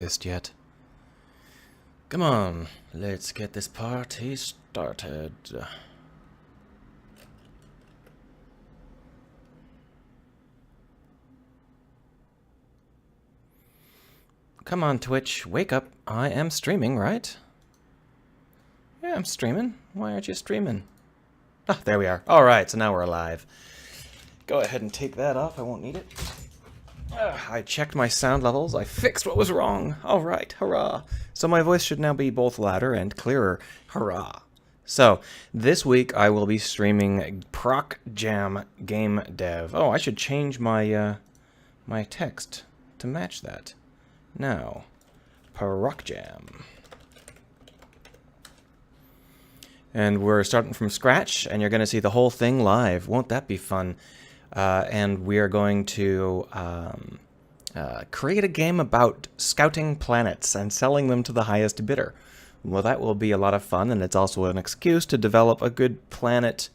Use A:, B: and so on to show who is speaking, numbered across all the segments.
A: Just yet. Come on, let's get this party started. Come on, Twitch, wake up. I am streaming, right? Yeah, I'm streaming. Why aren't you streaming? Ah, there we are. Alright, so now we're alive. Go ahead and take that off. I won't need it. I checked my sound levels. I fixed what was wrong. Alright, hurrah. So my voice should now be both louder and clearer. Hurrah. So, this week I will be streaming ProcGen Jam game dev. Oh, I should change my my text to match that. Now, ProcGen Jam. And we're starting from scratch, and you're going to see the whole thing live. Won't that be fun? And we are going to create a game about scouting planets and selling them to the highest bidder. Well, that will be a lot of fun, and it's also an excuse to develop a good planet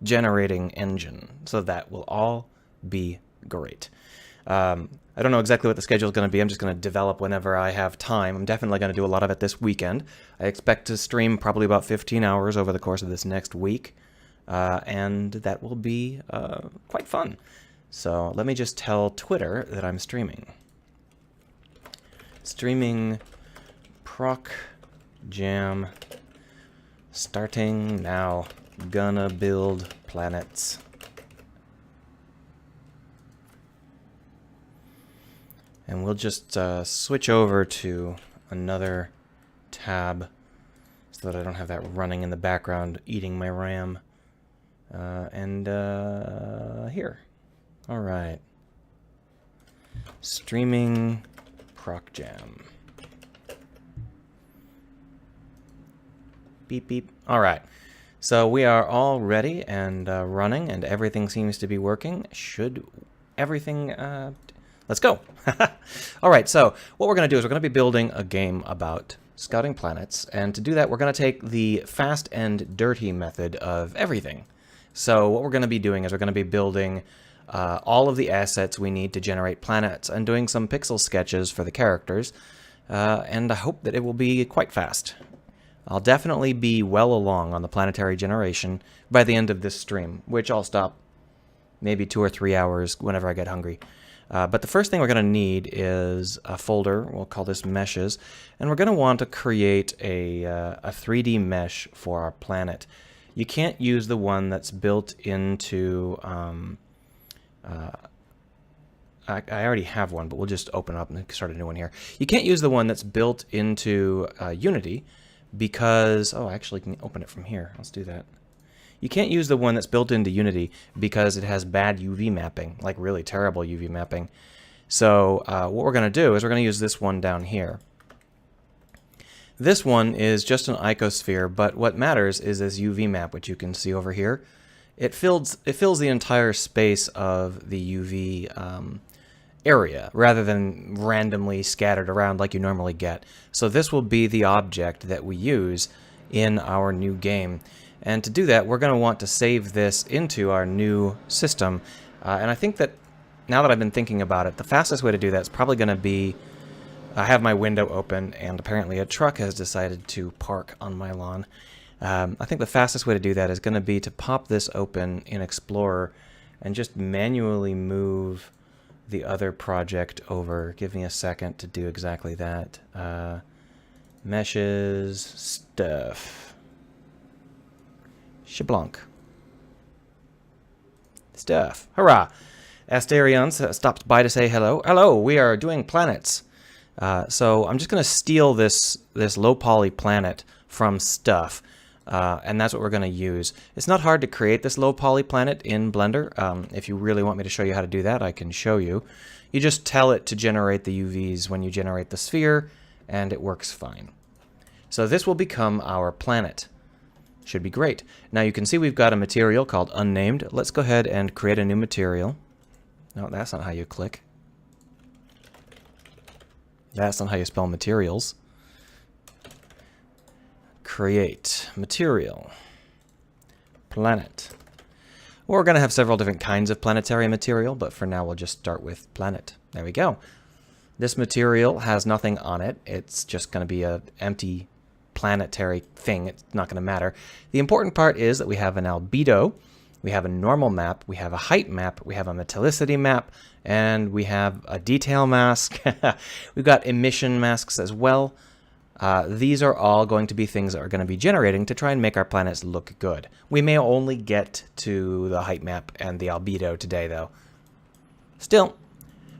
A: generating engine. So that will all be great. I don't know exactly what the schedule is going to be. I'm just going to develop whenever I have time. I'm definitely going to do a lot of it this weekend. I expect to stream probably about 15 hours over the course of this next week. And that will be quite fun. So let me just tell Twitter that I'm streaming. Streaming ProcGen starting now. Gonna build planets. And we'll just switch over to another tab so that I don't have that running in the background eating my RAM. Here. All right. Streaming ProcGen. Beep, beep. All right. So we are all ready and running, and everything seems to be working. Should everything... let's go. All right, so what we're going to do is we're going to be building a game about scouting planets, and to do that, we're going to take the fast and dirty method of everything. So what we're going to be doing is we're going to be building all of the assets we need to generate planets and doing some pixel sketches for the characters, and I hope that it will be quite fast. I'll definitely be well along on the planetary generation by the end of this stream, which I'll stop maybe 2 or 3 hours whenever I get hungry. But the first thing we're going to need is a folder. We'll call this meshes, and we're going to want to create a 3D mesh for our planet. You can't use the one that's built into... I already have one, but we'll just open up and start a new one here. You can't use the one that's built into Unity because... Oh, I actually can open it from here. Let's do that. You can't use the one that's built into Unity because it has bad UV mapping, like really terrible UV mapping. So what we're going to do is we're going to use this one down here. This one is just an icosphere, but what matters is this UV map, which you can see over here. It fills the entire space of the UV area, rather than randomly scattered around like you normally get. So this will be the object that we use in our new game. And to do that, we're going to want to save this into our new system. And I think that, now that I've been thinking about it, the fastest way to do that is probably going to be, I have my window open, and apparently a truck has decided to park on my lawn. I think the fastest way to do that is going to be to pop this open in Explorer and just manually move the other project over. Give me a second to do exactly that. Meshes, stuff. Shablanc. Stuff. Hurrah! Asterion stopped by to say hello. Hello, we are doing planets. So I'm just going to steal this low poly planet from stuff, and that's what we're going to use. It's not hard to create this low poly planet in Blender. If you really want me to show you how to do that, I can show you. You just tell it to generate the UVs when you generate the sphere, and it works fine. So this will become our planet. Should be great. Now you can see we've got a material called unnamed. Let's go ahead and create a new material. No, that's not how you click. That's not how you spell materials. Create material. Planet. We're going to have several different kinds of planetary material, but for now we'll just start with planet. There we go. This material has nothing on it. It's just going to be an empty planetary thing. It's not going to matter. The important part is that we have an albedo, we have a normal map, we have a height map, we have a metallicity map, and we have a detail mask. We've got emission masks as well. These are all going to be things that are going to be generating to try and make our planets look good. We may only get to the height map and the albedo today, though. Still,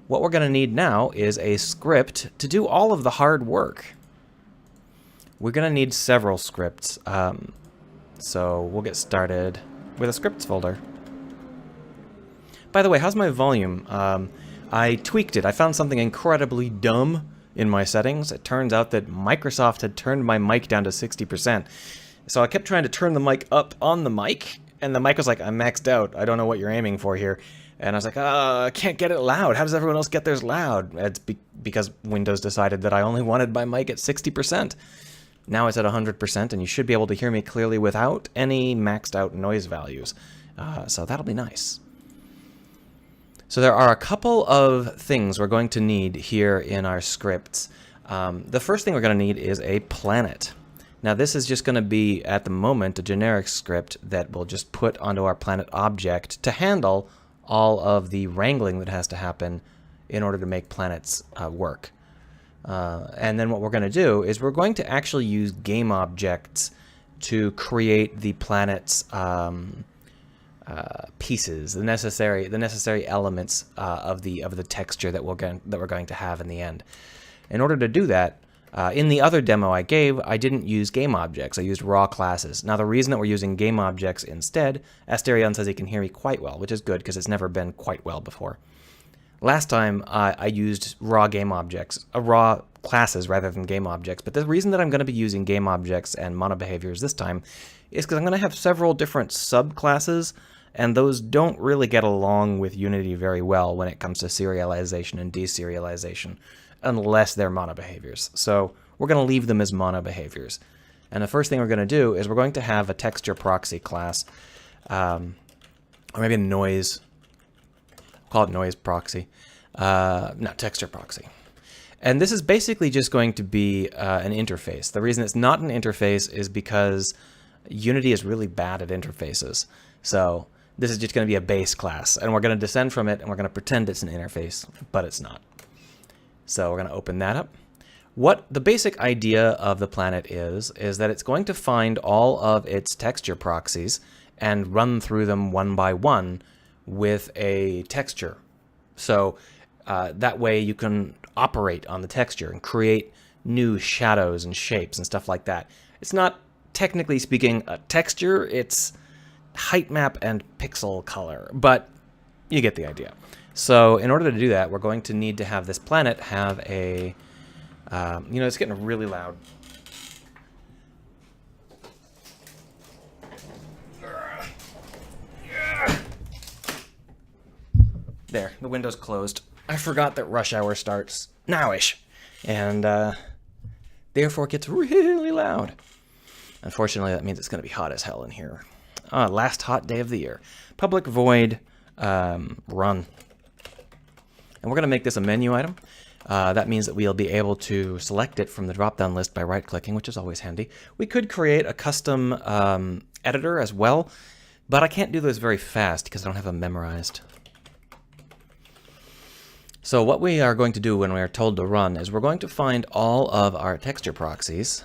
A: what we're going to need now is a script to do all of the hard work. We're going to need several scripts, so we'll get started with a scripts folder. By the way, how's my volume? I tweaked it. I found something incredibly dumb in my settings. It turns out that Microsoft had turned my mic down to 60%. So I kept trying to turn the mic up on the mic, and the mic was like, I'm maxed out. I don't know what you're aiming for here. And I was like, I can't get it loud. How does everyone else get theirs loud? It's because Windows decided that I only wanted my mic at 60%. Now it's at 100%, and you should be able to hear me clearly without any maxed out noise values. So that'll be nice. So there are a couple of things we're going to need here in our scripts. The first thing we're going to need is a planet. Now this is just going to be, at the moment, a generic script that we'll just put onto our planet object to handle all of the wrangling that has to happen in order to make planets work. And then what we're going to do is we're going to actually use game objects to create the planet's pieces, the necessary elements of the texture that we're going to have in the end. In order to do that, in the other demo I gave, I didn't use game objects. I used raw classes. Now the reason that we're using game objects instead, Asterion says he can hear me quite well, which is good because it's never been quite well before. Last time I used raw game objects, raw classes rather than game objects, but the reason that I'm going to be using game objects and monobehaviors this time is because I'm going to have several different subclasses, and those don't really get along with Unity very well when it comes to serialization and deserialization, unless they're monobehaviors. So we're going to leave them as monobehaviors. And the first thing we're going to do is we're going to have a texture proxy class, or maybe a noise. Call it noise proxy. No, texture proxy. And this is basically just going to be an interface. The reason it's not an interface is because Unity is really bad at interfaces. So this is just going to be a base class, and we're going to descend from it, and we're going to pretend it's an interface, but it's not. So we're going to open that up. What the basic idea of the planet is that it's going to find all of its texture proxies and run through them one by one with a texture. So that way you can operate on the texture and create new shadows and shapes and stuff like that. It's not, technically speaking, a texture. It's height map and pixel color, but you get the idea. So in order to do that, we're going to need to have this planet have a, it's getting really loud. There, the window's closed. I forgot that rush hour starts nowish, and therefore it gets really loud. Unfortunately, that means it's going to be hot as hell in here. Last hot day of the year. Public void run. And we're going to make this a menu item. That means that we'll be able to select it from the drop-down list by right-clicking, which is always handy. We could create a custom editor as well, but I can't do those very fast because I don't have them memorized. So what we are going to do when we are told to run is we're going to find all of our texture proxies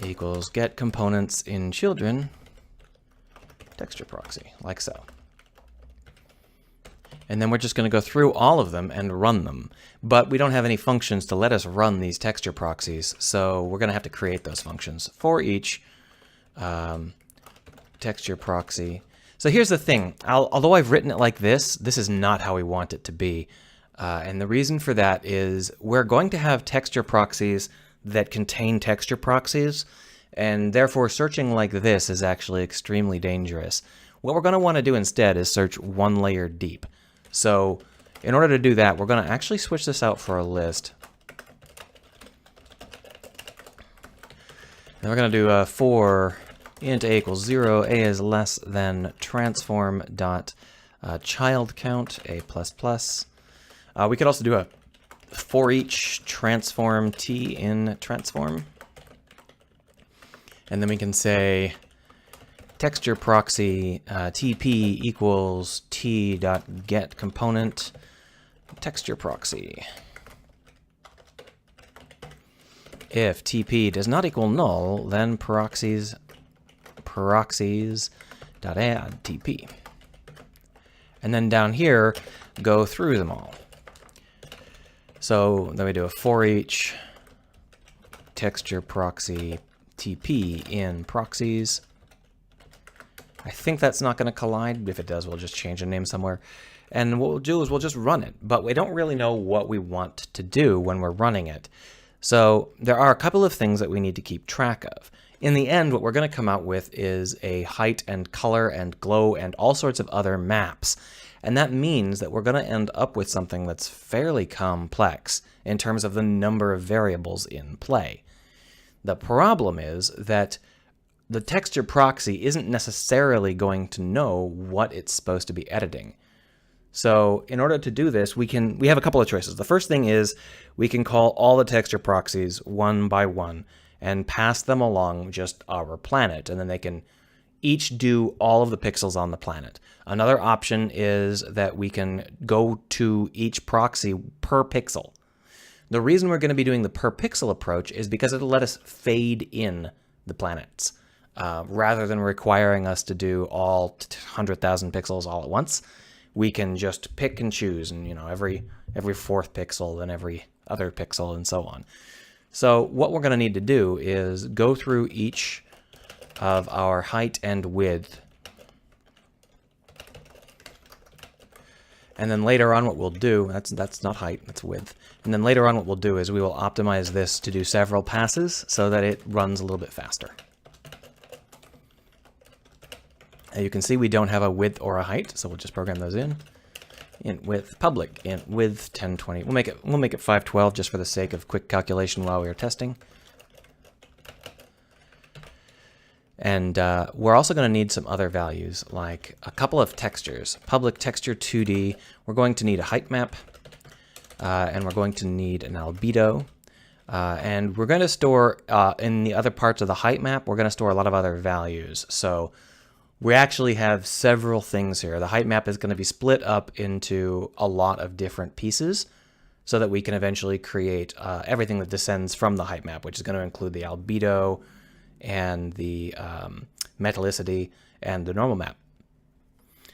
A: equals get components in children texture proxy, like so. And then we're just going to go through all of them and run them. But we don't have any functions to let us run these texture proxies, so we're going to have to create those functions for each texture proxy. So here's the thing. Although I've written it like this, this is not how we want it to be. And the reason for that is we're going to have texture proxies that contain texture proxies, and therefore searching like this is actually extremely dangerous. What we're going to want to do instead is search one layer deep. So in order to do that, we're going to actually switch this out for a list. And we're going to do for int a equals 0, a is less than transform dot child count a++. We could also do a for each transform t in transform. And then we can say texture proxy tp equals t.get component texture proxy. If TP does not equal null, then proxies.add TP. And then down here, go through them all. So then we do a for each texture proxy TP in proxies. I think that's not going to collide. If it does, we'll just change the name somewhere. And what we'll do is we'll just run it. But we don't really know what we want to do when we're running it. So there are a couple of things that we need to keep track of. In the end, what we're going to come out with is a height and color and glow and all sorts of other maps. And that means that we're going to end up with something that's fairly complex in terms of the number of variables in play. The problem is that the texture proxy isn't necessarily going to know what it's supposed to be editing. So in order to do this, we have a couple of choices. The first thing is we can call all the texture proxies one by one and pass them along just our planet, and then they can each do all of the pixels on the planet. Another option is that we can go to each proxy per pixel. The reason we're going to be doing the per pixel approach is because it'll let us fade in the planets rather than requiring us to do all 100,000 pixels all at once. We can just pick and choose, and every fourth pixel, then every other pixel, and so on. So what we're going to need to do is go through each of our height and width, and then later on what we'll do, that's not height, that's width, and then later on what we'll do is we will optimize this to do several passes so that it runs a little bit faster. You can see we don't have a width or a height, so we'll just program those in. Int width public, int width 1020. We'll make it 512 just for the sake of quick calculation while we are testing. And we're also going to need some other values, like a couple of textures. Public texture 2D. We're going to need a height map, and we're going to need an albedo. And we're going to store in the other parts of the height map. We're going to store a lot of other values. So we actually have several things here. The height map is going to be split up into a lot of different pieces so that we can eventually create everything that descends from the height map, which is going to include the albedo and the metallicity and the normal map.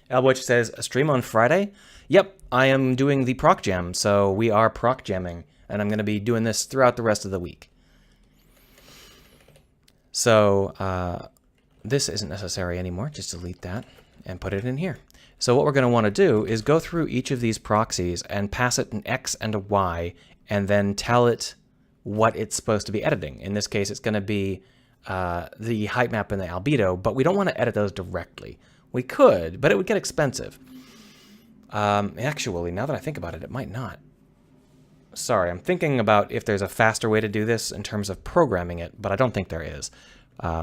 A: Which says, stream on Friday? Yep, I am doing the ProcGen Jam, so we are ProcGenning, and I'm going to be doing this throughout the rest of the week. So, this isn't necessary anymore. Just delete that and put it in here. So what we're going to want to do is go through each of these proxies and pass it an X and a Y, and then tell it what it's supposed to be editing. In this case, it's going to be the height map and the albedo, but we don't want to edit those directly. We could, but it would get expensive. Actually, now that I think about it, it might not. Sorry, I'm thinking about if there's a faster way to do this in terms of programming it, but I don't think there is.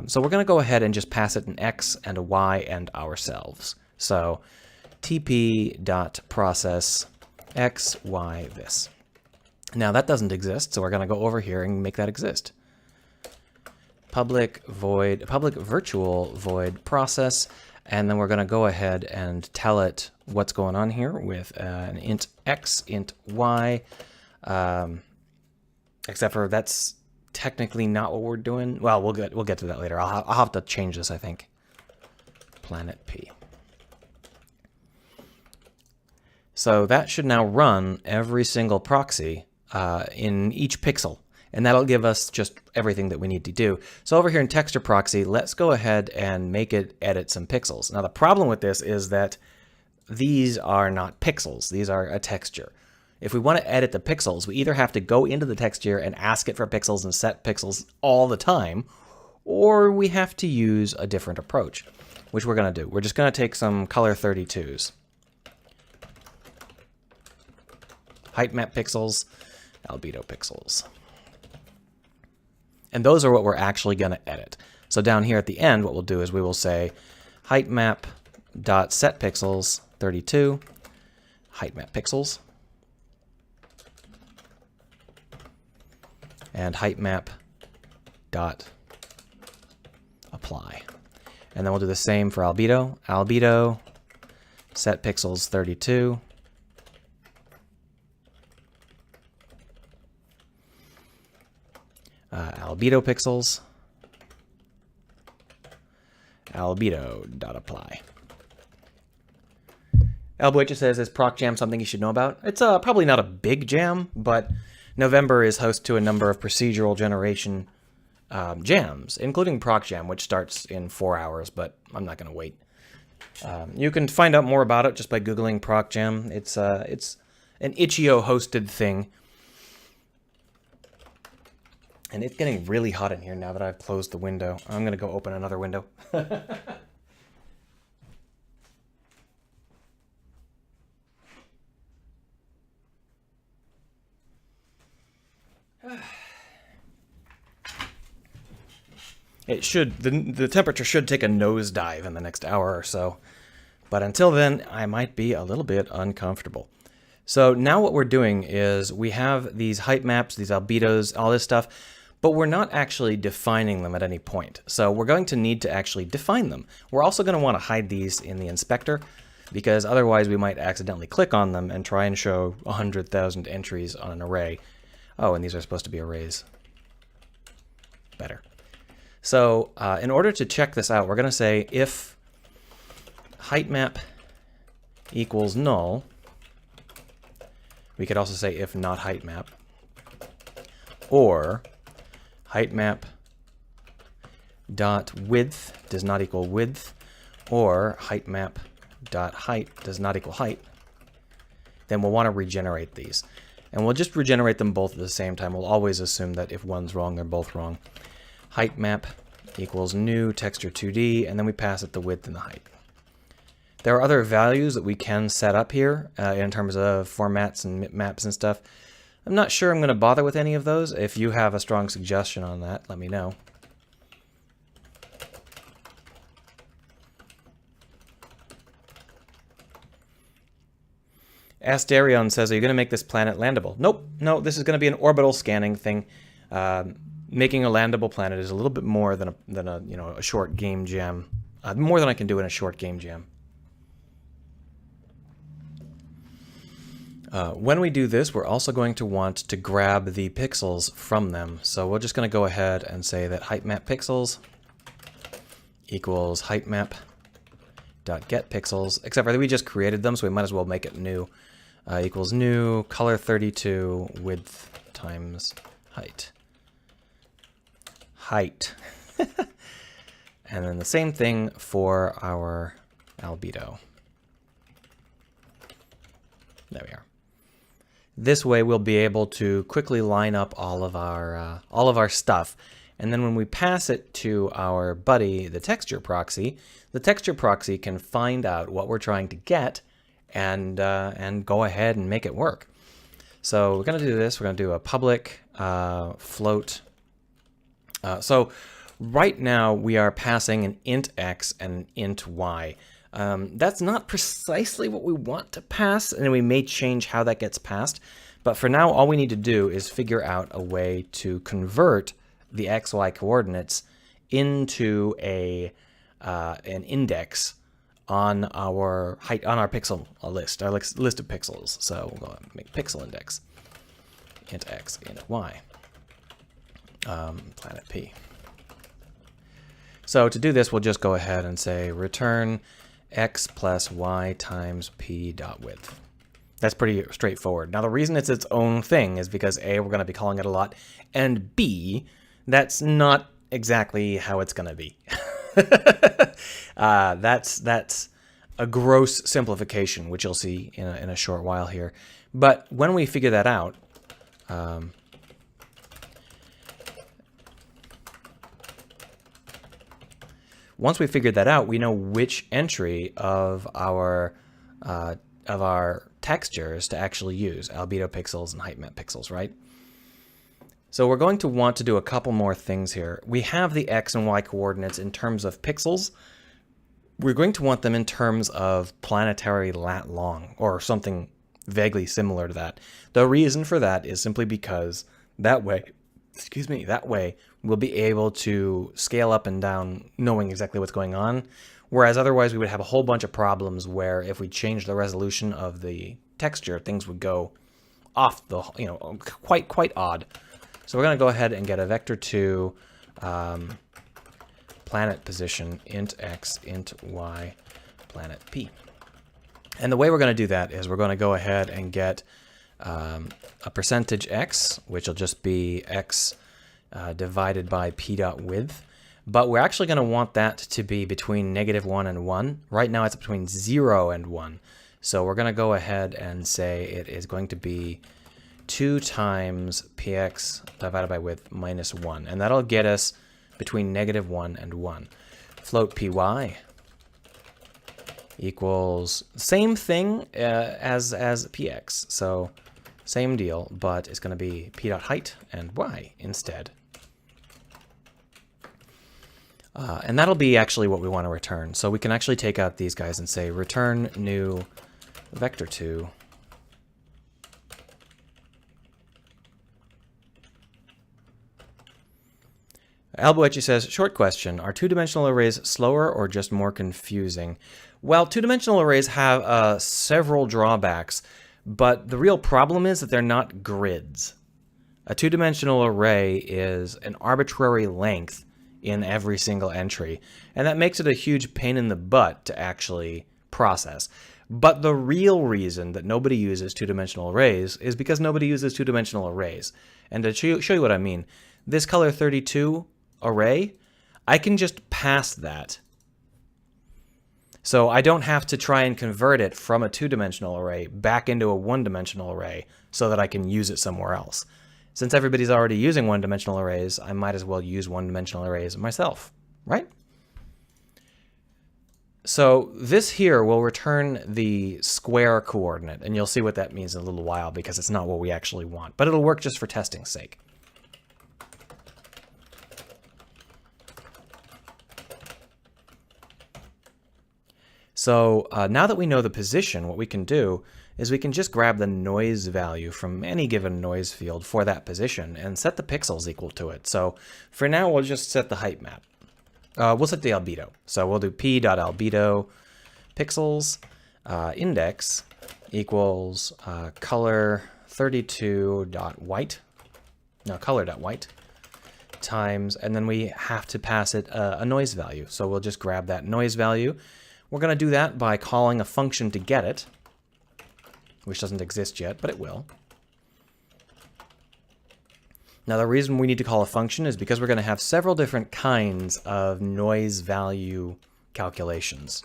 A: So we're going to go ahead and just pass it an X and a Y and ourselves. So tp.process x, y, this. Now that doesn't exist, so we're going to go over here and make that exist. Public virtual void process, and then we're going to go ahead and tell it what's going on here with an int x, int y, except for that's technically not what we're doing. Well, we'll get to that later. I'll have to change this, I think. Planet P. So that should now run every single proxy in each pixel, and that'll give us just everything that we need to do. So over here in texture proxy, let's go ahead and make it edit some pixels. Now the problem with this is that these are not pixels. These are a texture. If we want to edit the pixels, we either have to go into the texture and ask it for pixels and set pixels all the time, or we have to use a different approach, which we're going to do. We're just going to take some color 32s. Height map pixels, albedo pixels. And those are what we're actually going to edit. So down here at the end, what we'll do is we will say height map dot set pixels 32, height map pixels, and height map dot apply. And then we'll do the same for albedo. Albedo set pixels 32. Albedo pixels. Albedo.apply. Alboicha says, is ProcGen something you should know about? It's probably not a big jam, but November is host to a number of procedural generation jams, including ProcGen, which starts in 4 hours, but I'm not going to wait. You can find out more about it just by Googling ProcGen. It's an Itch.io hosted thing. And it's getting really hot in here now that I've closed the window. I'm going to go open another window. It should, the temperature should take a nosedive in the next hour or so. But until then, I might be a little bit uncomfortable. So now what we're doing is we have these height maps, these albedos, all this stuff, but we're not actually defining them at any point. So we're going to need to actually define them. We're also going to want to hide these in the inspector, because otherwise we might accidentally click on them and try and show 100,000 entries on an array. Oh, and these are supposed to be arrays. Better. So in order to check this out, we're going to say if height map equals null. We could also say if not height map, or height map dot width does not equal width, or height map dot height does not equal height. Then we'll want to regenerate these, and we'll just regenerate them both at the same time. We'll always assume that if one's wrong, they're both wrong. Height map equals new texture 2D, and then we pass it the width and the height. There are other values that we can set up here in terms of formats and maps and stuff. I'm not sure I'm going to bother with any of those. If you have a strong suggestion on that, let me know. Asterion says, are you going to make this planet landable? Nope. No, this is going to be an orbital scanning thing. Making a landable planet is a little bit more than a short game jam. More than I can do in a short game jam. When we do this, we're also going to want to grab the pixels from them. So we're just going to go ahead and say that height map pixels equals height map dot get pixels, except for that we just created them, so we might as well make it new. Equals new color 32 width times height. Height. And then the same thing for our albedo. There we are. This way we'll be able to quickly line up all of our stuff, and then when we pass it to our buddy, the texture proxy can find out what we're trying to get and go ahead and make it work. So we're going to do this. We're going to do a public float. So right now we are passing an int x and an int y. That's not precisely what we want to pass, and we may change how that gets passed. But for now, all we need to do is figure out a way to convert the xy coordinates into an index on our pixel list, our list of pixels. So we'll go ahead and make pixel index int x, int y, planet P. So to do this, we'll just go ahead and say return x plus y times p dot width. That's pretty straightforward. Now the reason it's its own thing is because A, we're going to be calling it a lot, and B, that's not exactly how it's going to be. That's a gross simplification, which you'll see in a short while here. But when we figure that out, once we figured that out, we know which entry of our textures to actually use, albedo pixels and height map pixels, right? So we're going to want to do a couple more things here. We have the x and y coordinates in terms of pixels. we're going to want them in terms of planetary lat long, or something vaguely similar to that. The reason for that is simply because that way, that way we'll be able to scale up and down knowing exactly what's going on. Whereas otherwise we would have a whole bunch of problems where if we change the resolution of the texture, things would go off the, quite odd. So we're going to go ahead and get a vector2 planet position int x, int y, planet p. And the way we're going to do that is we're going to go ahead and get a percentage x, which will just be x divided by p dot width. But we're actually going to want that to be between -1 and 1. Right now it's between 0 and 1. So we're going to go ahead and say it is going to be 2 times px divided by width minus 1. And that'll get us between -1 and 1. Float py equals same thing as px. So same deal, but it's going to be p dot height and y instead. And that'll be actually what we want to return. So we can actually take out these guys and say return new vector2 Alboechi says, short question, are two-dimensional arrays slower or just more confusing? Well, two-dimensional arrays have several drawbacks, but the real problem is that they're not grids. A two-dimensional array is an arbitrary length in every single entry, and that makes it a huge pain in the butt to actually process. But the real reason that nobody uses two-dimensional arrays is because nobody uses two-dimensional arrays. And to show you what I mean, this color 32 array, I can just pass that. So I don't have to try and convert it from a two-dimensional array back into a one-dimensional array so that I can use it somewhere else. Since everybody's already using one-dimensional arrays, I might as well use one-dimensional arrays myself, right? So this here will return the square coordinate, and you'll see what that means in a little while because it's not what we actually want, but it'll work just for testing's sake. So now that we know the position, what we can do is we can just grab the noise value from any given noise field for that position and set the pixels equal to it. So for now, we'll just set the height map. We'll set the albedo. So we'll do p.albedo pixels index equals color32.white. No, color.white times, and then we have to pass it a noise value. So we'll just grab that noise value. We're going to do that by calling a function to get it, which doesn't exist yet, but it will. Now the reason we need to call a function is because we're going to have several different kinds of noise value calculations.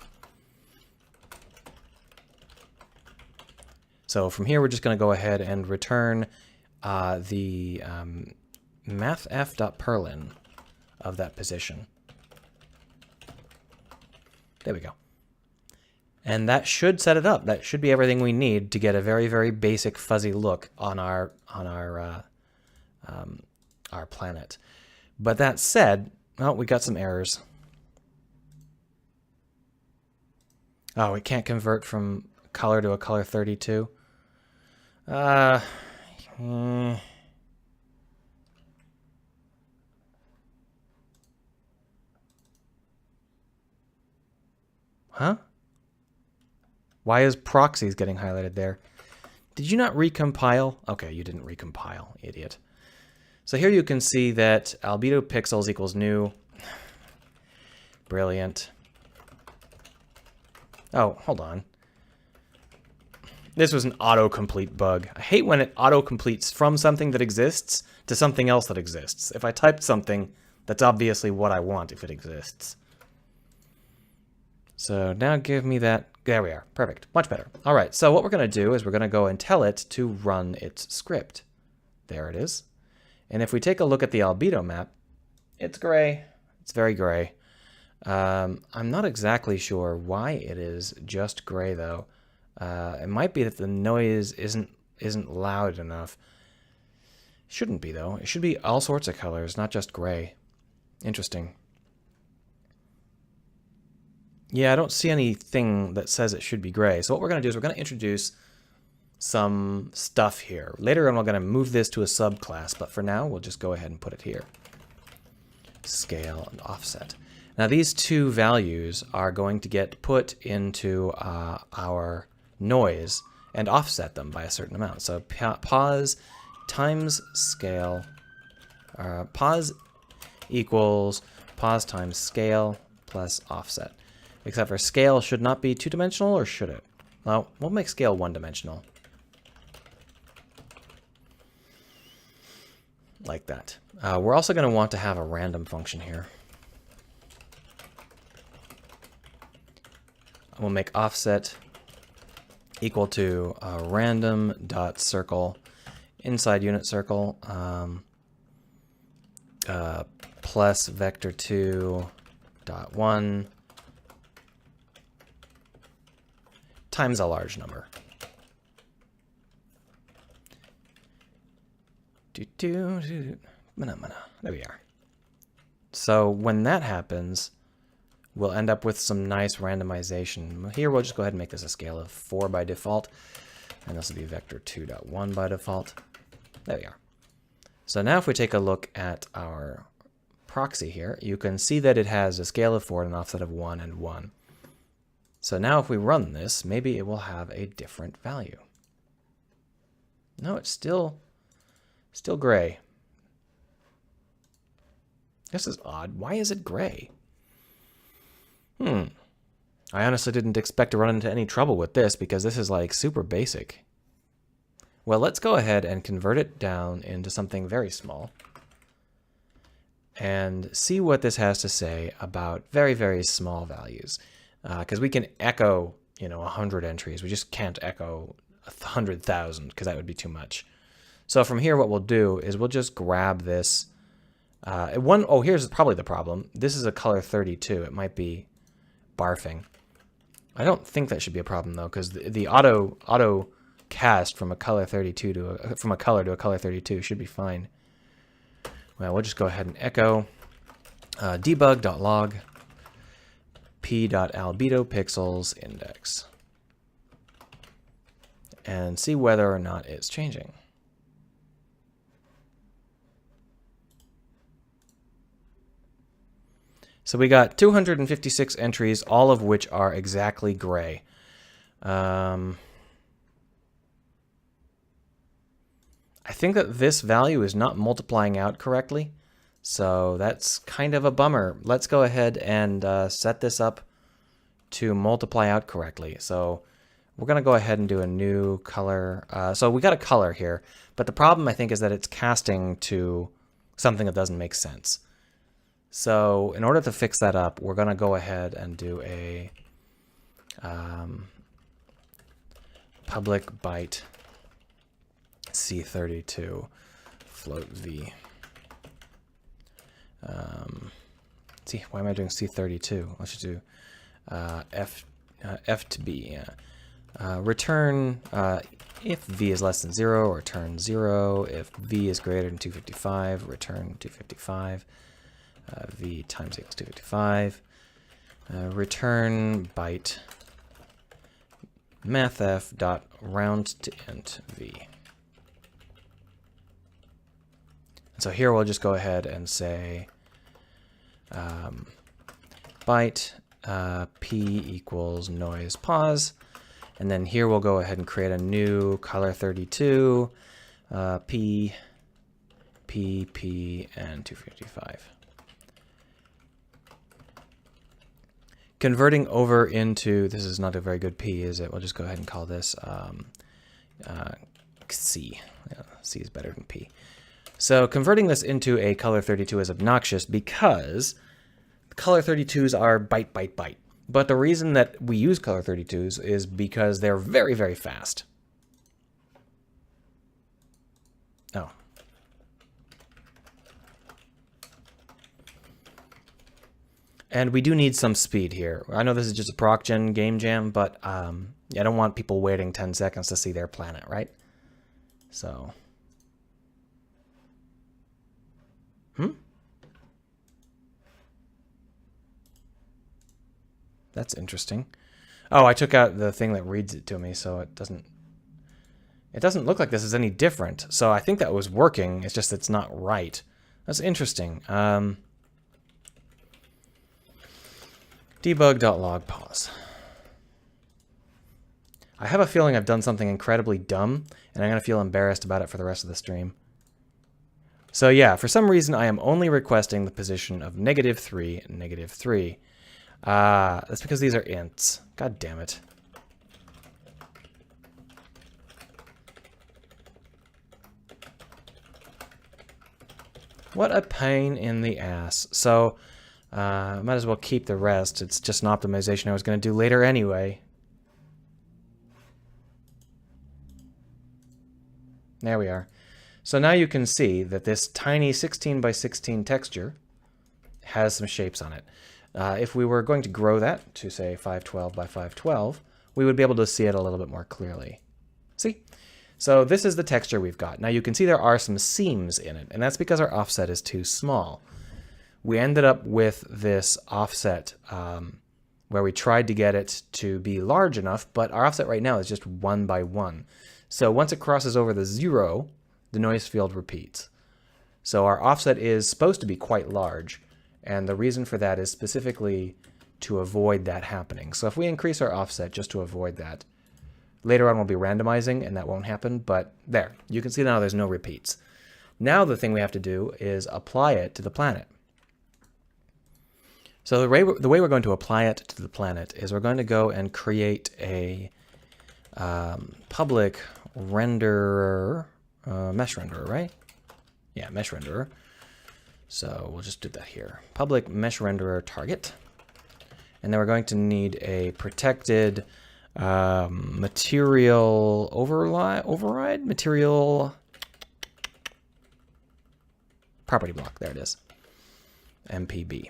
A: So from here we're just going to go ahead and return the mathf.perlin of that position. There we go. And that should set it up. That should be everything we need to get a very, very basic fuzzy look on our planet. But that said, oh, we got some errors. Oh, we can't convert from color to a color 32. Huh? Why is proxies getting highlighted there? Did you not recompile? Okay, you didn't recompile, idiot. So here you can see that albedo pixels equals new. Brilliant. Oh, hold on. This was an autocomplete bug. I hate when it autocompletes from something that exists to something else that exists. If I typed something, that's obviously what I want if it exists. So now give me that. There we are. Perfect. Much better. All right. So what we're going to do is we're going to go and tell it to run its script. There it is. And if we take a look at the albedo map, it's gray. It's very gray. I'm not exactly sure why it is just gray though. It might be that the noise isn't loud enough. Shouldn't be though. It should be all sorts of colors, not just gray. Interesting. Yeah, I don't see anything that says it should be gray. So what we're going to do is we're going to introduce some stuff here. Later on, we're going to move this to a subclass, but for now, we'll just go ahead and put it here. Scale and offset. Now, these two values are going to get put into our noise and offset them by a certain amount. So pause times scale, pause equals pause times scale plus offset. Except for scale should not be two-dimensional, or should it? Well, we'll make scale one-dimensional. Like that. We're also going to want to have a random function here. We'll make offset equal to random dot circle inside unit circle plus vector 2 dot 1 times a large number. There we are. So when that happens, we'll end up with some nice randomization. Here, we'll just go ahead and make this a scale of 4 by default. And this will be vector 2.1 by default. There we are. So now if we take a look at our proxy here, you can see that it has a scale of 4 and an offset of 1 and 1. So now if we run this, maybe it will have a different value. No, it's still gray. This is odd. Why is it gray? I honestly didn't expect to run into any trouble with this because this is like super basic. Well, let's go ahead and convert it down into something very small and see what this has to say about very, very small values. Because we can echo, 100 entries. We just can't echo 100,000 because that would be too much. So from here, what we'll do is we'll just grab this. Here's probably the problem. This is a color 32. It might be barfing. I don't think that should be a problem though, because the auto cast from a color 32 from a color to a color 32 should be fine. Well, we'll just go ahead and echo debug.log p.albedo pixels index and see whether or not it's changing. So we got 256 entries, all of which are exactly gray. I think that this value is not multiplying out correctly, so that's kind of a bummer. Let's go ahead and set this up to multiply out correctly. So we're going to go ahead and do a new color. So we got a color here, but the problem I think is that it's casting to something that doesn't make sense. So in order to fix that up, we're going to go ahead and do a public byte C32 float V. See, why am I doing C32? Let's just do F to B. Yeah. Return if V is less than 0, return 0. If V is greater than 255, return 255. V times equals 255. Return byte mathf dot round to int V. And so here we'll just go ahead and say byte p equals noise pause, and then here we'll go ahead and create a new color 32 p and 255. Converting over into, this is not a very good P, is it? We'll just go ahead and call this C. Yeah, C is better than P. So converting this into a color 32 is obnoxious because color 32s are byte, byte, byte. But the reason that we use color 32s is because they're very, very fast. Oh. And we do need some speed here. I know this is just a ProcGen game jam, but I don't want people waiting 10 seconds to see their planet, right? So. That's interesting. Oh, I took out the thing that reads it to me, so it doesn't look like this is any different. So I think that was working. It's just it's not right. That's interesting. Debug.log pause. I have a feeling I've done something incredibly dumb, and I'm going to feel embarrassed about it for the rest of the stream. So yeah, for some reason I am only requesting the position of -3 and -3. That's because these are ints. God damn it. What a pain in the ass. So, might as well keep the rest. It's just an optimization I was going to do later anyway. There we are. So now you can see that this tiny 16 by 16 texture has some shapes on it. If we were going to grow that to, say, 512 by 512, we would be able to see it a little bit more clearly. See? So this is the texture we've got. Now you can see there are some seams in it, and that's because our offset is too small. We ended up with this offset where we tried to get it to be large enough, but our offset right now is just 1 by 1. So once it crosses over the 0, the noise field repeats. So our offset is supposed to be quite large, and the reason for that is specifically to avoid that happening. So if we increase our offset just to avoid that, later on we'll be randomizing and that won't happen, but there, you can see now there's no repeats. Now the thing we have to do is apply it to the planet. So the way we're going to apply it to the planet is we're going to go and create a public renderer, mesh renderer, right? Yeah, mesh renderer. So we'll just do that here. Public mesh renderer target. And then we're going to need a protected material override? Material property block. There it is. MPB.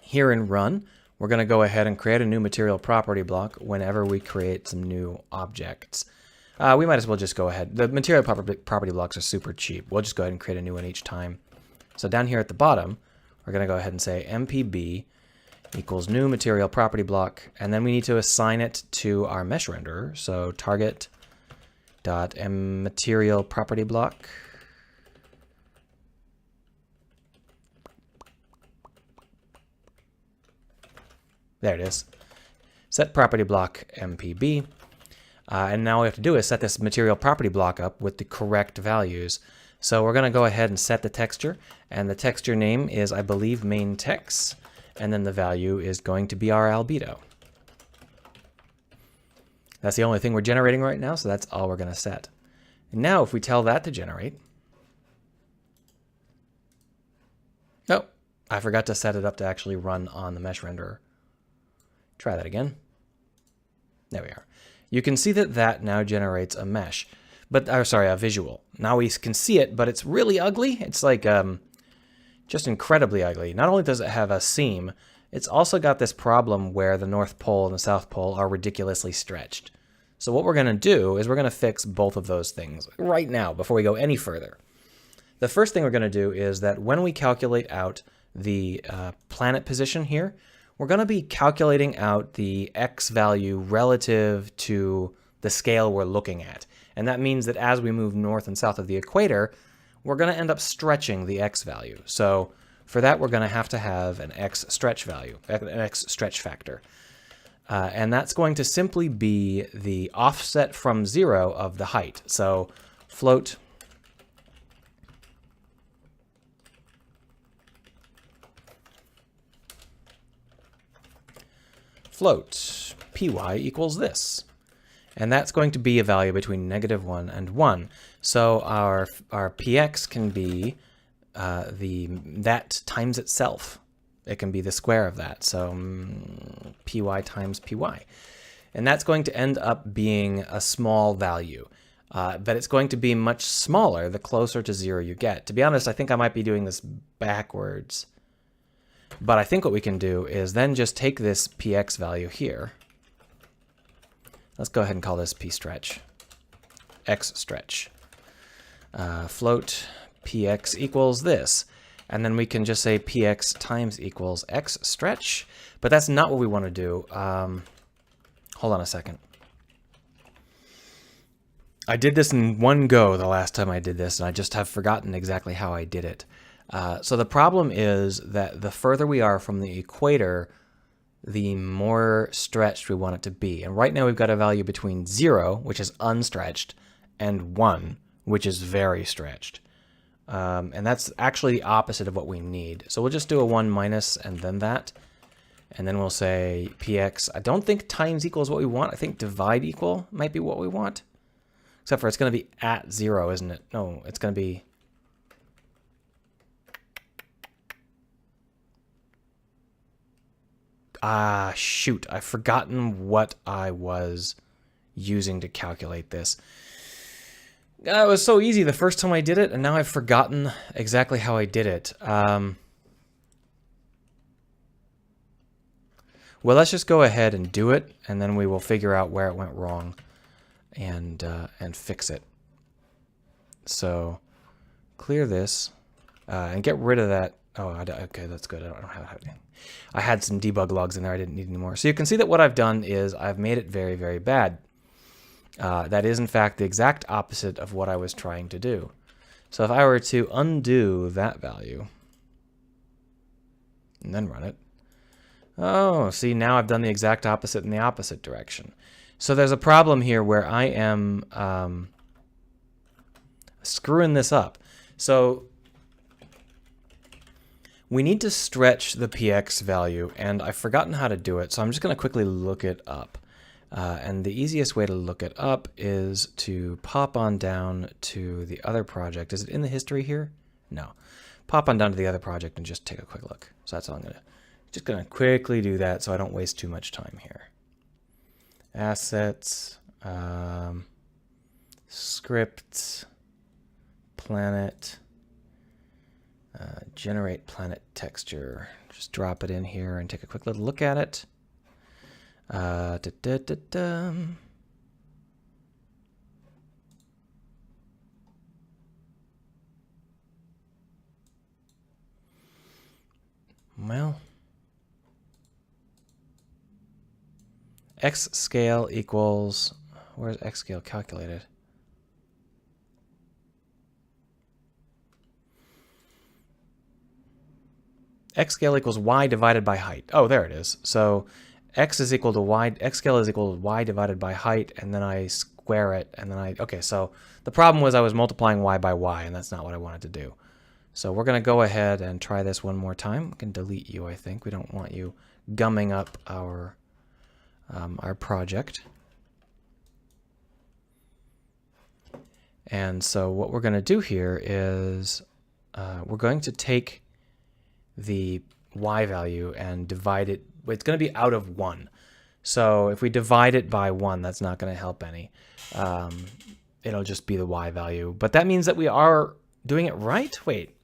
A: Here in run, we're going to go ahead and create a new material property block whenever we create some new objects. We might as well just go ahead. The material property blocks are super cheap. We'll just go ahead and create a new one each time. So down here at the bottom, we're going to go ahead and say MPB equals new material property block, and then we need to assign it to our mesh renderer. So target.material property block. There it is. Set property block MPB. And now all we have to do is set this material property block up with the correct values. So we're going to go ahead and set the texture, and the texture name is, I believe, main text, and then the value is going to be our albedo. That's the only thing we're generating right now, so that's all we're going to set. And now if we tell that to generate, oh, I forgot to set it up to actually run on the mesh renderer. Try that again. There we are. You can see that that now generates a mesh, but sorry, a visual. Now we can see it, but it's really ugly. It's like just incredibly ugly. Not only does it have a seam, it's also got this problem where the North Pole and the South Pole are ridiculously stretched. So what we're going to do is we're going to fix both of those things right now before we go any further. The first thing we're going to do is that when we calculate out the planet position here, we're going to be calculating out the x value relative to the scale we're looking at. And that means that as we move north and south of the equator, we're going to end up stretching the x value. So for that, we're going to have an x stretch value, an x stretch factor. And that's going to simply be the offset from 0 of the height. So float py equals this. And that's going to be a value between -1 and 1. So our px can be that times itself. It can be the square of that. So py times py. And that's going to end up being a small value. But it's going to be much smaller the closer to 0 you get. To be honest, I think I might be doing this backwards. But I think what we can do is then just take this px value here. Let's go ahead and call this p stretch, x stretch. Float px equals this. And then we can just say px times equals x stretch, but that's not what we want to do. Hold on a second. I did this in one go the last time I did this, and I just have forgotten exactly how I did it. So the problem is that the further we are from the equator, the more stretched we want it to be. And right now we've got a value between 0, which is unstretched, and 1, which is very stretched. And that's actually the opposite of what we need. So we'll just do a 1 minus and then that. And then we'll say px. I don't think times equal is what we want. I think divide equal might be what we want. Except for it's going to be at 0, isn't it? No, it's going to be... Ah, shoot. I've forgotten what I was using to calculate this. It was so easy the first time I did it, and now I've forgotten exactly how I did it. Well, let's just go ahead and do it, and then we will figure out where it went wrong and fix it. So clear this and get rid of that. Oh, okay, that's good. I don't have it. I had some debug logs in there I didn't need anymore. So you can see that what I've done is I've made it very, very bad. That is, in fact, the exact opposite of what I was trying to do. So if I were to undo that value and then run it, oh, see, now I've done the exact opposite in the opposite direction. So there's a problem here where I am screwing this up. So we need to stretch the px value, and I've forgotten how to do it, so I'm just going to quickly look it up. And the easiest way to look it up is to pop on down to the other project. Is it in the history here? No. Pop on down to the other project and just take a quick look. So that's all I'm going to... Just going to quickly do that so I don't waste too much time here. Assets, script, planet, generate planet texture. Just drop it in here and take a quick little look at it. Well, x scale equals, where's x scale calculated? X scale equals y divided by height. Oh, there it is. So x is equal to y, x scale is equal to y divided by height, and then I square it, and then okay, so the problem was I was multiplying y by y, and that's not what I wanted to do. So we're going to go ahead and try this one more time. We can delete you, I think. We don't want you gumming up our project. And so what we're going to do here is we're going to take the y value and divide it. It's going to be out of 1. So if we divide it by 1, that's not going to help any. It'll just be the y value. But that means that we are doing it right? Wait.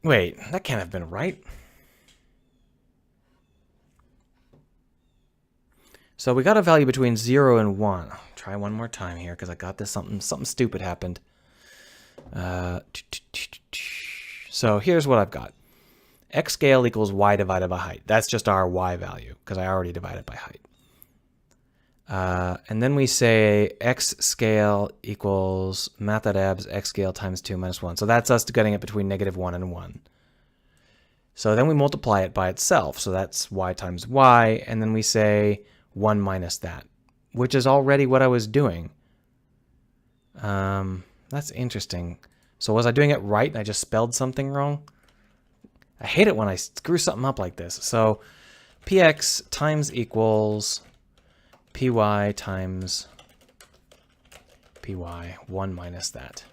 A: Wait, that can't have been right. So we got a value between 0 and 1. I'll try one more time here because I got this something stupid happened. So here's what I've got. X scale equals y divided by height. That's just our y value because I already divided by height. And then we say x scale equals math.abs x scale times 2 minus 1. So that's us getting it between -1 and 1. So then we multiply it by itself. So that's y times y. And then we say 1 minus that, which is already what I was doing. That's interesting. So was I doing it right and I just spelled something wrong? I hate it when I screw something up like this. So px times equals py times py, 1 minus that.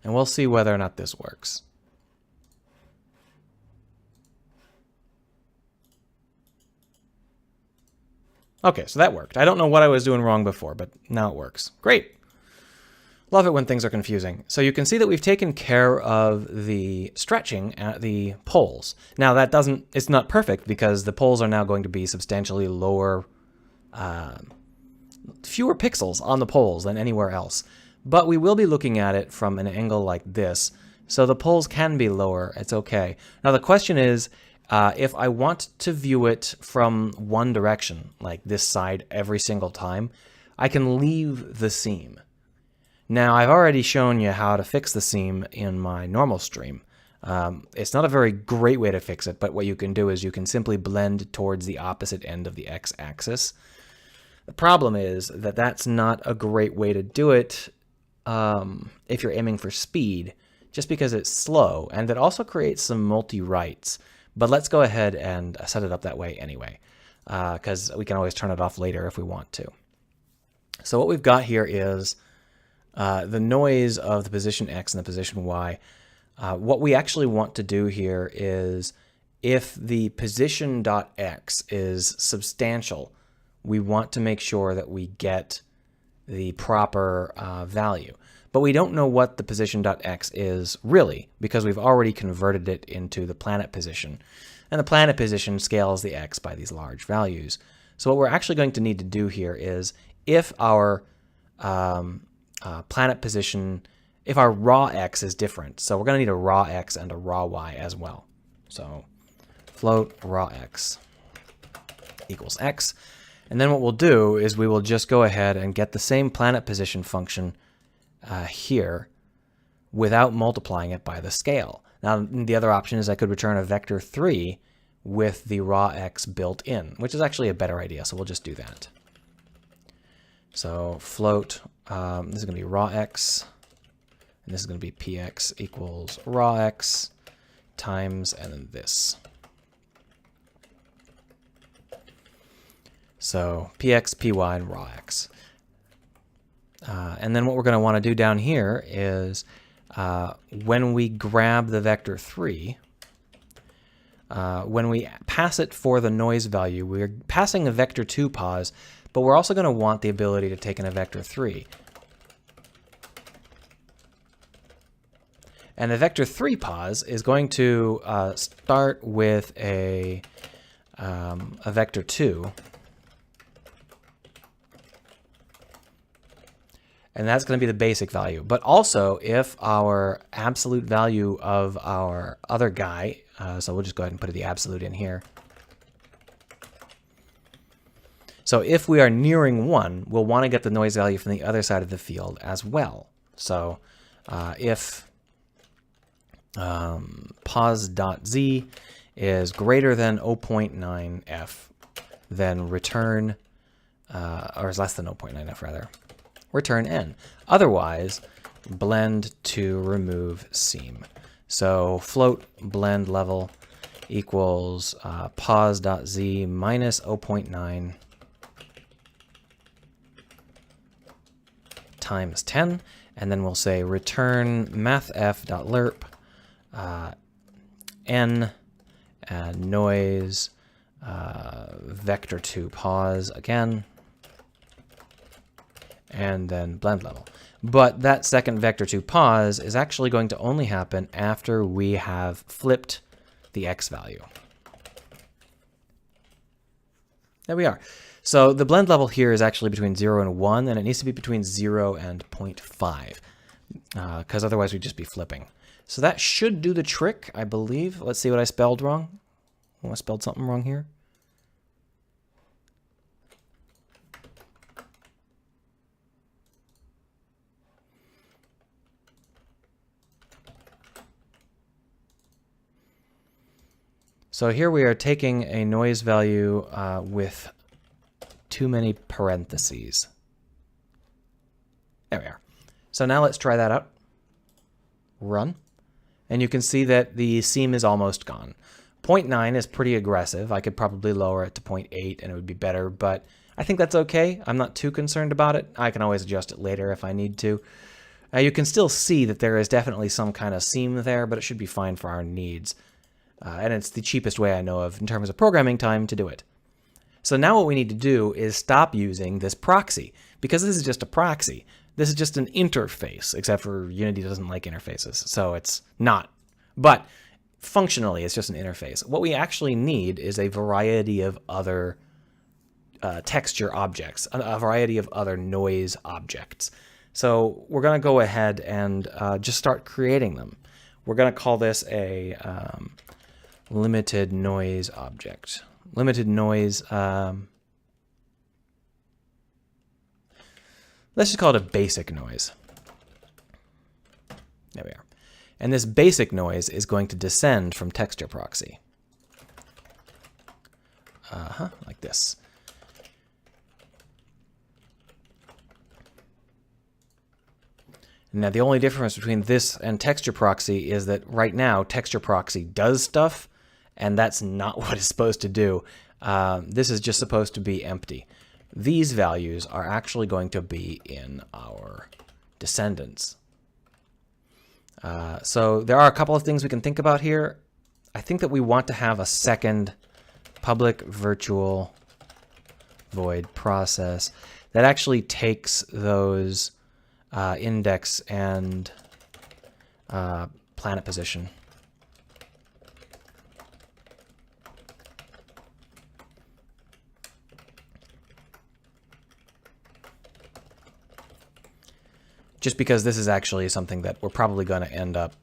A: And we'll see whether or not this works. Okay, so that worked. I don't know what I was doing wrong before, but now it works. Great. Love it when things are confusing. So you can see that we've taken care of the stretching at the poles. Now that it's not perfect because the poles are now going to be substantially lower, fewer pixels on the poles than anywhere else. but we will be looking at it from an angle like this. So the poles can be lower. It's okay. Now the question is, if I want to view it from one direction, like this side every single time, I can leave the seam. Now I've already shown you how to fix the seam in my normal stream. It's not a very great way to fix it, but what you can do is you can simply blend towards the opposite end of the x-axis. The problem is that that's not a great way to do it if you're aiming for speed, just because it's slow, and it also creates some multi-writes. But let's go ahead and set it up that way anyway, because we can always turn it off later if we want to. So what we've got here is the noise of the position X and the position Y. What we actually want to do here is, if the position.x is substantial, we want to make sure that we get the proper value. But we don't know what the position.x is really, because we've already converted it into the planet position. And the planet position scales the x by these large values. So what we're actually going to need to do here is, if our planet position, if our raw x is different, so we're going to need a raw x and a raw y as well. So float raw x equals x. And then what we'll do is we will just go ahead and get the same planet position function here without multiplying it by the scale. Now, the other option is I could return a vector 3 with the raw x built in, which is actually a better idea, so we'll just do that. So float, this is going to be raw x, and this is going to be px equals raw x times, and then this. So px, py, and raw x. And then what we're going to want to do down here is when we grab the vector 3, when we pass it for the noise value, we're passing a vector 2 pos, but we're also going to want the ability to take in a vector 3. And the vector 3 pos is going to start with a vector 2. And that's going to be the basic value. But also, if our absolute value of our other guy, so we'll just go ahead and put the absolute in here. So if we are nearing 1, we'll want to get the noise value from the other side of the field as well. So if pos.z is greater than 0.9f, then return, or is less than 0.9f rather, return n. Otherwise, blend to remove seam. So float blend level equals pos.z minus 0.9 times 10, and then we'll say return mathf.lerp n noise vector 2 pos again, and then blend level. But that second vector 2 pos is actually going to only happen after we have flipped the x value. There we are. So the blend level here is actually between 0 and 1, and it needs to be between 0 and 0.5, because otherwise we'd just be flipping. So that should do the trick, I believe. Let's see what I spelled wrong. Oh, I spelled something wrong here. So here we are taking a noise value with too many parentheses. There we are. So now let's try that out. Run. And you can see that the seam is almost gone. 0.9 is pretty aggressive. I could probably lower it to 0.8 and it would be better, but I think that's okay. I'm not too concerned about it. I can always adjust it later if I need to. You can still see that there is definitely some kind of seam there, but it should be fine for our needs. And it's the cheapest way I know of in terms of programming time to do it. So now what we need to do is stop using this proxy, because this is just a proxy. This is just an interface, except for Unity doesn't like interfaces, so it's not. But functionally, it's just an interface. What we actually need is a variety of other texture objects, a variety of other noise objects. So we're going to go ahead and just start creating them. We're going to call this a limited noise object. Limited noise. Let's just call it a basic noise. There we are. And this basic noise is going to descend from texture proxy. Like this. Now, the only difference between this and texture proxy is that right now, texture proxy does stuff, and that's not what it's supposed to do. This is just supposed to be empty. These values are actually going to be in our descendants. So there are a couple of things we can think about here. I think that we want to have a second public virtual void process that actually takes those index and planet position. Just because this is actually something that we're probably going to end up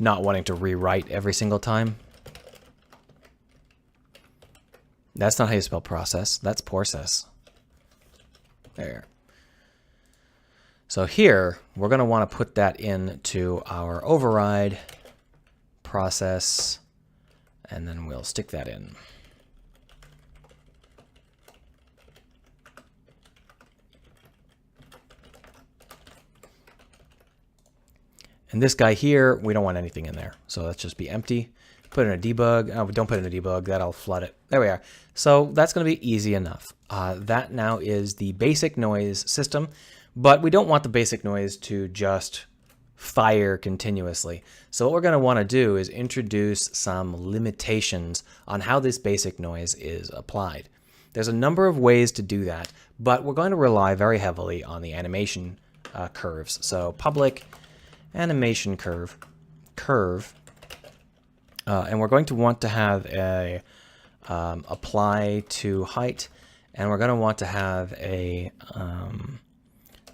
A: not wanting to rewrite every single time. That's not how you spell process. That's process. There. So here, we're going to want to put that into our override process, and then we'll stick that in. And this guy here, we don't want anything in there. So let's just be empty. Put in a debug. Oh, don't put in a debug. That'll flood it. There we are. So that's going to be easy enough. That now is the basic noise system. But we don't want the basic noise to just fire continuously. So what we're going to want to do is introduce some limitations on how this basic noise is applied. There's a number of ways to do that, but we're going to rely very heavily on the animation curves. So public animation curve, and we're going to want to have a apply to height, and we're going to want to have a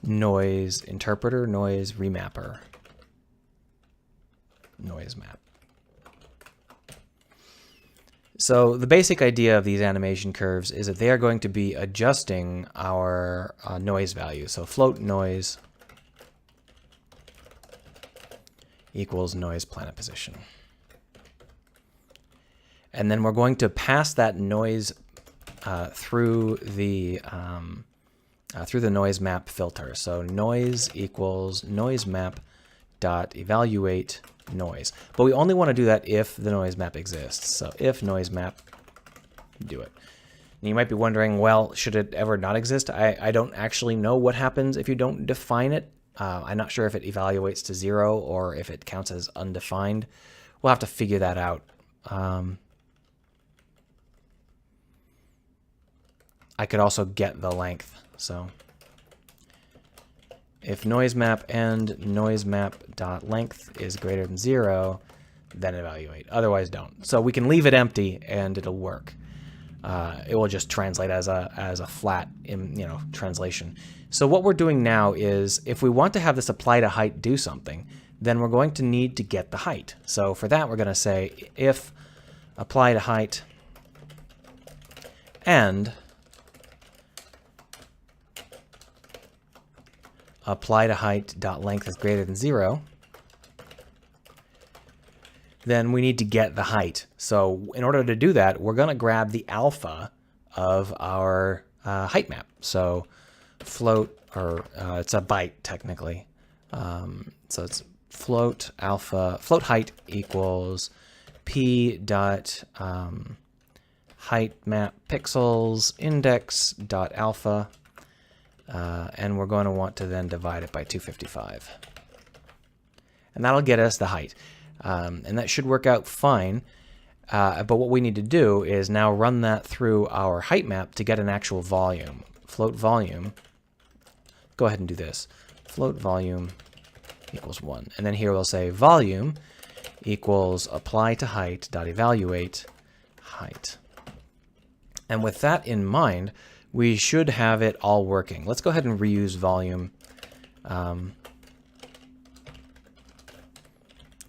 A: noise interpreter, noise remapper, noise map. So the basic idea of these animation curves is that they are going to be adjusting our noise value. So float noise equals noise planet position. And then we're going to pass that noise through the noise map filter. So noise equals noise map dot evaluate noise. But we only want to do that if the noise map exists. So if noise map, do it. And you might be wondering, well, should it ever not exist? I don't actually know what happens if you don't define it. I'm not sure if it evaluates to 0 or if it counts as undefined. We'll have to figure that out. I could also get the length. So if noise map and noise map dot length is greater than 0, then evaluate. Otherwise, don't. So we can leave it empty and it'll work. It will just translate as a flat translation. So what we're doing now is, if we want to have this apply to height do something, then we're going to need to get the height. So for that, we're going to say if apply to height and apply to height dot length is greater than 0, then we need to get the height. So in order to do that, we're going to grab the alpha of our height map. So float, or it's a byte technically. So it's float alpha, float height equals p dot height map pixels index dot alpha. And we're going to want to then divide it by 255. And that'll get us the height. And that should work out fine. But what we need to do is now run that through our height map to get an actual volume. Float volume. Go ahead and do this. Float volume equals 1. And then here we'll say volume equals apply to height dot evaluate height. And with that in mind, we should have it all working. Let's go ahead and reuse volume to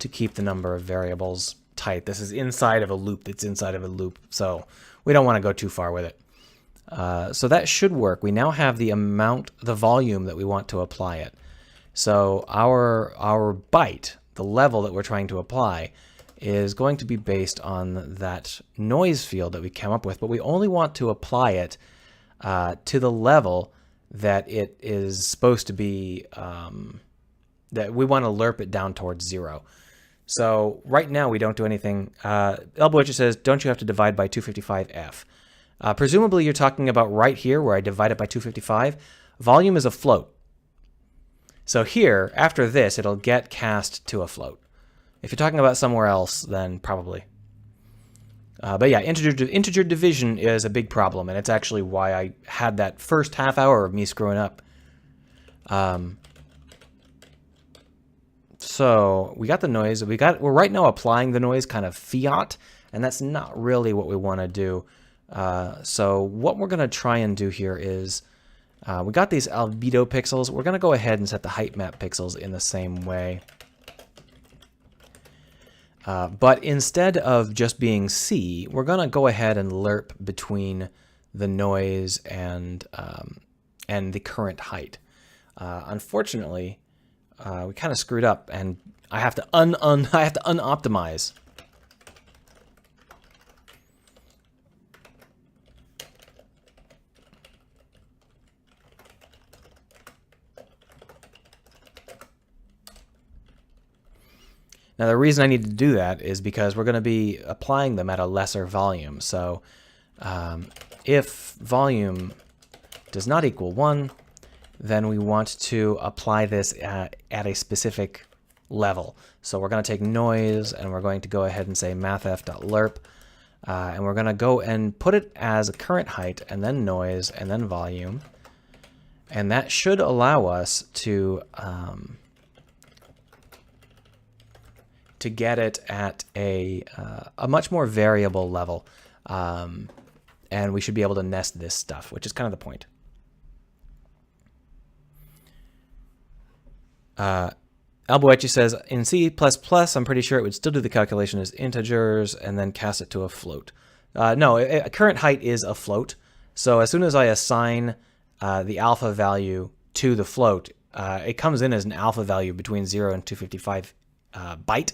A: keep the number of variables tight. This is inside of a loop that's inside of a loop, so we don't want to go too far with it. So that should work. We now have the volume that we want to apply it. So our byte, the level that we're trying to apply, is going to be based on that noise field that we came up with, but we only want to apply it to the level that it is supposed to be, that we want to lerp it down towards 0. So right now we don't do anything. Elbowitcher says, don't you have to divide by 255F? Presumably you're talking about right here where I divide it by 255. Volume is a float. So here, after this, it'll get cast to a float. If you're talking about somewhere else, then probably. But yeah, integer division is a big problem, and it's actually why I had that first half hour of me screwing up. So we got the noise. We're right now applying the noise kind of fiat, and that's not really what we want to do. So what we're going to try and do here is, we got these albedo pixels. We're going to go ahead and set the height map pixels in the same way. But instead of just being C, we're going to go ahead and lerp between the noise and the current height. Unfortunately, we kind of screwed up, and I have to unoptimize. Now, the reason I need to do that is because we're going to be applying them at a lesser volume. So if volume does not equal 1, then we want to apply this at a specific level. So we're going to take noise, and we're going to go ahead and say mathf.lerp, and we're going to go and put it as a current height, and then noise, and then volume. And that should allow us to get it at a much more variable level. And we should be able to nest this stuff, which is kind of the point. Alboechi says, in C++, I'm pretty sure it would still do the calculation as integers and then cast it to a float. No, a current height is a float. So as soon as I assign the alpha value to the float, it comes in as an alpha value between 0 and 255 byte.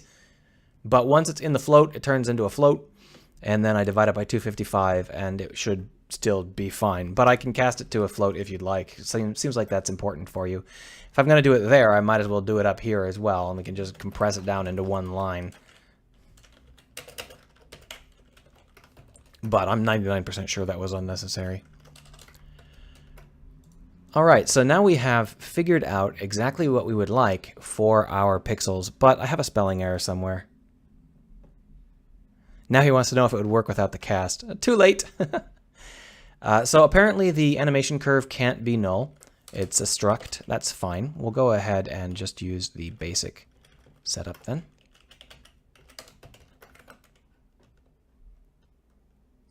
A: But once it's in the float, it turns into a float, and then I divide it by 255, and it should still be fine. But I can cast it to a float if you'd like. It seems like that's important for you. If I'm going to do it there, I might as well do it up here as well, and we can just compress it down into one line. But I'm 99% sure that was unnecessary. All right, so now we have figured out exactly what we would like for our pixels, but I have a spelling error somewhere. Now he wants to know if it would work without the cast. Too late. So apparently the animation curve can't be null. It's a struct. That's fine. We'll go ahead and just use the basic setup then.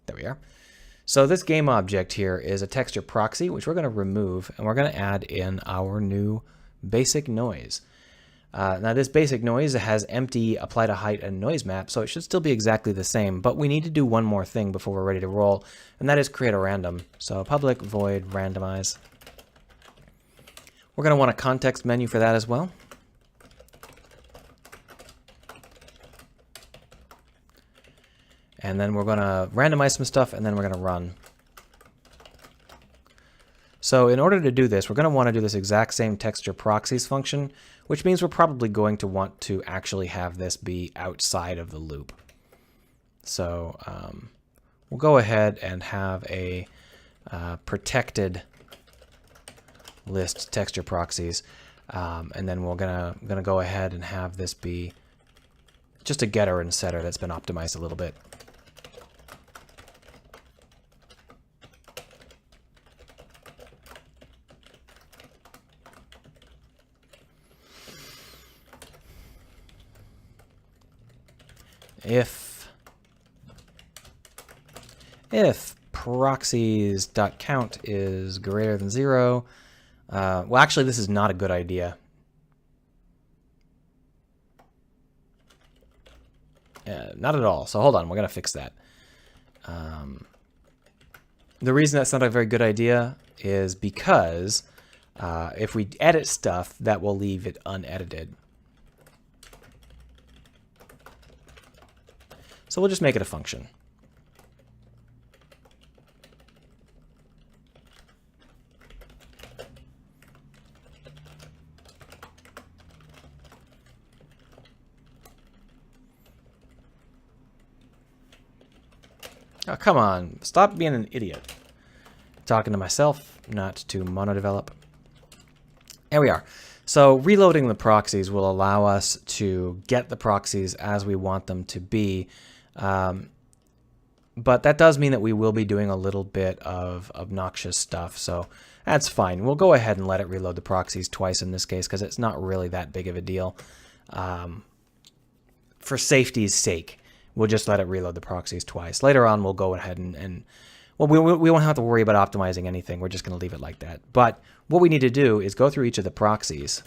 A: There we are. So this game object here is a texture proxy, which we're going to remove, and we're going to add in our new basic noise. Now this basic noise has empty apply to height and noise map, so it should still be exactly the same, but we need to do one more thing before we're ready to roll, and that is create a random. So public void randomize. We're going to want a context menu for that as well. And then we're going to randomize some stuff, and then we're going to run. So in order to do this, we're going to want to do this exact same texture proxies function, which means we're probably going to want to actually have this be outside of the loop. So we'll go ahead and have a protected list texture proxies, and then we're gonna go ahead and have this be just a getter and setter that's been optimized a little bit. If proxies.count is greater than 0, Well, actually, this is not a good idea. Not at all. So hold on, we're going to fix that. The reason that's not a very good idea is because if we edit stuff, that will leave it unedited. So we'll just make it a function. Oh, come on. Stop being an idiot. Talking to myself, not to monodevelop. There we are. So reloading the proxies will allow us to get the proxies as we want them to be. But that does mean that we will be doing a little bit of obnoxious stuff. So that's fine. We'll go ahead and let it reload the proxies twice in this case because it's not really that big of a deal. For safety's sake, we'll just let it reload the proxies twice. Later on, we'll go ahead and well, we won't have to worry about optimizing anything. We're just going to leave it like that. But what we need to do is go through each of the proxies.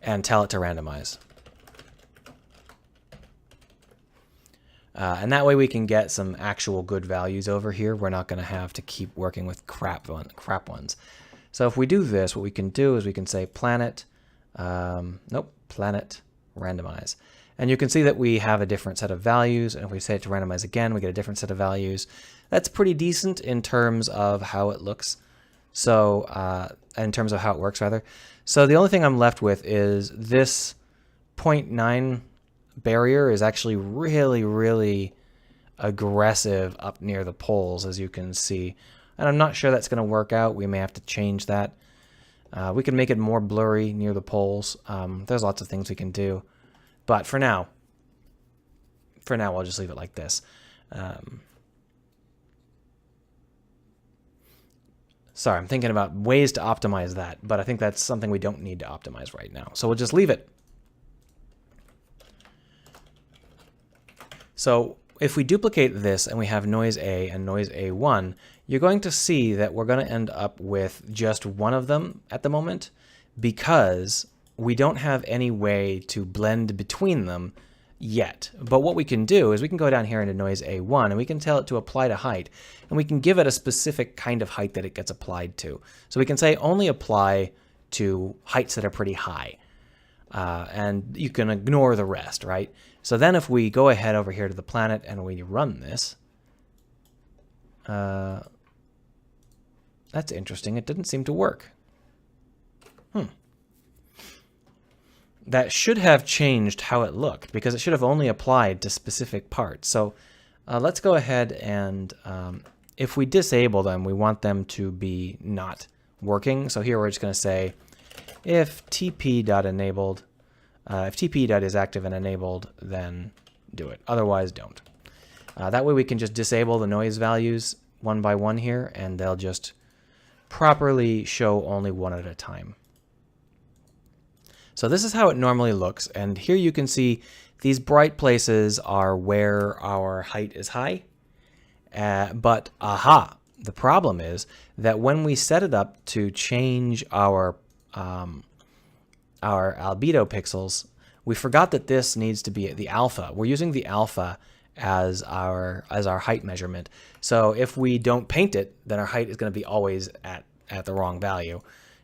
A: And tell it to randomize. And that way we can get some actual good values over here. We're not going to have to keep working with crap ones. So if we do this, what we can do is we can say planet, planet randomize. And you can see that we have a different set of values. And if we say it to randomize again, we get a different set of values. That's pretty decent in terms of how it looks. So in terms of how it works, rather. So the only thing I'm left with is this 0.9 barrier is actually really, really aggressive up near the poles, as you can see. And I'm not sure that's going to work out. We may have to change that. We can make it more blurry near the poles. There's lots of things we can do. But for now, I'll just leave it like this. Sorry, I'm thinking about ways to optimize that, but I think that's something we don't need to optimize right now. So we'll just leave it. So if we duplicate this and we have noise A and noise A1, you're going to see that we're going to end up with just one of them at the moment because we don't have any way to blend between them yet. But what we can do is we can go down here into noise A1 and we can tell it to apply to height, and we can give it a specific kind of height that it gets applied to. So we can say only apply to heights that are pretty high, and you can ignore the rest, right? So then if we go ahead over here to the planet and we run this, that's interesting. It didn't seem to work. That should have changed how it looked because it should have only applied to specific parts. So let's go ahead and if we disable them, we want them to be not working. So here we're just going to say if tp.enabled, if tp.is active and enabled, then do it. Otherwise, don't. That way we can just disable the noise values one by one here, and they'll just properly show only one at a time. So this is how it normally looks, and here you can see these bright places are where our height is high. But the problem is that when we set it up to change our albedo pixels, we forgot that this needs to be the alpha. We're using the alpha as our height measurement. So if we don't paint it, then our height is going to be always at the wrong value.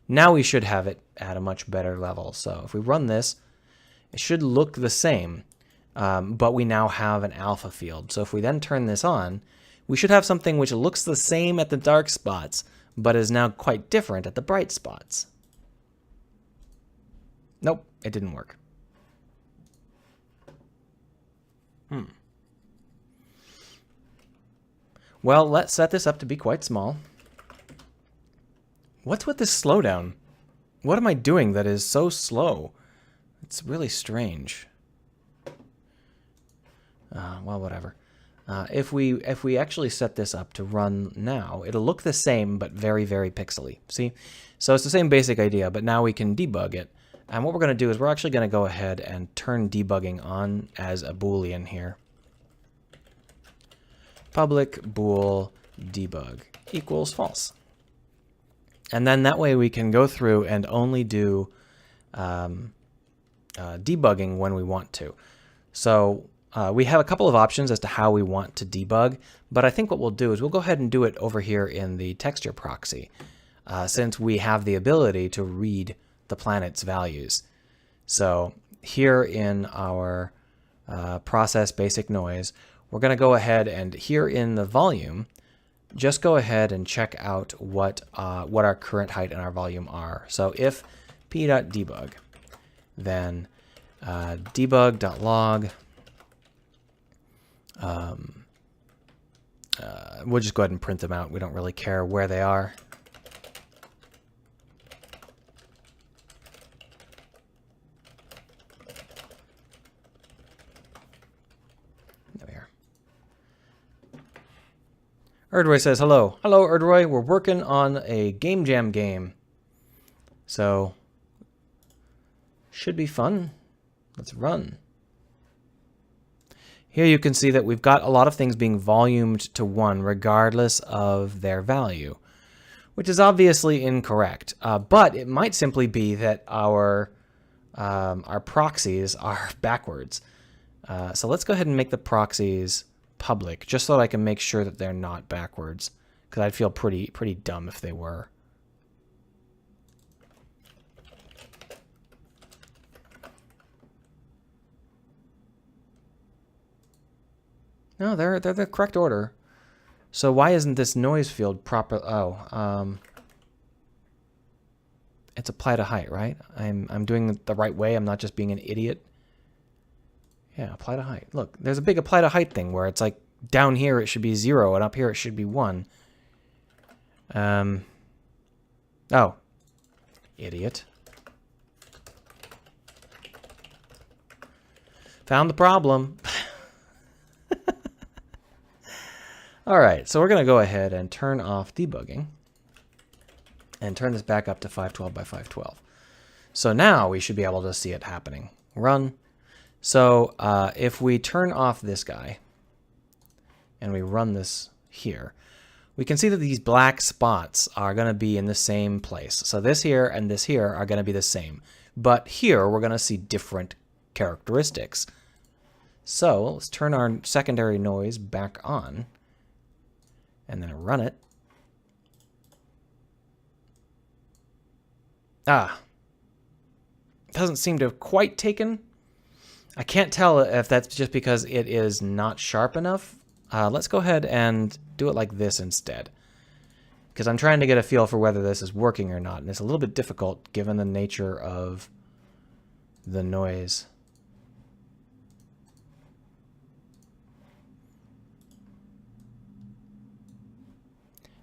A: Now we should have it at a much better level. So if we run this, it should look the same, but we now have an alpha field. So if we then turn this on, we should have something which looks the same at the dark spots, but is now quite different at the bright spots. Nope, it didn't work. Well, let's set this up to be quite small. What's with this slowdown? What am I doing that is so slow? It's really strange. Well, whatever. If we actually set this up to run now, it'll look the same, but very, very pixely. See? So it's the same basic idea, but now we can debug it. And what we're going to do is we're actually going to go ahead and turn debugging on as a Boolean here. public bool debug equals false. And then that way we can go through and only do debugging when we want to. So we have a couple of options as to how we want to debug, but I think what we'll do is we'll go ahead and do it over here in the texture proxy, since we have the ability to read the planet's values. So here in our process basic noise, we're going to go ahead and here in the volume, just go ahead and check out what our current height and our volume are. So if p.debug, then debug.log, we'll just go ahead and print them out. We don't really care where they are. There we are. Erdroy says, hello. Hello, Erdroy. We're working on a Game Jam game. So, should be fun. Let's run. Here you can see that we've got a lot of things being volumed to 1 regardless of their value, which is obviously incorrect. But it might simply be that our proxies are backwards. So let's go ahead and make the proxies public, just so that I can make sure that they're not backwards, because I'd feel pretty dumb if they were. No, they're the correct order. So why isn't this noise field proper? Oh, it's apply to height, right? I'm doing it the right way. I'm not just being an idiot. Yeah, apply to height. Look, there's a big apply to height thing where it's like down here it should be 0 and up here it should be 1. Oh, idiot. Found the problem. All right, so we're going to go ahead and turn off debugging and turn this back up to 512 by 512. So now we should be able to see it happening. Run. So if we turn off this guy and we run this here, we can see that these black spots are going to be in the same place. So this here and this here are going to be the same. But here we're going to see different characteristics. So let's turn our secondary noise back on and then run it. Doesn't seem to have quite taken. I can't tell if that's just because it is not sharp enough. Let's go ahead and do it like this instead, because I'm trying to get a feel for whether this is working or not, and it's a little bit difficult given the nature of the noise.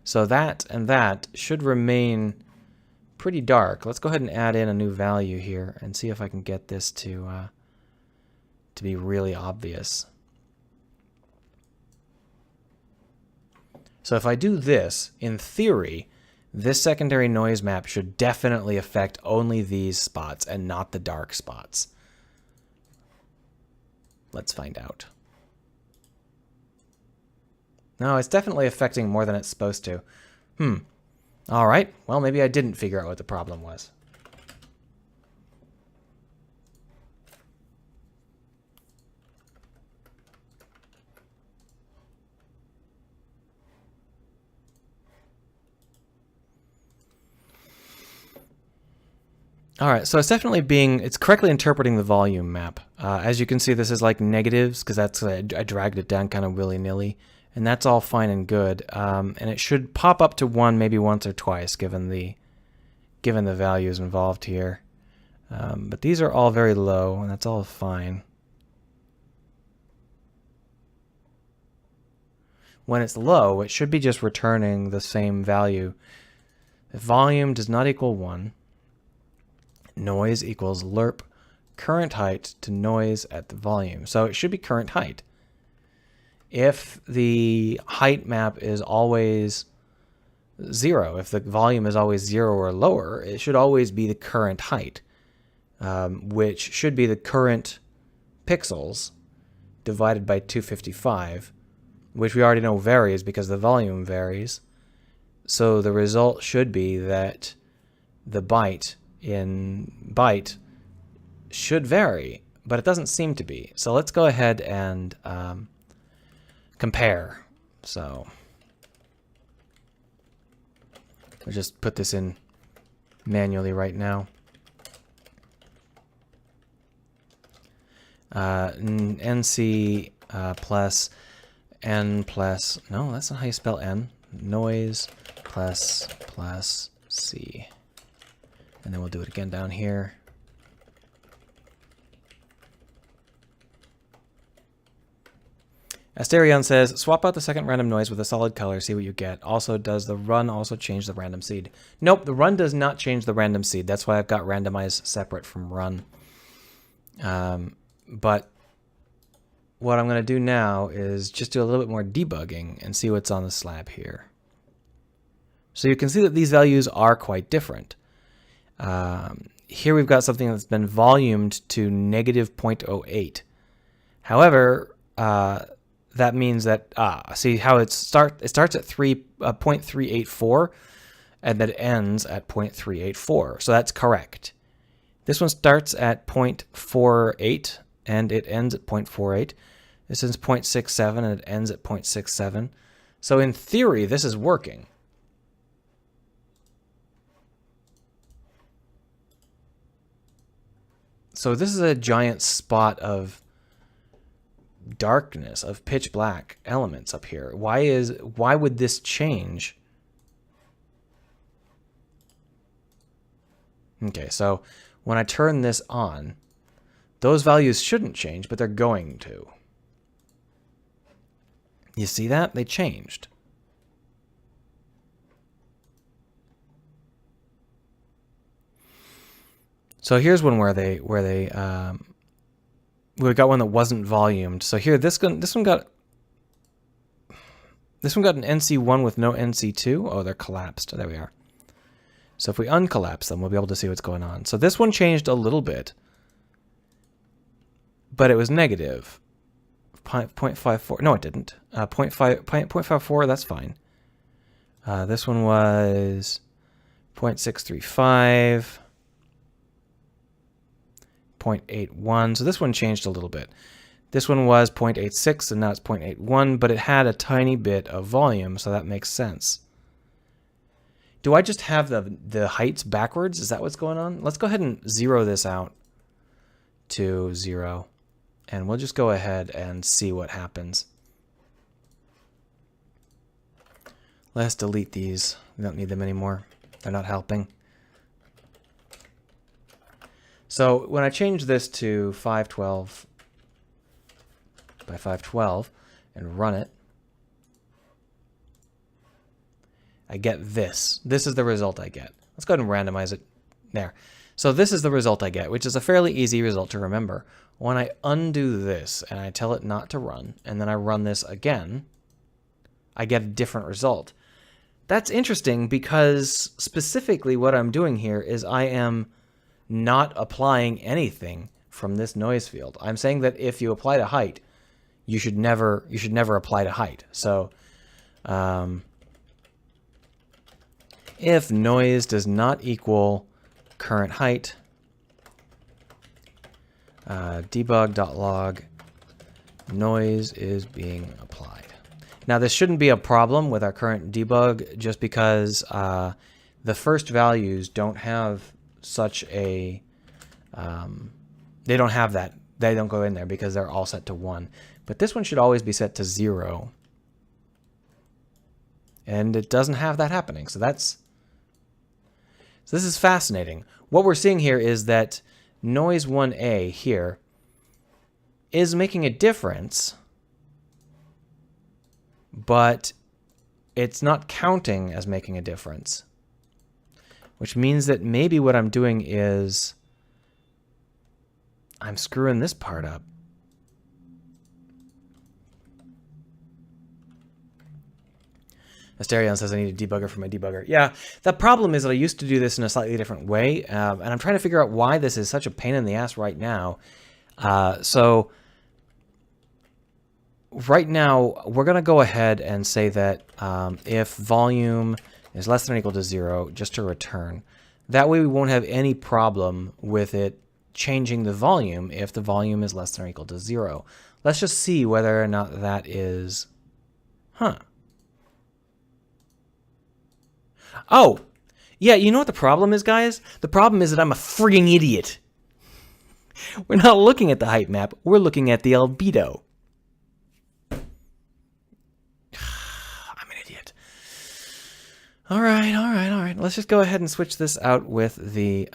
A: So that and that should remain pretty dark. Let's go ahead and add in a new value here and see if I can get this to be really obvious. So if I do this, in theory, this secondary noise map should definitely affect only these spots and not the dark spots. Let's find out. No, it's definitely affecting more than it's supposed to. All right. Well, maybe I didn't figure out what the problem was. All right, so it's definitely it's correctly interpreting the volume map. As you can see, this is like negatives, because that's, I dragged it down kind of willy-nilly. And that's all fine and good. And it should pop up to 1 maybe once or twice, given the values involved here. But these are all very low, and that's all fine. When it's low, it should be just returning the same value. If volume does not equal 1, noise equals lerp current height to noise at the volume. So it should be current height. If the height map is always 0, if the volume is always 0 or lower, it should always be the current height, which should be the current pixels divided by 255 which we already know varies because the volume varies. So the result should be that the byte in byte should vary, but it doesn't seem to be. So let's go ahead and compare. So we'll just put this in manually right now. NC plus N plus, no, that's not how you spell N. Noise plus C. And then we'll do it again down here. Asterion says, swap out the second random noise with a solid color, see what you get. Also, does the run also change the random seed? Nope, the run does not change the random seed. That's why I've got randomize separate from run. But what I'm going to do now is just do a little bit more debugging and see what's on the slab here. So you can see that these values are quite different. Here we've got something that's been volumed to negative 0.08. However, that means that, see how it starts at 0.384 and then it ends at 0.384. So that's correct. This one starts at 0.48 and it ends at 0.48. This is 0.67 and it ends at 0.67. So in theory, this is working. So this is a giant spot of darkness, of pitch black elements up here. Why would this change? Okay, so when I turn this on, those values shouldn't change, but they're going to. You see that? They changed. So here's one where we got one that wasn't volumed. So here this one got an NC1 with no NC2. Oh, they're collapsed. There we are. So if we uncollapse them, we'll be able to see what's going on. So this one changed a little bit, but it was negative 0.54. No, it didn't. 0.54. That's fine. This one was 0.635. 0.81. So this one changed a little bit. This one was 0.86 and now it's 0.81, but it had a tiny bit of volume, so that makes sense. Do I just have the heights backwards? Is that what's going on? Let's go ahead and zero this out to 0, and we'll just go ahead and see what happens. Let's delete these. We don't need them anymore. They're not helping. So when I change this to 512 by 512 and run it, I get this. This is the result I get. Let's go ahead and randomize it there. So this is the result I get, which is a fairly easy result to remember. When I undo this and I tell it not to run, and then I run this again, I get a different result. That's interesting because specifically what I'm doing here is I am not applying anything from this noise field. I'm saying that if you apply to height, you should never apply to height. So if noise does not equal current height, debug.log noise is being applied. Now this shouldn't be a problem with our current debug just because the first values don't have such a they don't have that. They don't go in there because they're all set to 1. But this one should always be set to 0. And it doesn't have that happening. So this is fascinating. What we're seeing here is that noise 1A here is making a difference, but it's not counting as making a difference. Which means that maybe what I'm doing is I'm screwing this part up. Asterion says I need a debugger for my debugger. Yeah, the problem is that I used to do this in a slightly different way, and I'm trying to figure out why this is such a pain in the ass right now. So right now, we're going to go ahead and say that if volume is less than or equal to 0, just to return. That way we won't have any problem with it changing the volume if the volume is less than or equal to 0. Let's just see whether or not that is... Oh! Yeah, you know what the problem is, guys? The problem is that I'm a frigging idiot. We're not looking at the height map. We're looking at the albedo. I'm an idiot. All right. Let's just go ahead and switch this out with the...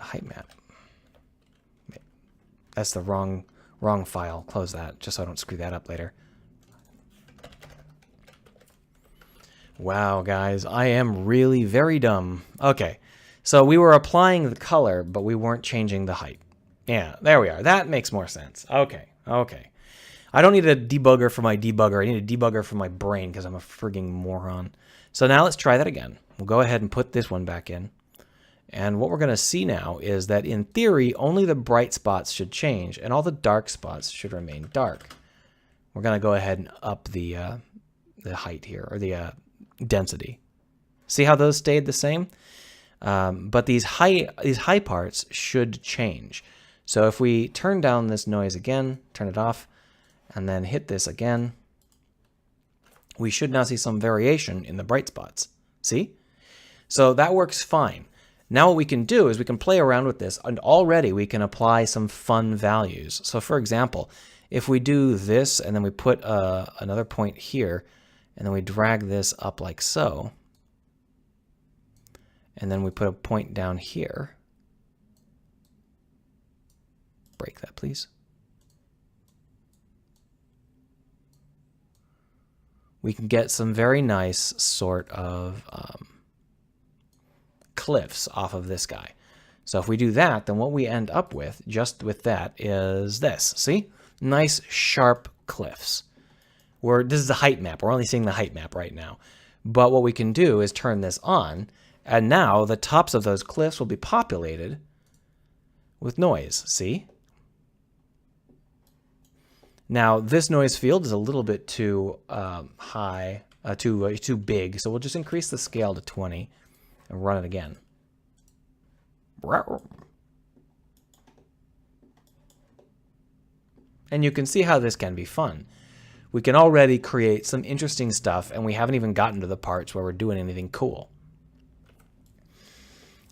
A: height map. That's the wrong file. Close that, just so I don't screw that up later. Wow, guys, I am really very dumb. Okay, so we were applying the color, but we weren't changing the height. Yeah, there we are. That makes more sense. Okay. I don't need a debugger for my debugger. I need a debugger for my brain because I'm a frigging moron. So now let's try that again. We'll go ahead and put this one back in. And what we're going to see now is that in theory, only the bright spots should change and all the dark spots should remain dark. We're going to go ahead and up the height here, or the density. See how those stayed the same? But these high parts should change. So if we turn down this noise again, turn it off, and then hit this again, we should now see some variation in the bright spots. See? So that works fine. Now what we can do is we can play around with this, and already we can apply some fun values. So for example, if we do this and then we put another point here, and then we drag this up like so, and then we put a point down here. Break that, please. We can get some very nice sort of cliffs off of this guy. So if we do that, then what we end up with, just with that, is this. See? Nice, sharp cliffs. This is the height map. We're only seeing the height map right now. But what we can do is turn this on, and now the tops of those cliffs will be populated with noise. See? Now, this noise field is a little bit too high, too big, so we'll just increase the scale to 20 and run it again. And you can see how this can be fun. We can already create some interesting stuff, and we haven't even gotten to the parts where we're doing anything cool.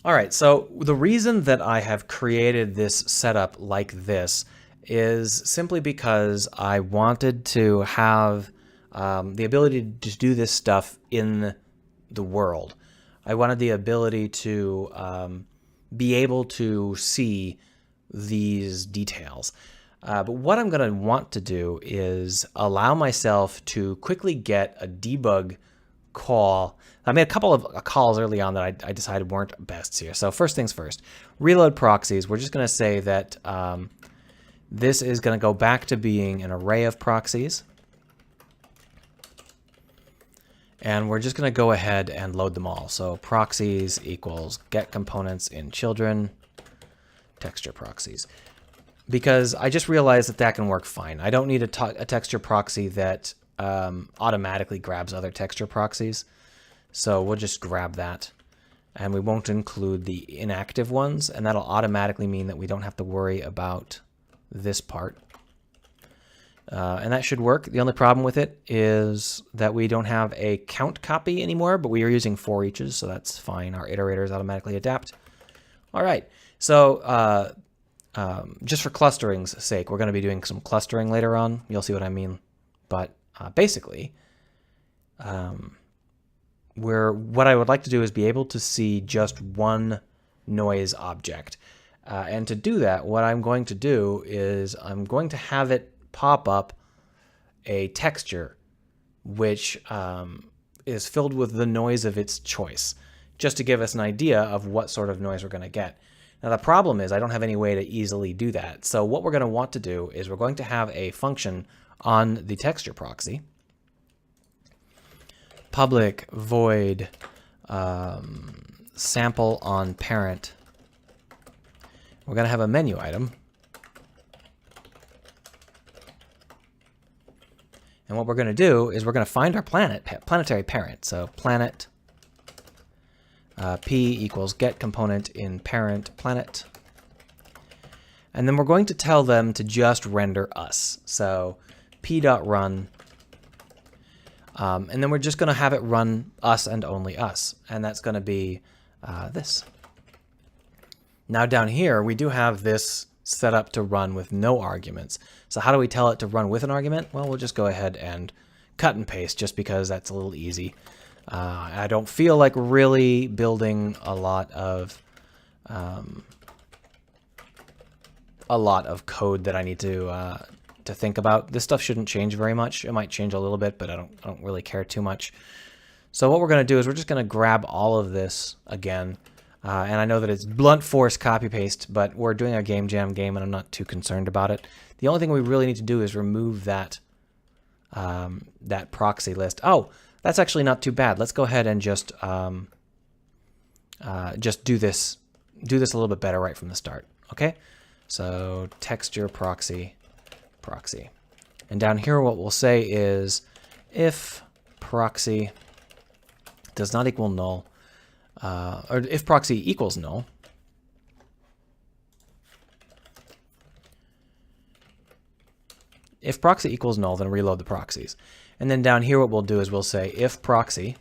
A: All right, so the reason that I have created this setup like this is simply because I wanted to have the ability to do this stuff in the world. I wanted the ability to be able to see these details. But what I'm going to want to do is allow myself to quickly get a debug call. I made a couple of calls early on that I decided weren't best here. So first things first, reload proxies. We're just going to say that this is going to go back to being an array of proxies. And we're just going to go ahead and load them all. So proxies equals get components in children, texture proxies. Because I just realized that that can work fine. I don't need a texture proxy that automatically grabs other texture proxies. So we'll just grab that. And we won't include the inactive ones. And that'll automatically mean that we don't have to worry about this part. And that should work. The only problem with it is that we don't have a count copy anymore, but we are using for eaches, so that's fine. Our iterators automatically adapt. All right. So just for clustering's sake, we're going to be doing some clustering later on. You'll see what I mean. But basically, what I would like to do is be able to see just one noise object. And to do that, what I'm going to do is I'm going to have it pop up a texture which is filled with the noise of its choice, just to give us an idea of what sort of noise we're going to get. Now the problem is I don't have any way to easily do that. So what we're going to want to do is we're going to have a function on the texture proxy, public void sample on parent we're going to have a menu item. And what we're going to do is we're going to find our planetary parent. So planet p equals get component in parent planet. And then we're going to tell them to just render us. So p.run. And then we're just going to have it run us and only us. And that's going to be this. Now down here, we do have this set up to run with no arguments. So how do we tell it to run with an argument? Well, we'll just go ahead and cut and paste just because that's a little easy. I don't feel like really building a lot of code that I need to think about. This stuff shouldn't change very much. It might change a little bit, but I don't really care too much. So what we're going to do is we're just going to grab all of this again. And I know that it's blunt force copy paste, but we're doing a game jam game and I'm not too concerned about it. The only thing we really need to do is remove that that proxy list. Oh, that's actually not too bad. Let's go ahead and just do this a little bit better right from the start. Okay, so texture proxy. And down here what we'll say is if proxy does not equal null, or if proxy equals null, if proxy equals null, then reload the proxies. And then down here what we'll do is we'll say if proxy,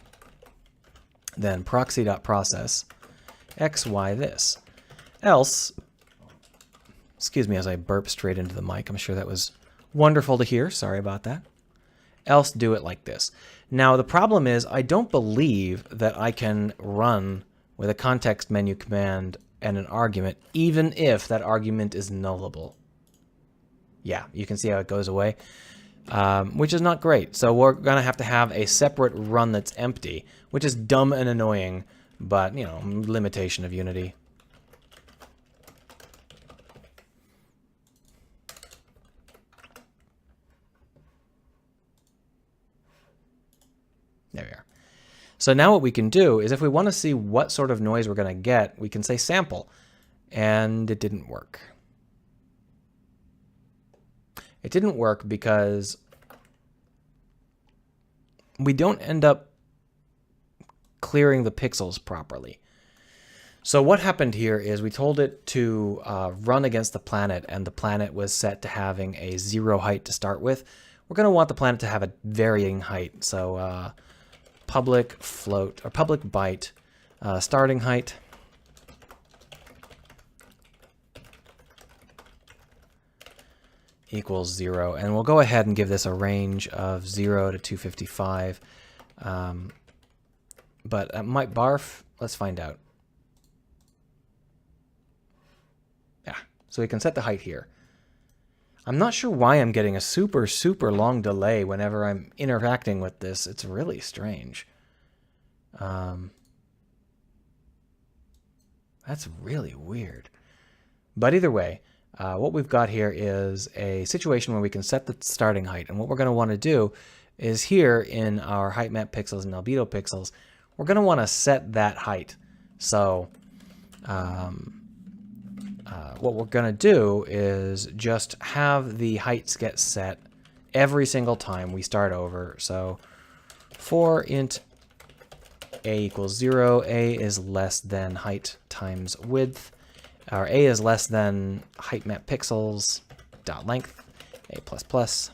A: then proxy.process x, y, this. Else, excuse me as I burp straight into the mic. I'm sure that was wonderful to hear. Sorry about that. Else do it like this. Now the problem is I don't believe that I can run with a context menu command and an argument, even if that argument is nullable. Yeah, you can see how it goes away, which is not great. So we're going to have a separate run that's empty, which is dumb and annoying, but, you know, limitation of Unity. There we are. So now what we can do is if we want to see what sort of noise we're going to get, we can say sample, and it didn't work. It didn't work because we don't end up clearing the pixels properly. So what happened here is we told it to run against the planet, and the planet was set to having a 0 height to start with. We're going to want the planet to have a varying height. So public float or public byte starting height equals 0, and we'll go ahead and give this a range of 0 to 255. But it might barf. Let's find out. Yeah, so we can set the height here. I'm not sure why I'm getting a super long delay whenever I'm interacting with this. It's really strange. That's really weird. But either way, what we've got here is a situation where we can set the starting height. And what we're going to want to do is here in our height map pixels and albedo pixels, we're going to want to set that height. So what we're going to do is just have the heights get set every single time we start over. So for int a equals 0, a is less than height times width, or a is less than height map pixels dot length, a plus plus,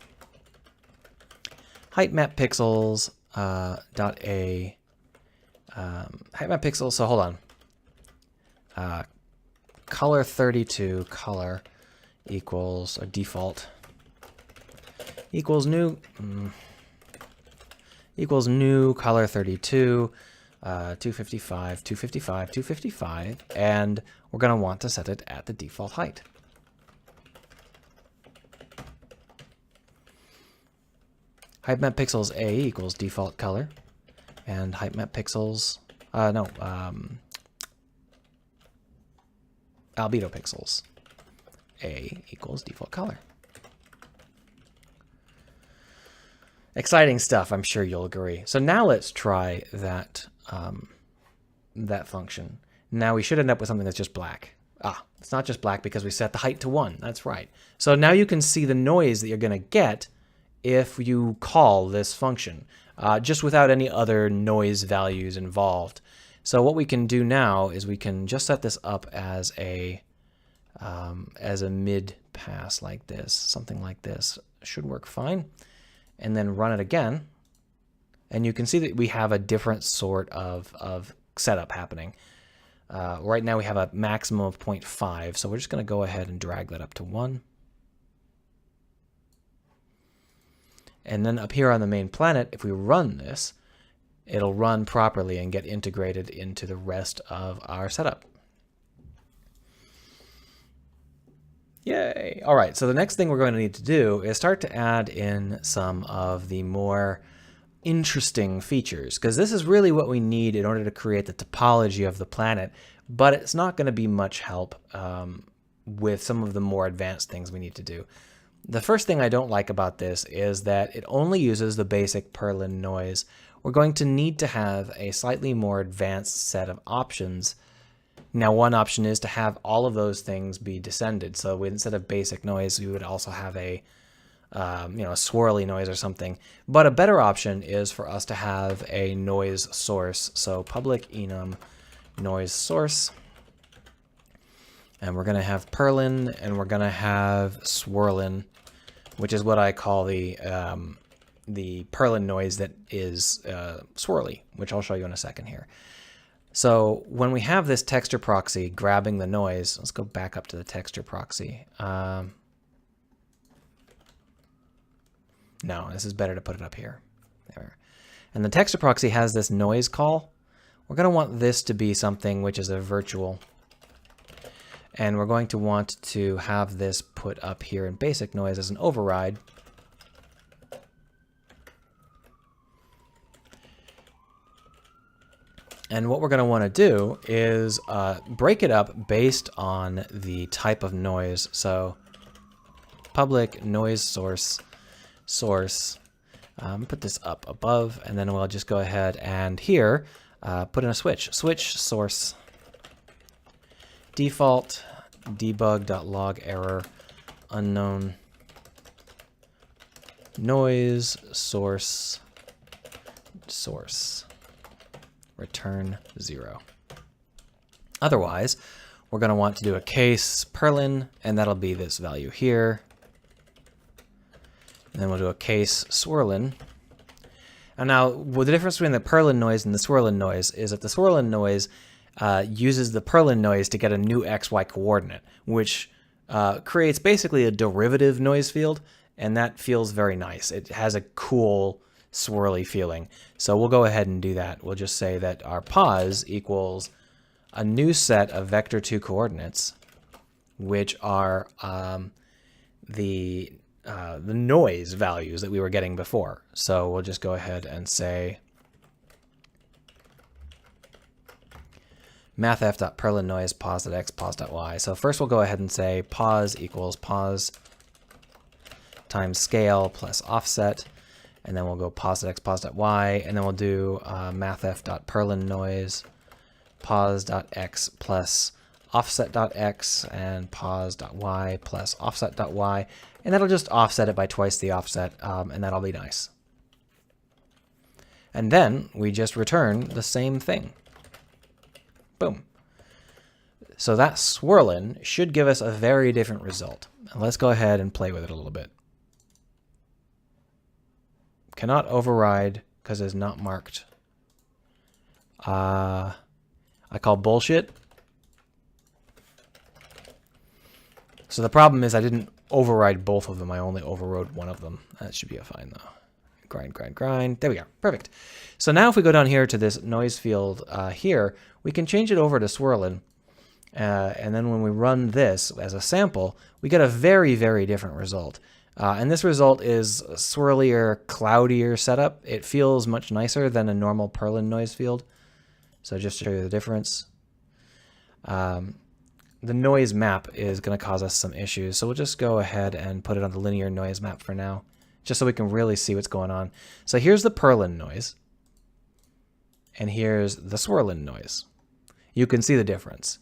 A: height map pixels dot a, height map pixels, so hold on, color 32 color equals a default equals new color 32 255 255 255, and we're going to want to set it at the default height. Height map pixels a equals default color, and height map pixels albedo pixels a equals default color. Exciting stuff, I'm sure you'll agree. So now let's try that that function. Now we should end up with something that's just black. It's not just black because we set the height to 1. That's right. So now you can see the noise that you're going to get if you call this function, just without any other noise values involved. So what we can do now is we can just set this up as a mid pass like this, something like this. Should work fine. And then run it again. And you can see that we have a different sort of setup happening. Right now we have a maximum of 0.5, so we're just going to go ahead and drag that up to 1. And then up here on the main planet, if we run this, it'll run properly and get integrated into the rest of our setup. Yay! All right, so the next thing we're going to need to do is start to add in some of the more interesting features, because this is really what we need in order to create the topology of the planet, but it's not going to be much help with some of the more advanced things we need to do. The first thing I don't like about this is that it only uses the basic Perlin noise. We're going to need to have a slightly more advanced set of options. Now, one option is to have all of those things be descended. So instead of basic noise, we would also have a a swirly noise or something. But a better option is for us to have a noise source. So public enum noise source. And we're going to have Perlin, and we're going to have swirlin, which is what I call the Perlin noise that is swirly, which I'll show you in a second here. So when we have this texture proxy grabbing the noise, let's go back up to the texture proxy. No, this is better to put it up here. There. And the texture proxy has this noise call. We're going to want this to be something which is a virtual. And we're going to want to have this put up here in basic noise as an override. And what we're going to want to do is break it up based on the type of noise. So public noise source. Put this up above, and then we'll just go ahead and here put in a switch. Switch source default debug.log error unknown noise source return 0. Otherwise, we're going to want to do a case Perlin, and that'll be this value here. And then we'll do a case swirlin. And now, well, the difference between the Perlin noise and the swirlin noise is that the swirlin noise uses the Perlin noise to get a new XY coordinate, which creates basically a derivative noise field, and that feels very nice. It has a cool swirly feeling. So we'll go ahead and do that. We'll just say that our pos equals a new set of vector2 coordinates, which are the noise values that we were getting before. So we'll just go ahead and say mathf.perlin noise pos.x pos.y. So first we'll go ahead and say pos equals pos times scale plus offset, and then we'll go pos.x pos.y, and then we'll do mathf.perlin noise pos.x plus offset.x and pos.y plus offset.y, and that'll just offset it by twice the offset, and that'll be nice. And then we just return the same thing. Boom. So that swirlin should give us a very different result. Let's go ahead and play with it a little bit. Cannot override because it's not marked. I call bullshit. So the problem is I didn't override both of them. I only overrode one of them. That should be fine though. Grind, grind, grind. There we go. Perfect. So now if we go down here to this noise field here, we can change it over to swirlin. And then when we run this as a sample, we get a very, very different result. And this result is a swirlier, cloudier setup. It feels much nicer than a normal Perlin noise field. So just to show you the difference. The noise map is going to cause us some issues. So we'll just go ahead and put it on the linear noise map for now, just so we can really see what's going on. So here's the Perlin noise. And here's the swirlin noise. You can see the difference.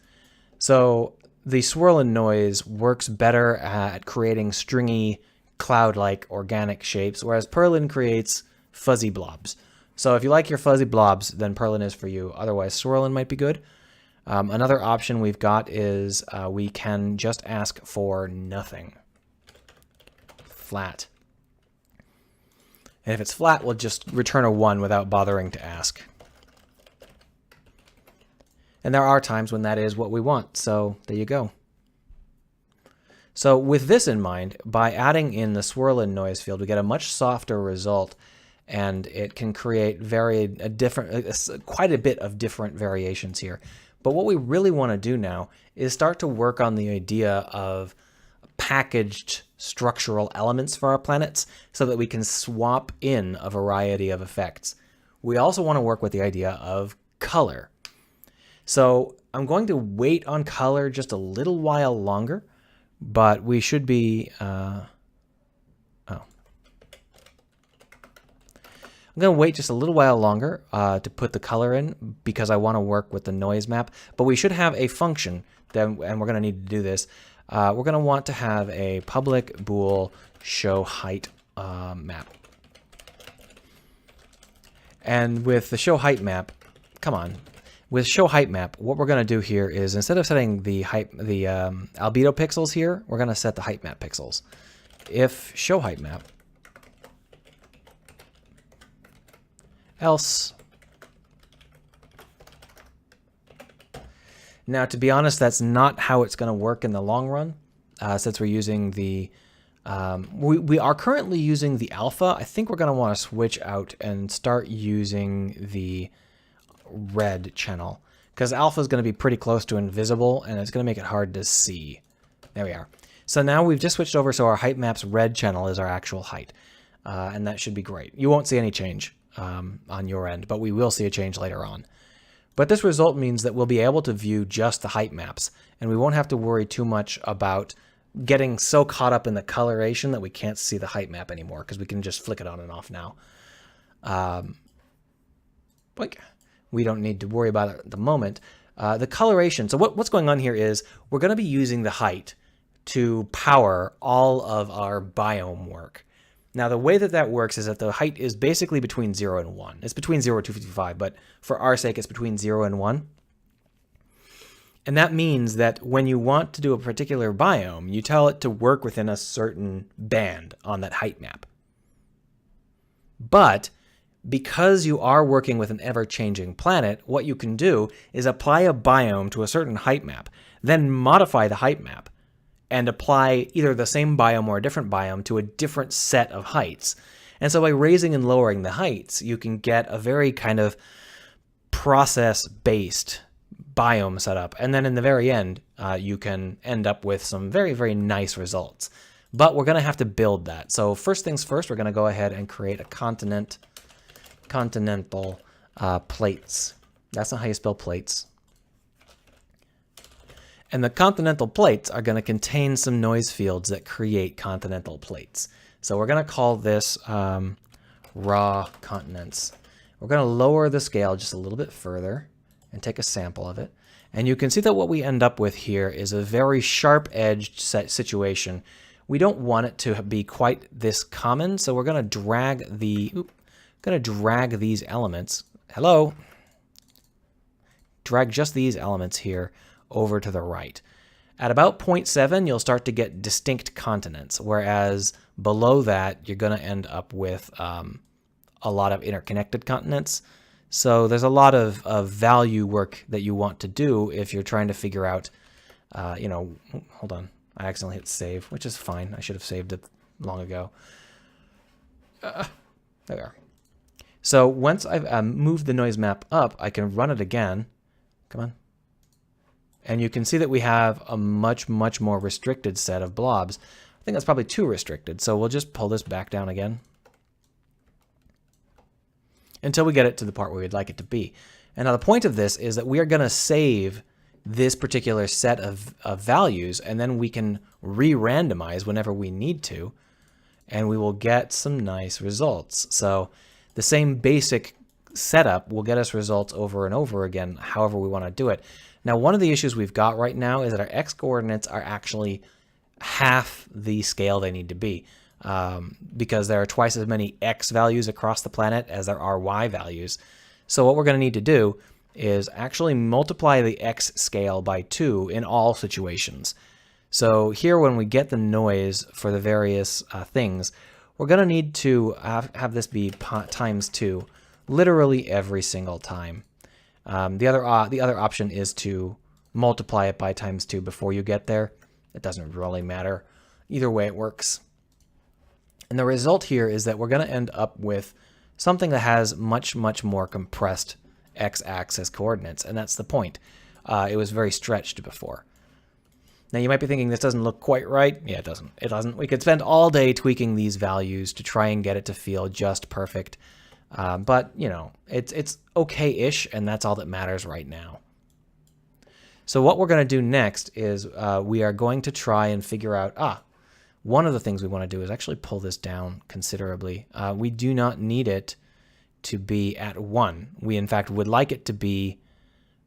A: So the swirl and noise works better at creating stringy, cloud-like organic shapes, whereas Perlin creates fuzzy blobs. So if you like your fuzzy blobs, then Perlin is for you. Otherwise, swirling might be good. Another option we've got is we can just ask for nothing. Flat. And if it's flat, we'll just return a 1 without bothering to ask. And there are times when that is what we want, so there you go. So with this in mind, by adding in the swirl and noise field, we get a much softer result, and it can create quite a bit of different variations here. But what we really want to do now is start to work on the idea of packaged structural elements for our planets so that we can swap in a variety of effects. We also want to work with the idea of color. So I'm going to wait on color just a little while longer, but we should be... I'm going to wait just a little while longer to put the color in because I want to work with the noise map. But we should have a function, and we're going to need to do this. We're going to want to have a public bool show height map. And with the show height map, come on. With show height map, what we're going to do here is instead of setting the albedo pixels here, we're going to set the height map pixels. If show height map, else. Now, to be honest, that's not how it's going to work in the long run, since we're using the... we are currently using the alpha. I think we're going to want to switch out and start using the red channel, because alpha is going to be pretty close to invisible, and it's going to make it hard to see. There we are. So now we've just switched over, so our height map's red channel is our actual height, and that should be great. You won't see any change on your end, but we will see a change later on. But this result means that we'll be able to view just the height maps, and we won't have to worry too much about getting so caught up in the coloration that we can't see the height map anymore, because we can just flick it on and off now. We don't need to worry about it at the moment. The coloration, so what's going on here is we're going to be using the height to power all of our biome work. Now, the way that works is that the height is basically between 0 and 1. It's between 0 and 255, but for our sake, it's between 0 and 1. And that means that when you want to do a particular biome, you tell it to work within a certain band on that height map. But because you are working with an ever-changing planet, what you can do is apply a biome to a certain height map, then modify the height map, and apply either the same biome or a different biome to a different set of heights. And so by raising and lowering the heights, you can get a very kind of process-based biome setup. And then in the very end, you can end up with some very, very nice results. But we're going to have to build that. So first things first, we're going to go ahead and create a continental plates. That's not how you spell plates. And the continental plates are going to contain some noise fields that create continental plates. So we're going to call this raw continents. We're going to lower the scale just a little bit further and take a sample of it. And you can see that what we end up with here is a very sharp-edged situation. We don't want it to be quite this common, so we're going to drag these elements. Hello. Drag just these elements here over to the right. At about 0.7, you'll start to get distinct continents, whereas below that, you're going to end up with a lot of interconnected continents. So there's a lot of value work that you want to do if you're trying to figure out, hold on. I accidentally hit save, which is fine. I should have saved it long ago. There we are. So once I've moved the noise map up, I can run it again. Come on. And you can see that we have a much, much more restricted set of blobs. I think that's probably too restricted, so we'll just pull this back down again until we get it to the part where we'd like it to be. And now the point of this is that we are going to save this particular set of values, and then we can re-randomize whenever we need to, and we will get some nice results. So the same basic setup will get us results over and over again, however we want to do it. Now, one of the issues we've got right now is that our x coordinates are actually half the scale they need to be, because there are twice as many x values across the planet as there are y values. So what we're going to need to do is actually multiply the x scale by 2 in all situations. So here, when we get the noise for the various things, we're going to need to have this be times 2 literally every single time. The other option is to multiply it by times 2 before you get there. It doesn't really matter. Either way it works. And the result here is that we're going to end up with something that has much, much more compressed x-axis coordinates, and that's the point. It was very stretched before. Now you might be thinking this doesn't look quite right. Yeah, it doesn't. It doesn't. We could spend all day tweaking these values to try and get it to feel just perfect. But, you know, it's okay-ish, and that's all that matters right now. So what we're going to do next is we are going to try and figure out, one of the things we want to do is actually pull this down considerably. We do not need it to be at 1. We, in fact, would like it to be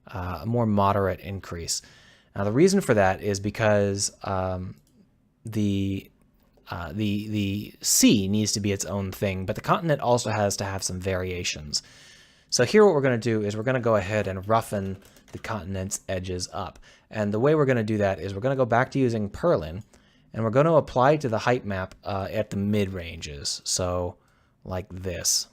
A: a more moderate increase. Now, the reason for that is because the sea needs to be its own thing, but the continent also has to have some variations. So here what we're going to do is we're going to go ahead and roughen the continent's edges up. And the way we're going to do that is we're going to go back to using Perlin, and we're going to apply to the height map at the mid-ranges. So like this.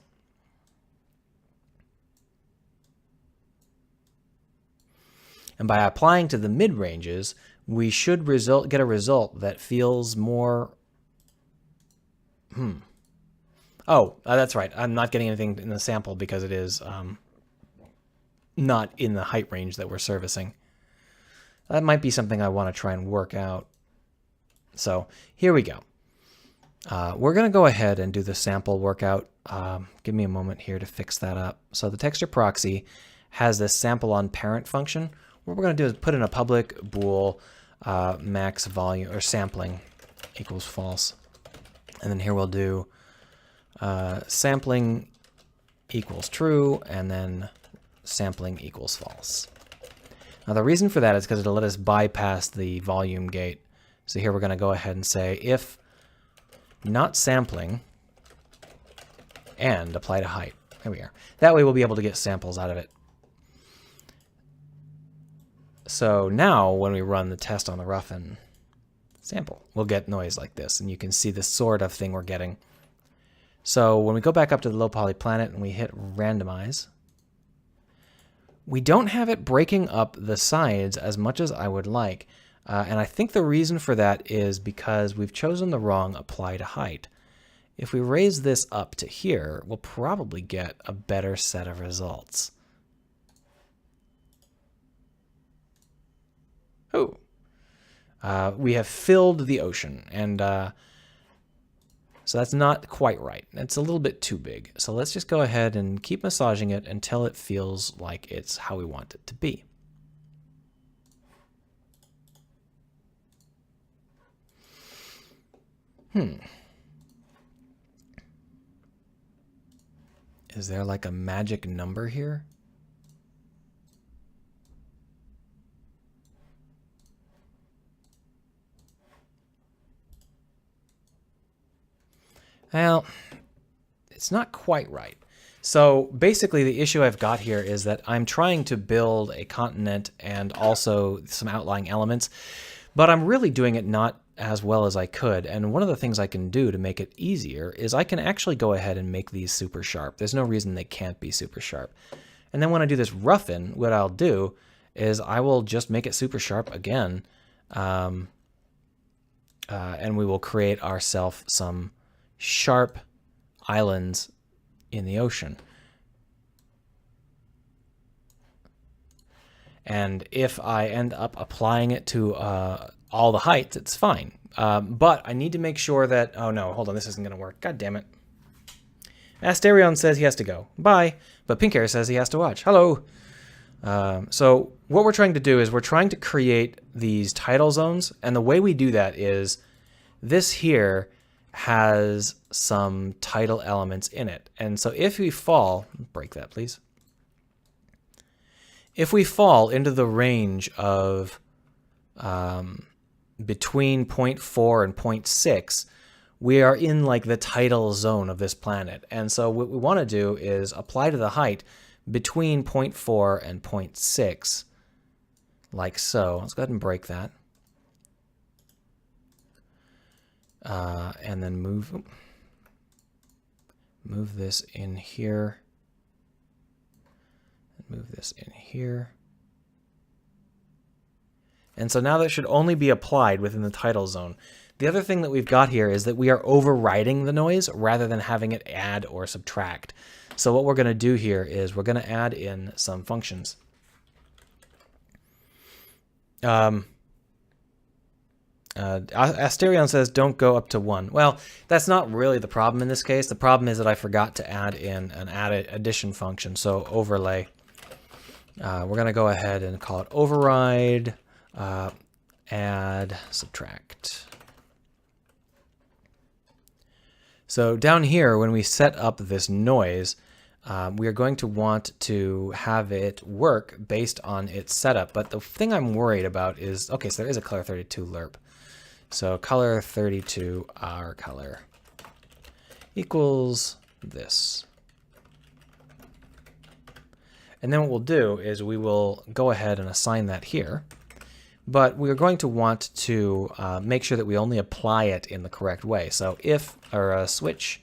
A: And by applying to the mid-ranges, we should get a result that feels more... Oh, that's right. I'm not getting anything in the sample because it is not in the height range that we're servicing. That might be something I want to try and work out. So here we go. We're going to go ahead and do the sample workout. Give me a moment here to fix that up. So the texture proxy has this sample on parent function. What we're going to do is put in a public bool max volume or sampling equals false. And then here we'll do sampling equals true, and then sampling equals false. Now the reason for that is because it'll let us bypass the volume gate. So here we're going to go ahead and say if not sampling and apply to height. There we are. That way we'll be able to get samples out of it. So now when we run the test on the roughen sample, we'll get noise like this, and you can see the sort of thing we're getting. So when we go back up to the low poly planet and we hit randomize, we don't have it breaking up the sides as much as I would like. And I think the reason for that is because we've chosen the wrong apply to height. If we raise this up to here, we'll probably get a better set of results. Oh, we have filled the ocean, and so that's not quite right. It's a little bit too big. So let's just go ahead and keep massaging it until it feels like it's how we want it to be. Is there like a magic number here? Well, it's not quite right. So basically the issue I've got here is that I'm trying to build a continent and also some outlying elements, but I'm really doing it not as well as I could. And one of the things I can do to make it easier is I can actually go ahead and make these super sharp. There's no reason they can't be super sharp. And then when I do this roughen, what I'll do is I will just make it super sharp again. And we will create ourselves some sharp islands in the ocean. And if I end up applying it to all the heights, it's fine. But I need to make sure that, oh no, hold on, this isn't going to work. God damn it. Asterion says he has to go. Bye. But Pinkhair says he has to watch. Hello. So what we're trying to do is we're trying to create these tidal zones. And the way we do that is this here has some tidal elements in it. And so if we fall, break that please. If we fall into the range of between 0.4 and 0.6, we are in like the tidal zone of this planet. And so what we want to do is apply to the height between 0.4 and 0.6, like so. Let's go ahead and break that. And then move this in here. Move this in here. And so now that should only be applied within the tidal zone. The other thing that we've got here is that we are overriding the noise rather than having it add or subtract. So what we're going to do here is we're going to add in some functions. Asterion says don't go up to 1. Well, that's not really the problem in this case. The problem is that I forgot to add in an addition function. So overlay. We're going to go ahead and call it override, add, subtract. So down here, when we set up this noise, we are going to want to have it work based on its setup. But the thing I'm worried about is, okay, so there is a color 32 lerp. So color 32 our color equals this. And then what we'll do is we will go ahead and assign that here. But we're going to want to make sure that we only apply it in the correct way. So if, or switch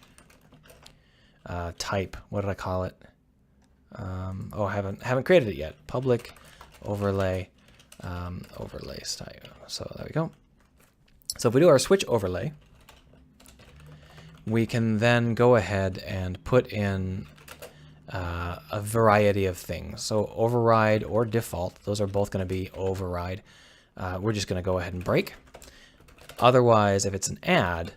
A: type, what did I call it? Oh, I haven't created it yet. Public overlay, overlay style. So there we go. So if we do our switch overlay, we can then go ahead and put in a variety of things. So override or default, those are both going to be override. We're just going to go ahead and break. Otherwise, if it's an add,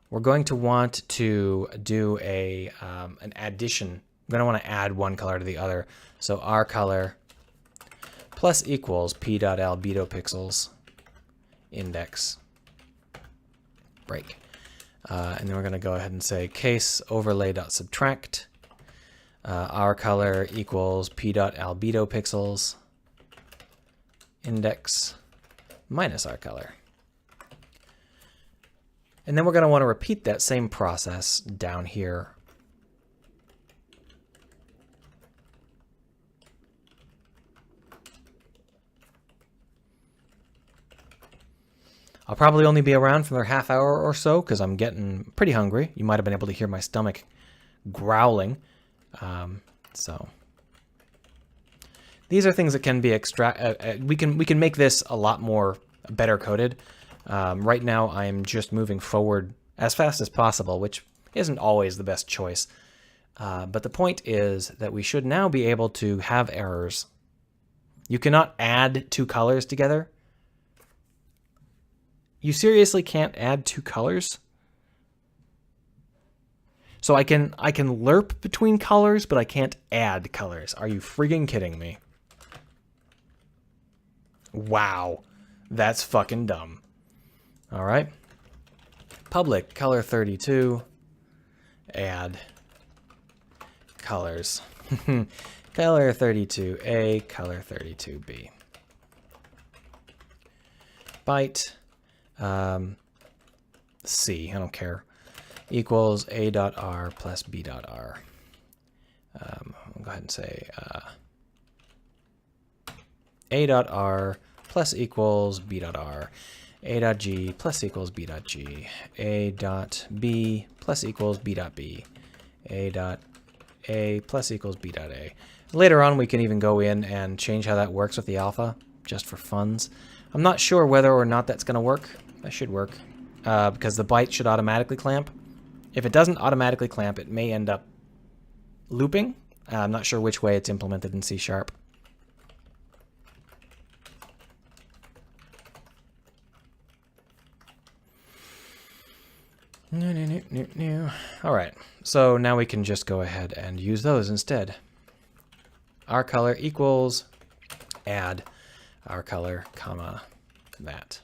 A: we're going to want to do an addition. We're going to want to add one color to the other. So our color plus equals p.albedo pixels index break. And then we're going to go ahead and say case overlay.subtract. Our color equals p.albedo pixels index minus our color. And then we're going to want to repeat that same process down here. I'll probably only be around for another half hour or so because I'm getting pretty hungry. You might have been able to hear my stomach growling. So these are things that can be we can make this a lot more better coded. Right now I'm just moving forward as fast as possible, which isn't always the best choice. But the point is that we should now be able to have errors. You cannot add two colors together. You seriously can't add two colors? So I can lerp between colors, but I can't add colors. Are you freaking kidding me? Wow. That's fucking dumb. All right. Public color 32. Add colors. Color 32A, color 32B. Byte. C, I don't care. Equals A.R plus B.R. I'll go ahead and say A.R plus equals B.R. A.G plus equals B.G. A.B plus equals B.B. A.A plus equals B.A. Later on, we can even go in and change how that works with the alpha, just for funs. I'm not sure whether or not that's going to work. That should work, because the byte should automatically clamp. If it doesn't automatically clamp, it may end up looping. I'm not sure which way it's implemented in C#. All right, so now we can just go ahead and use those instead. Our color equals add our color, comma, that.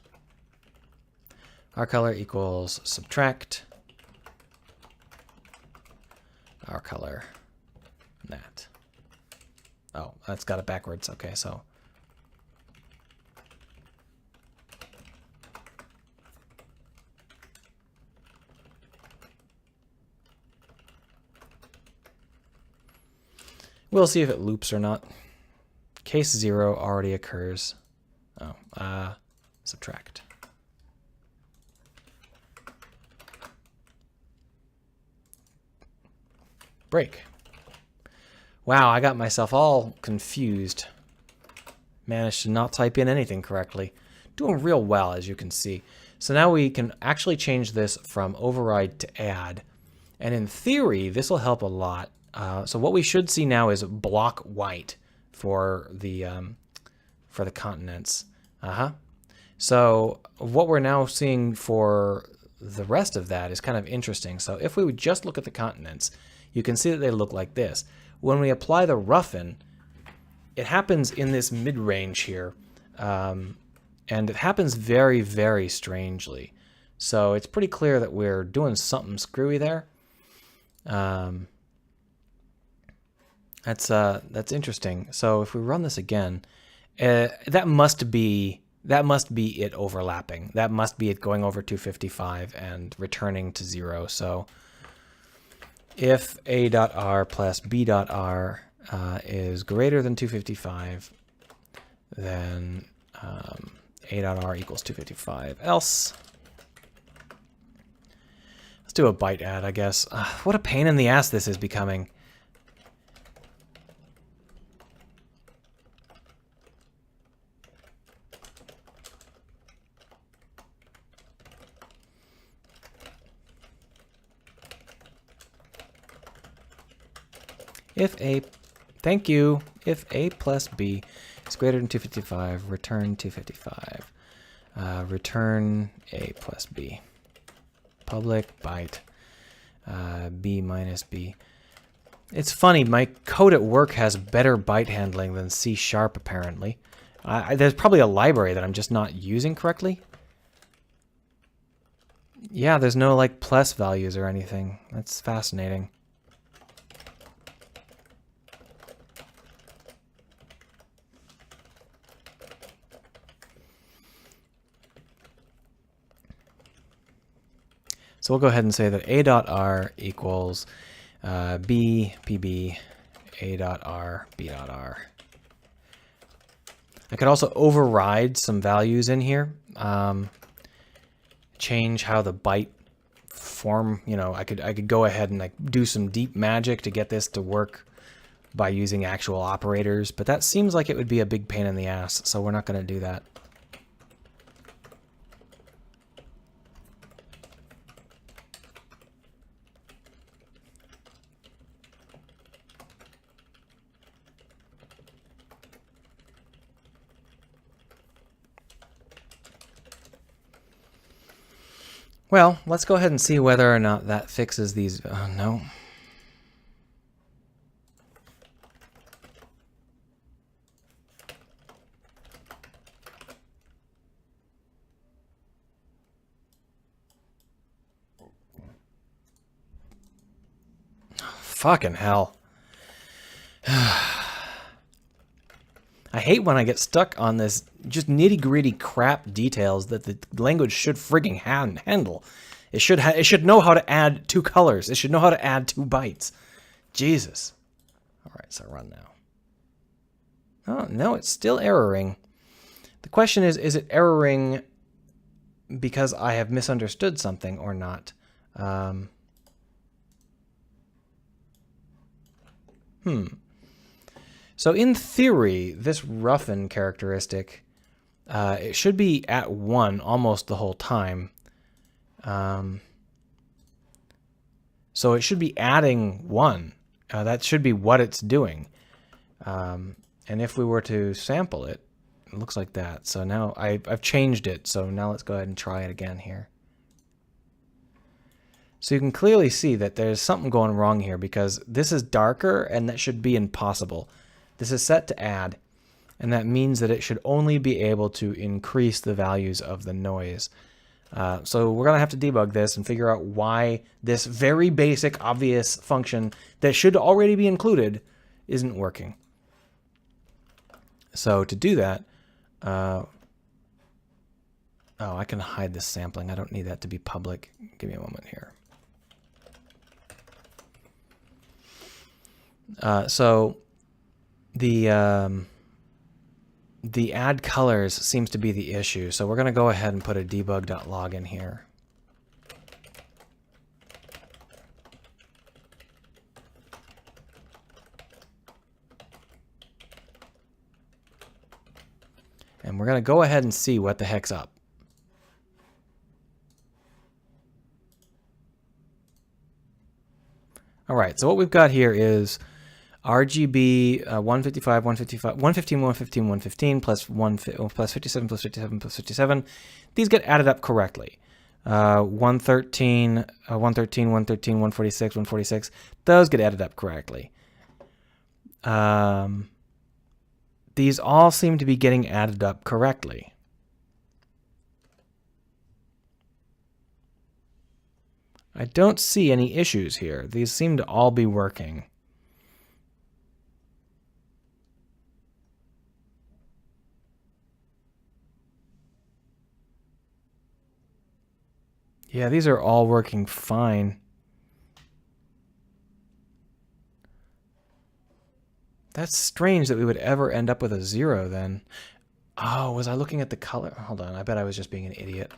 A: Our color equals subtract our color, that. Oh, that's got it backwards. Okay, so we'll see if it loops or not. Case 0 already occurs. Oh, subtract. Break. Wow, I got myself all confused. Managed to not type in anything correctly. Doing real well, as you can see. So now we can actually change this from override to add. And in theory, this will help a lot. So what we should see now is block white for the continents. So what we're now seeing for the rest of that is kind of interesting. So if we would just look at the continents, you can see that they look like this. When we apply the roughen, it happens in this mid-range here. And it happens very, very strangely. So it's pretty clear that we're doing something screwy there. That's interesting. So if we run this again, that must be it overlapping. That must be it going over 255 and returning to 0. So if a.r plus b.r is greater than 255, then a.r equals 255. Else, let's do a byte add, I guess. What a pain in the ass this is becoming. If a, thank you, if a plus b is greater than 255, return 255. Return a plus b. Public byte b minus b. It's funny, my code at work has better byte handling than C# apparently. There's probably a library that I'm just not using correctly. Yeah, there's no like plus values or anything. That's fascinating. So we'll go ahead and say that a.r equals b pb a.r b.r. I could also override some values in here. Change how the byte form, you know, I could go ahead and like do some deep magic to get this to work by using actual operators, but that seems like it would be a big pain in the ass, so we're not going to do that. Well, let's go ahead and see whether or not that fixes these. No. Fucking hell. I hate when I get stuck on this just nitty-gritty crap details that the language should frigging handle. It should know how to add 2 colors. It should know how to add 2 bytes. Jesus. All right, so run now. Oh, no, it's still erroring. The question is it erroring because I have misunderstood something or not? So in theory, this roughen characteristic, it should be at 1 almost the whole time. So it should be adding 1. That should be what it's doing. And if we were to sample it, it looks like that. So now I've changed it. So now let's go ahead and try it again here. So you can clearly see that there's something going wrong here because this is darker and that should be impossible. This is set to add, and that means that it should only be able to increase the values of the noise. So we're going to have to debug this and figure out why this very basic, obvious function that should already be included isn't working. So to do that, oh, I can hide this sampling. I don't need that to be public. Give me a moment here. So the add colors seems to be the issue. So we're going to go ahead and put a debug.log in here. And we're going to go ahead and see what the heck's up. All right, so what we've got here is RGB 155, 155, 115, 115, 115 plus 57 plus 57 plus 57. These get added up correctly. 113, 113, 113, 146, 146. Those get added up correctly. These all seem to be getting added up correctly. I don't see any issues here. These seem to all be working. Yeah, these are all working fine. That's strange that we would ever end up with a 0 then. Oh, was I looking at the color? Hold on, I bet I was just being an idiot.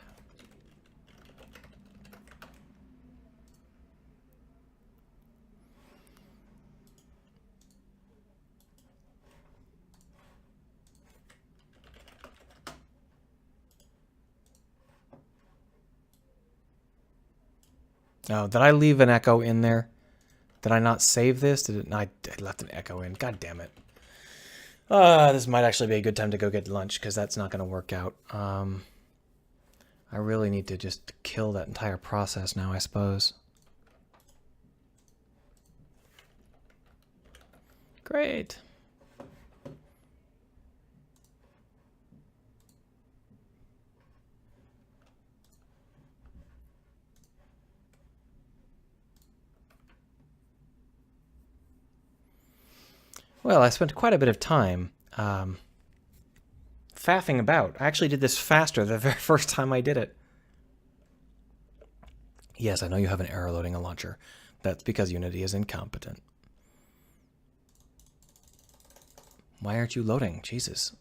A: Oh, did I leave an echo in there? Did I not save this? Did it? I left an echo in. God damn it. This might actually be a good time to go get lunch because that's not going to work out. I really need to just kill that entire process now, I suppose. Great. Well, I spent quite a bit of time faffing about. I actually did this faster the very first time I did it. Yes, I know you have an error loading a launcher. That's because Unity is incompetent. Why aren't you loading? Jesus.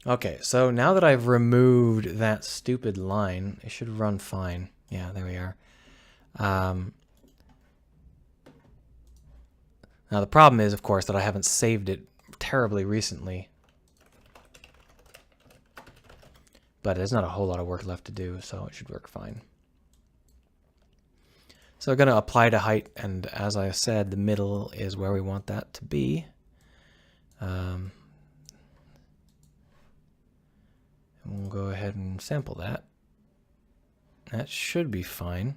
A: Okay, so now that I've removed that stupid line, it should run fine. Yeah, there we are. Now the problem is, of course, that I haven't saved it terribly recently. But there's not a whole lot of work left to do, so it should work fine. So we're going to apply to height, and as I said, the middle is where we want that to be. And we'll go ahead and sample that. That should be fine.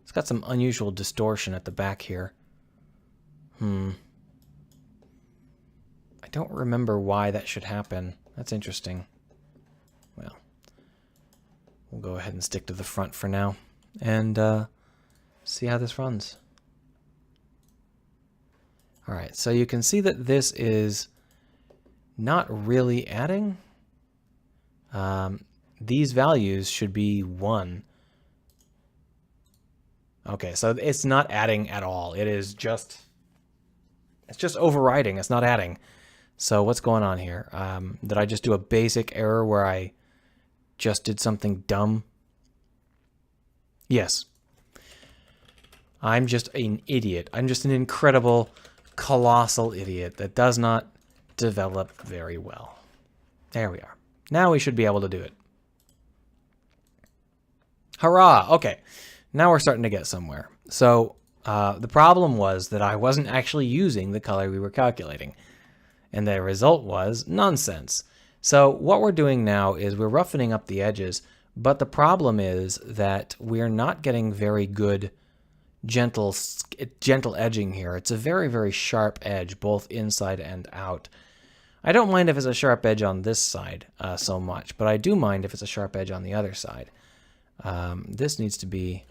A: It's got some unusual distortion at the back here. I don't remember why that should happen. That's interesting. Well, we'll go ahead and stick to the front for now and see how this runs. All right, so you can see that this is not really adding. These values should be 1. Okay, so it's not adding at all. It is just... It's just overriding. It's not adding. So what's going on here? Did I just do a basic error where I just did something dumb? Yes. I'm just an idiot. I'm just an incredible, colossal idiot that does not develop very well. There we are. Now we should be able to do it. Hurrah! Okay. Now we're starting to get somewhere. So... the problem was that I wasn't actually using the color we were calculating. And the result was nonsense. So what we're doing now is we're roughening up the edges, but the problem is that we're not getting very good gentle edging here. It's a very, very sharp edge, both inside and out. I don't mind if it's a sharp edge on this side so much, but I do mind if it's a sharp edge on the other side. This needs to be...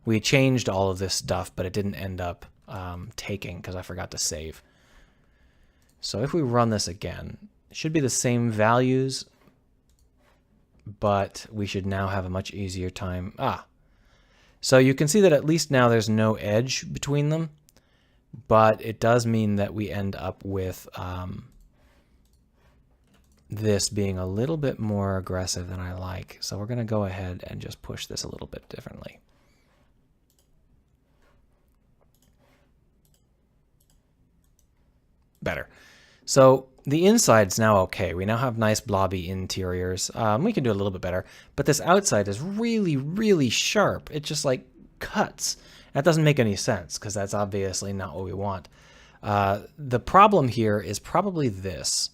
A: We changed all of this stuff, but it didn't end up taking because I forgot to save. So if we run this again, it should be the same values, but we should now have a much easier time. So you can see that at least now there's no edge between them, but it does mean that we end up with this being a little bit more aggressive than I like. So we're going to go ahead and just push this a little bit differently. Better. So the inside's now okay. We now have nice blobby interiors. We can do a little bit better, but this outside is really, really sharp. It just like cuts. That doesn't make any sense because that's obviously not what we want. The problem here is probably this,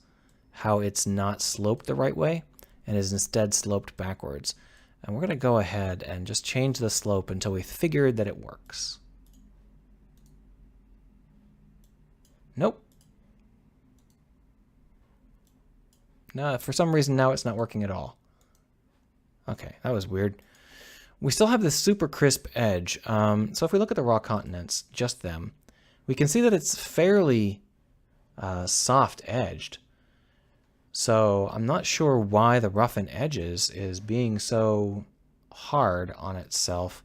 A: how it's not sloped the right way and is instead sloped backwards. And we're going to go ahead and just change the slope until we figured that it works. Nope. No, for some reason now it's not working at all. Okay, that was weird. We still have this super crisp edge. So if we look at the raw continents, just them, we can see that it's fairly soft edged. So I'm not sure why the roughen edges is being so hard on itself.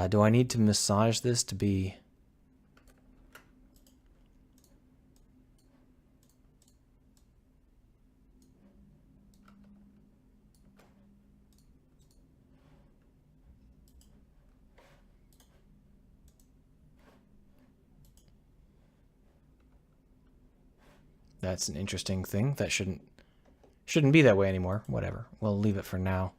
A: Do I need to massage this to be... That's an interesting thing. That shouldn't be that way anymore. Whatever. We'll leave it for now.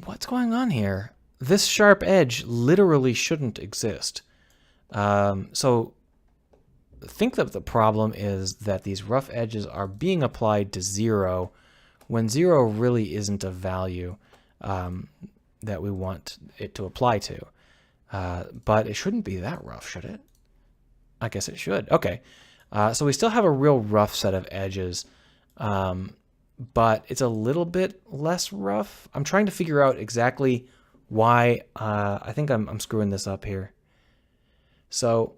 A: What's going on here? This sharp edge literally shouldn't exist. So think that the problem is that these rough edges are being applied to 0 when 0 really isn't a value that we want it to apply to. But it shouldn't be that rough, should it? I guess it should. Okay. So we still have a real rough set of edges, but it's a little bit less rough. I'm trying to figure out exactly why. I think I'm screwing this up here. So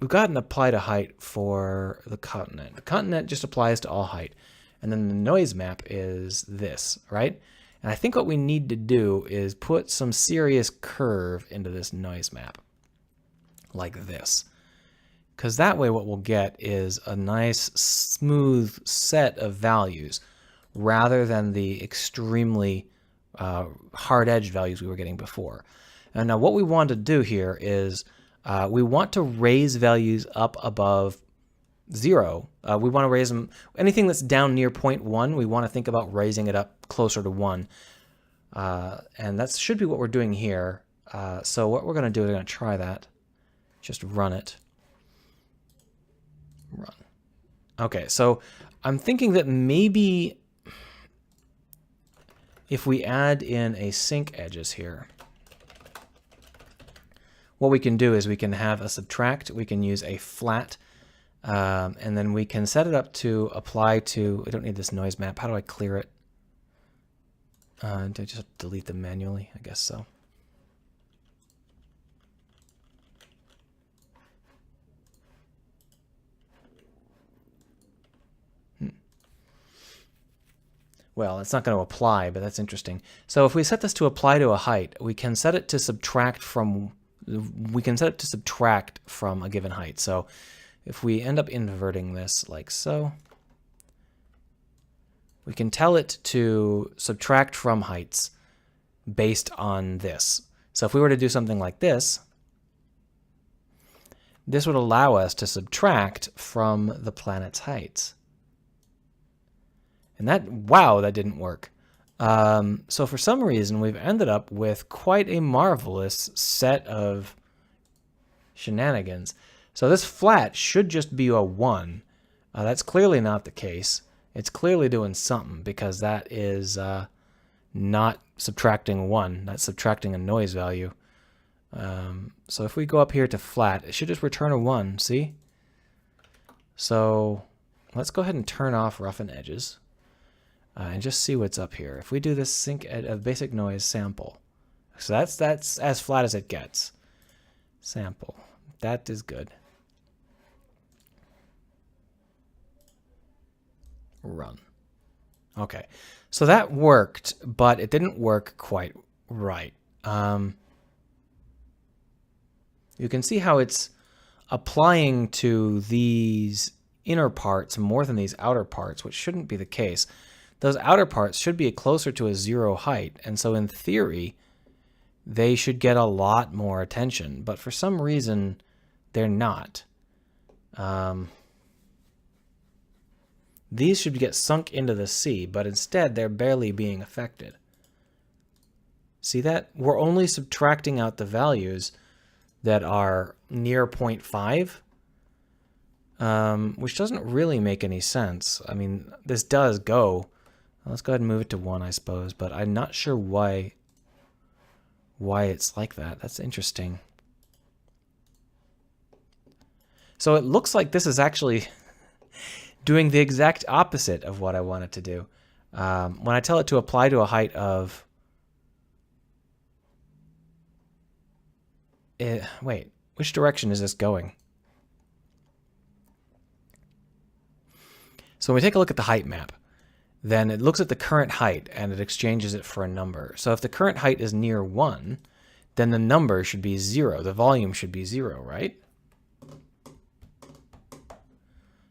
A: we've got an apply to height for the continent. The continent just applies to all height. And then the noise map is this, right? And I think what we need to do is put some serious curve into this noise map, like this. Because that way what we'll get is a nice smooth set of values rather than the extremely hard-edged values we were getting before. And now what we want to do here is we want to raise values up above 0. We want to raise them, anything that's down near 0.1, we want to think about raising it up closer to 1. And that should be what we're doing here. So what we're going to do, we're going to try that. Just run it. Run. Okay, so I'm thinking that maybe if we add in a sync edges here, what we can do is we can have a subtract, we can use a flat, and then we can set it up to apply to, I don't need this noise map, how do I clear it? Do I just delete them manually? I guess so. Well, it's not going to apply, but that's interesting. So if we set this to apply to a height, we can set it to subtract from a given height. So if we end up inverting this like so, we can tell it to subtract from heights based on this. So if we were to do something like this, this would allow us to subtract from the planet's heights. And that, wow, that didn't work. So for some reason, we've ended up with quite a marvelous set of shenanigans. So this flat should just be a 1. That's clearly not the case. It's clearly doing something because that is not subtracting 1. That's subtracting a noise value. So if we go up here to flat, it should just return a 1, see? So let's go ahead and turn off roughen edges. And just see what's up here. If we do this sync basic noise sample, so that's as flat as it gets. Sample, That is good. Run. Okay, so that worked, but it didn't work quite right. You can see how it's applying to these inner parts more than these outer parts, which shouldn't be the case. Those outer parts should be closer to a 0 height, and so in theory, they should get a lot more attention, but for some reason, they're not. These should get sunk into the sea, but instead they're barely being affected. See that? We're only subtracting out the values that are near 0.5, which doesn't really make any sense. I mean, this does go. Let's go ahead and move it to 1, I suppose, but I'm not sure why it's like that. That's interesting. So it looks like this is actually doing the exact opposite of what I want it to do. When I tell it to apply to a height of... wait, which direction is this going? So when we take a look at the height map, then it looks at the current height and it exchanges it for a number. So if the current height is near 1, then the number should be 0. The volume should be 0, right?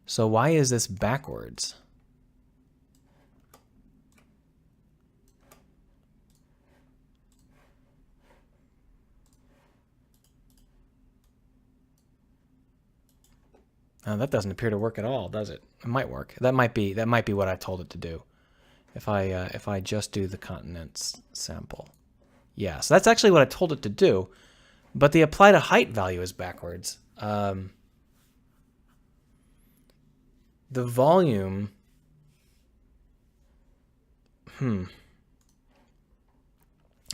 A: So why is this backwards? That doesn't appear to work at all, does it? It might work. That might be what I told it to do. If I just do the continents sample. Yeah, so that's actually what I told it to do. But the apply to height value is backwards. The volume... It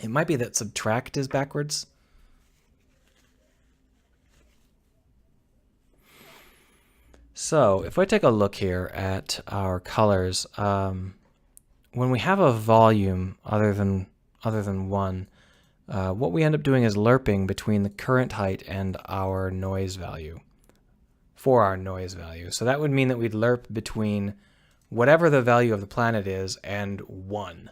A: might be that subtract is backwards. So if I take a look here at our colors, when we have a volume other than 1, what we end up doing is lerping between the current height and our noise value. For our noise value. So that would mean that we'd lerp between whatever the value of the planet is and 1.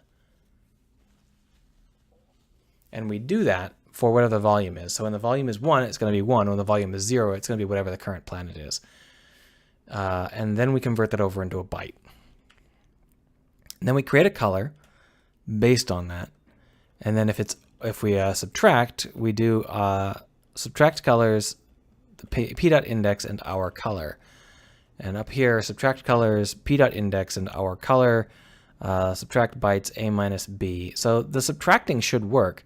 A: And we do that for whatever the volume is. So when the volume is 1, it's going to be 1. When the volume is 0, it's going to be whatever the current planet is. And then we convert that over into a byte. And then we create a color based on that. And then if we subtract, we do subtract colors, the p.index and our color. And up here, subtract colors, p.index and our color, subtract bytes, a minus b. So the subtracting should work.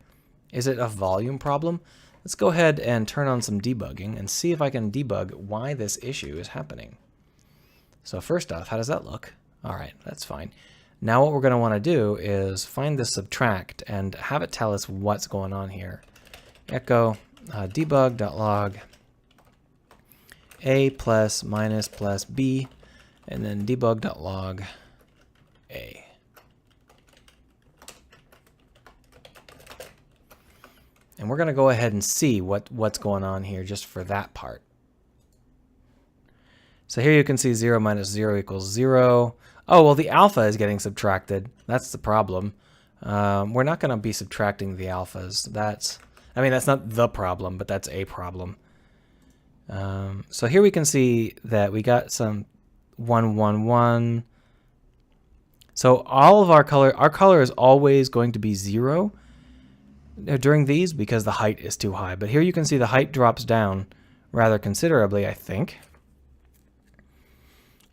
A: Is it a volume problem? Let's go ahead and turn on some debugging and see if I can debug why this issue is happening. So first off, how does that look? All right, that's fine. Now what we're going to want to do is find the subtract and have it tell us what's going on here. Echo debug.log a plus minus plus b, and then debug.log a. And we're going to go ahead and see what's going on here just for that part. So here you can see 0 minus 0 equals 0. Oh, well, the alpha is getting subtracted. That's the problem. We're not going to be subtracting the alphas. That's not the problem, but that's a problem. So here we can see that we got some 1, 1, 1. So all of our color is always going to be 0 during these because the height is too high. But here you can see the height drops down rather considerably, I think.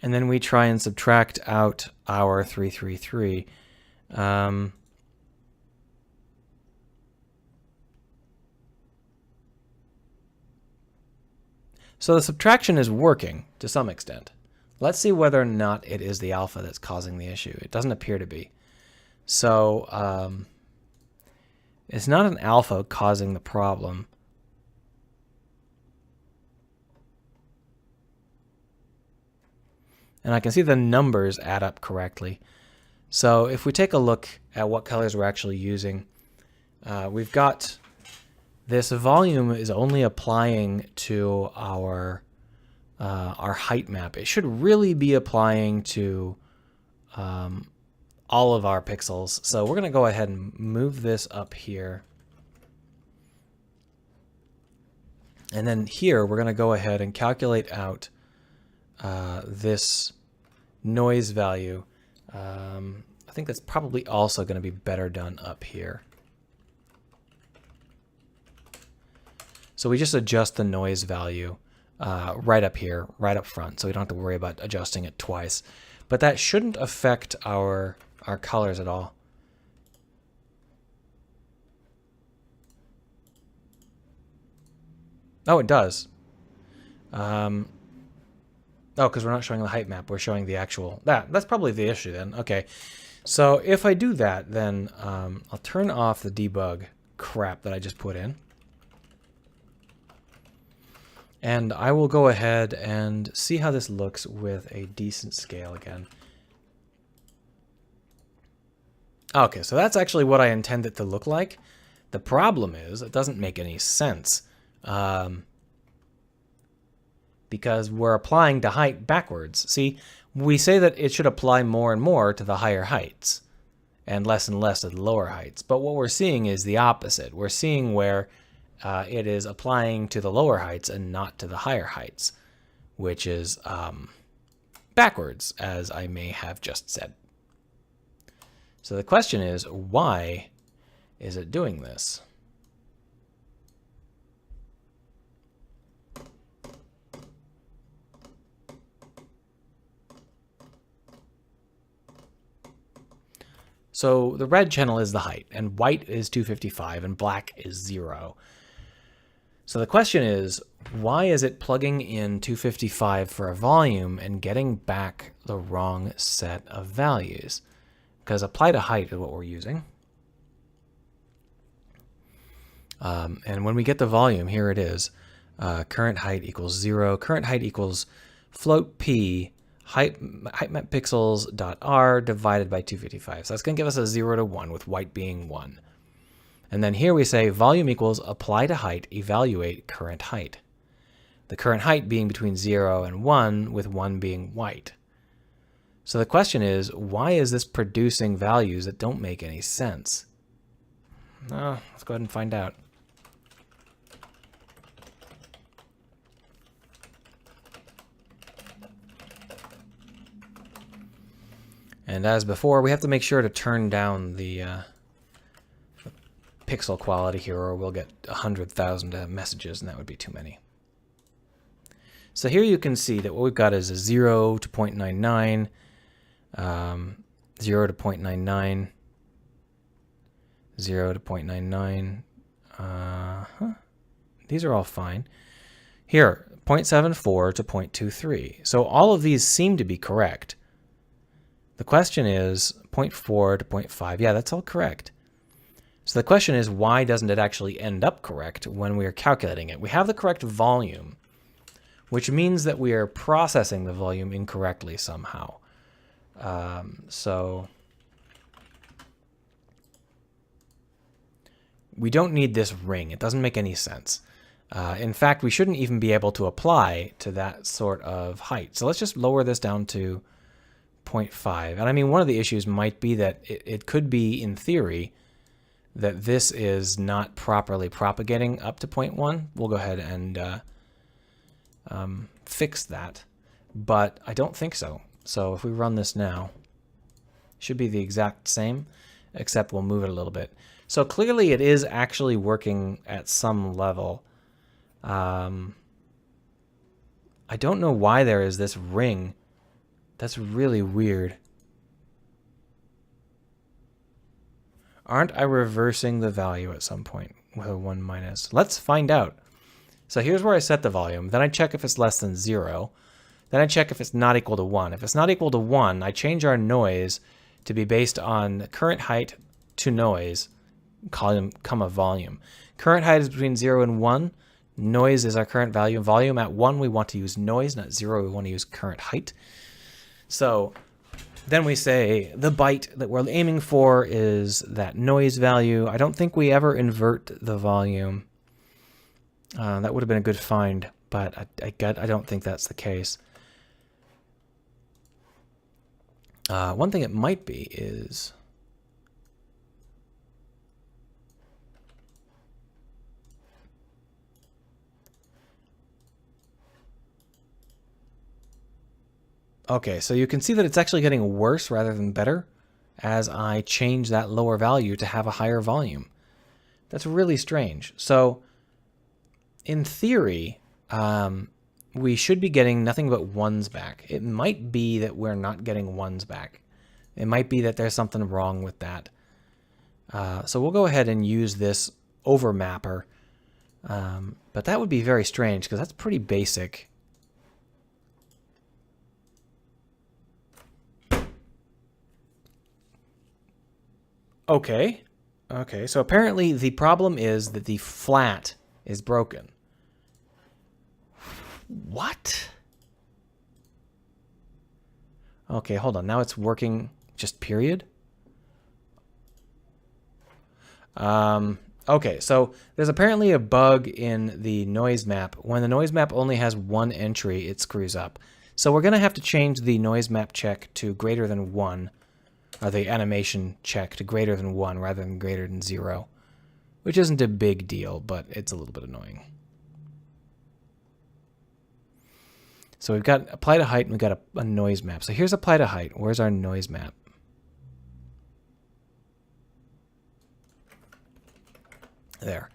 A: And then we try and subtract out our 333. So the subtraction is working to some extent. Let's see whether or not it is the alpha that's causing the issue. It doesn't appear to be. So it's not an alpha causing the problem. And I can see the numbers add up correctly. So if we take a look at what colors we're actually using, we've got this volume is only applying to our height map. It should really be applying to all of our pixels. So we're going to go ahead and move this up here. And then here, we're going to go ahead and calculate out this noise value. I think that's probably also going to be better done up here. So we just adjust the noise value right up here, right up front, so we don't have to worry about adjusting it twice. But that shouldn't affect our colors at all. Oh, it does. Oh, because we're not showing the height map, we're showing the actual... That's probably the issue then. Okay, so if I do that, then I'll turn off the debug crap that I just put in. And I will go ahead and see how this looks with a decent scale again. Okay, so that's actually what I intend it to look like. The problem is it doesn't make any sense. Because we're applying to height backwards. See, we say that it should apply more and more to the higher heights and less to the lower heights. But what we're seeing is the opposite. We're seeing where it is applying to the lower heights and not to the higher heights, which is backwards, as I may have just said. So the question is, why is it doing this? So the red channel is the height, and white is 255, and black is 0. So the question is, why is it plugging in 255 for a volume and getting back the wrong set of values? Because apply to height is what we're using. And when we get the volume, here it is. Current height equals 0. Current height equals float p height map pixels.r divided by 255. So that's going to give us a 0 to 1, with white being 1. And then here we say volume equals apply to height, evaluate current height. The current height being between 0 and 1, with 1 being white. So the question is, why is this producing values that don't make any sense? Let's go ahead and find out. And as before, we have to make sure to turn down the pixel quality here, or we'll get 100,000 messages, and that would be too many. So here you can see that what we've got is a 0 to 0.99, 0 to 0.99, 0 to 0.99. These are all fine. Here, 0.74 to 0.23. So all of these seem to be correct. The question is 0.4 to 0.5. Yeah, that's all correct. So the question is, why doesn't it actually end up correct when we are calculating it? We have the correct volume, which means that we are processing the volume incorrectly somehow. So we don't need this ring. It doesn't make any sense. In fact, we shouldn't even be able to apply to that sort of height. So let's just lower this down to 0.5. And I mean, one of the issues might be that it could be, in theory, that this is not properly propagating up to 0.1. We'll go ahead and fix that. But I don't think so. So if we run this now, it should be the exact same, except we'll move it a little bit. So clearly it is actually working at some level. I don't know why there is this ring. That's really weird. Aren't I reversing the value at some point with a 1 minus? Let's find out. So here's where I set the volume. Then I check if it's less than 0. Then I check if it's not equal to 1. If it's not equal to 1, I change our noise to be based on current height to noise, comma volume. Current height is between 0 and 1. Noise is our current value. Volume at 1, we want to use noise, not 0. We want to use current height. So then we say the byte that we're aiming for is that noise value. I don't think we ever invert the volume. That would have been a good find, but I don't think that's the case. One thing it might be is... Okay, so you can see that it's actually getting worse rather than better as I change that lower value to have a higher volume. That's really strange. So in theory, we should be getting nothing but ones back. It might be that we're not getting ones back. It might be that there's something wrong with that. So we'll go ahead and use this overmapper. But that would be very strange because that's pretty basic. Okay. Okay, so apparently the problem is that the flat is broken. What? Okay, hold on. Now it's working just period. Okay, so there's apparently a bug in the noise map. When the noise map only has one entry, it screws up. So we're going to have to change the noise map check to greater than 1, or the animation check to greater than 1 rather than greater than 0, which isn't a big deal, but it's a little bit annoying. So we've got apply to height and we've got a noise map. So here's apply to height. Where's our noise map? There.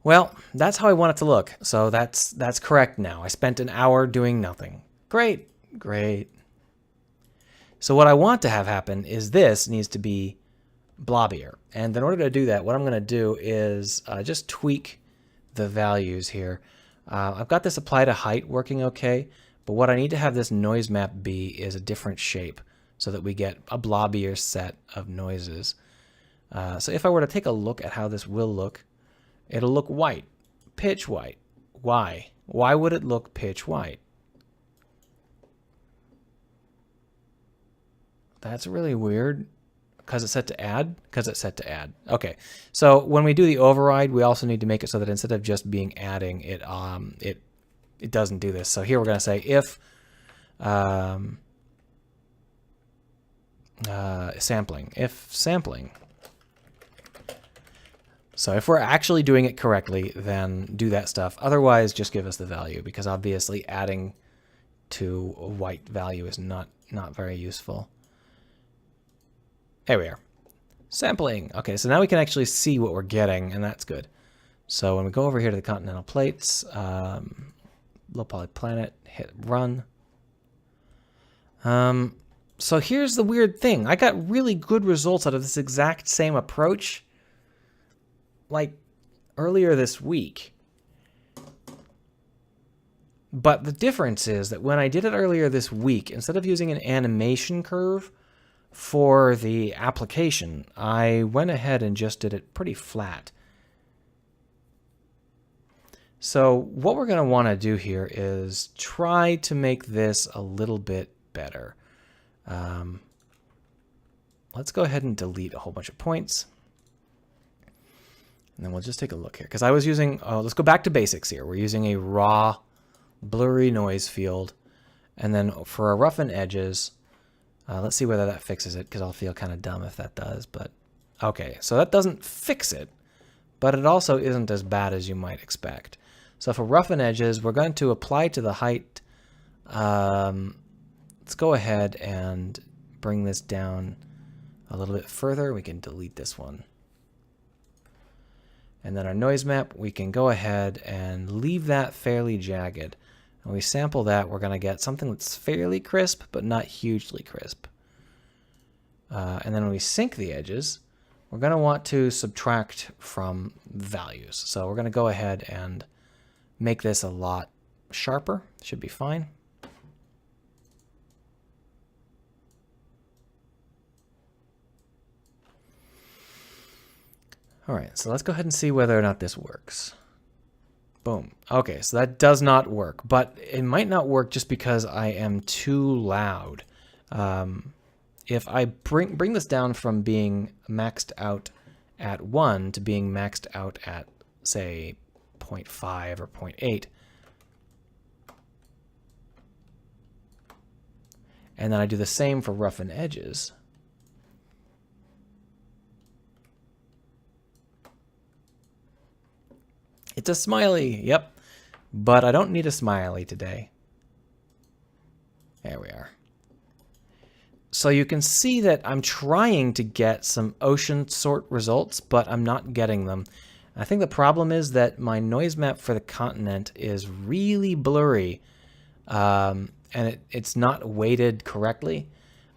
A: Well, that's how I want it to look. So that's correct now. I spent an hour doing nothing. Great, great. So what I want to have happen is this needs to be blobbier. And in order to do that, what I'm going to do is just tweak the values here. I've got this apply to height working okay, but what I need to have this noise map be is a different shape so that we get a blobbier set of noises. So if I were to take a look at how this will look, it'll look white, pitch white. Why? Why would it look pitch white? That's really weird. Because it's set to add? Because it's set to add. Okay. So when we do the override, we also need to make it so that instead of just being adding, it doesn't do this. So here we're going to say if sampling. If sampling. So if we're actually doing it correctly, then do that stuff. Otherwise, just give us the value, because obviously adding to a white value is not very useful. There we are. Sampling. Okay, so now we can actually see what we're getting, and that's good. So when we go over here to the continental plates, low poly planet, hit run. So here's the weird thing. I got really good results out of this exact same approach, like earlier this week. But the difference is that when I did it earlier this week, instead of using an animation curve for the application, I went ahead and just did it pretty flat. So what we're going to want to do here is try to make this a little bit better. Let's go ahead and delete a whole bunch of points. And then we'll just take a look here. Because I was using, let's go back to basics here. We're using a raw, blurry noise field. And then for our roughen edges, let's see whether that fixes it, because I'll feel kind of dumb if that does. But okay, so that doesn't fix it, but it also isn't as bad as you might expect. So for roughen edges, we're going to apply to the height. Let's go ahead and bring this down a little bit further. We can delete this one. And then our noise map, we can go ahead and leave that fairly jagged. When we sample that, we're going to get something that's fairly crisp, but not hugely crisp. And then when we sync the edges, we're going to want to subtract from values. So we're going to go ahead and make this a lot sharper. Should be fine. All right, so let's go ahead and see whether or not this works. Boom. Okay, so that does not work, but it might not work just because I am too loud. If I bring this down from being maxed out at 1 to being maxed out at, say, 0.5 or 0.8. And then I do the same for roughen edges. It's a smiley, yep. But I don't need a smiley today. There we are. So you can see that I'm trying to get some ocean sort results, but I'm not getting them. I think the problem is that my noise map for the continent is really blurry, and it's not weighted correctly.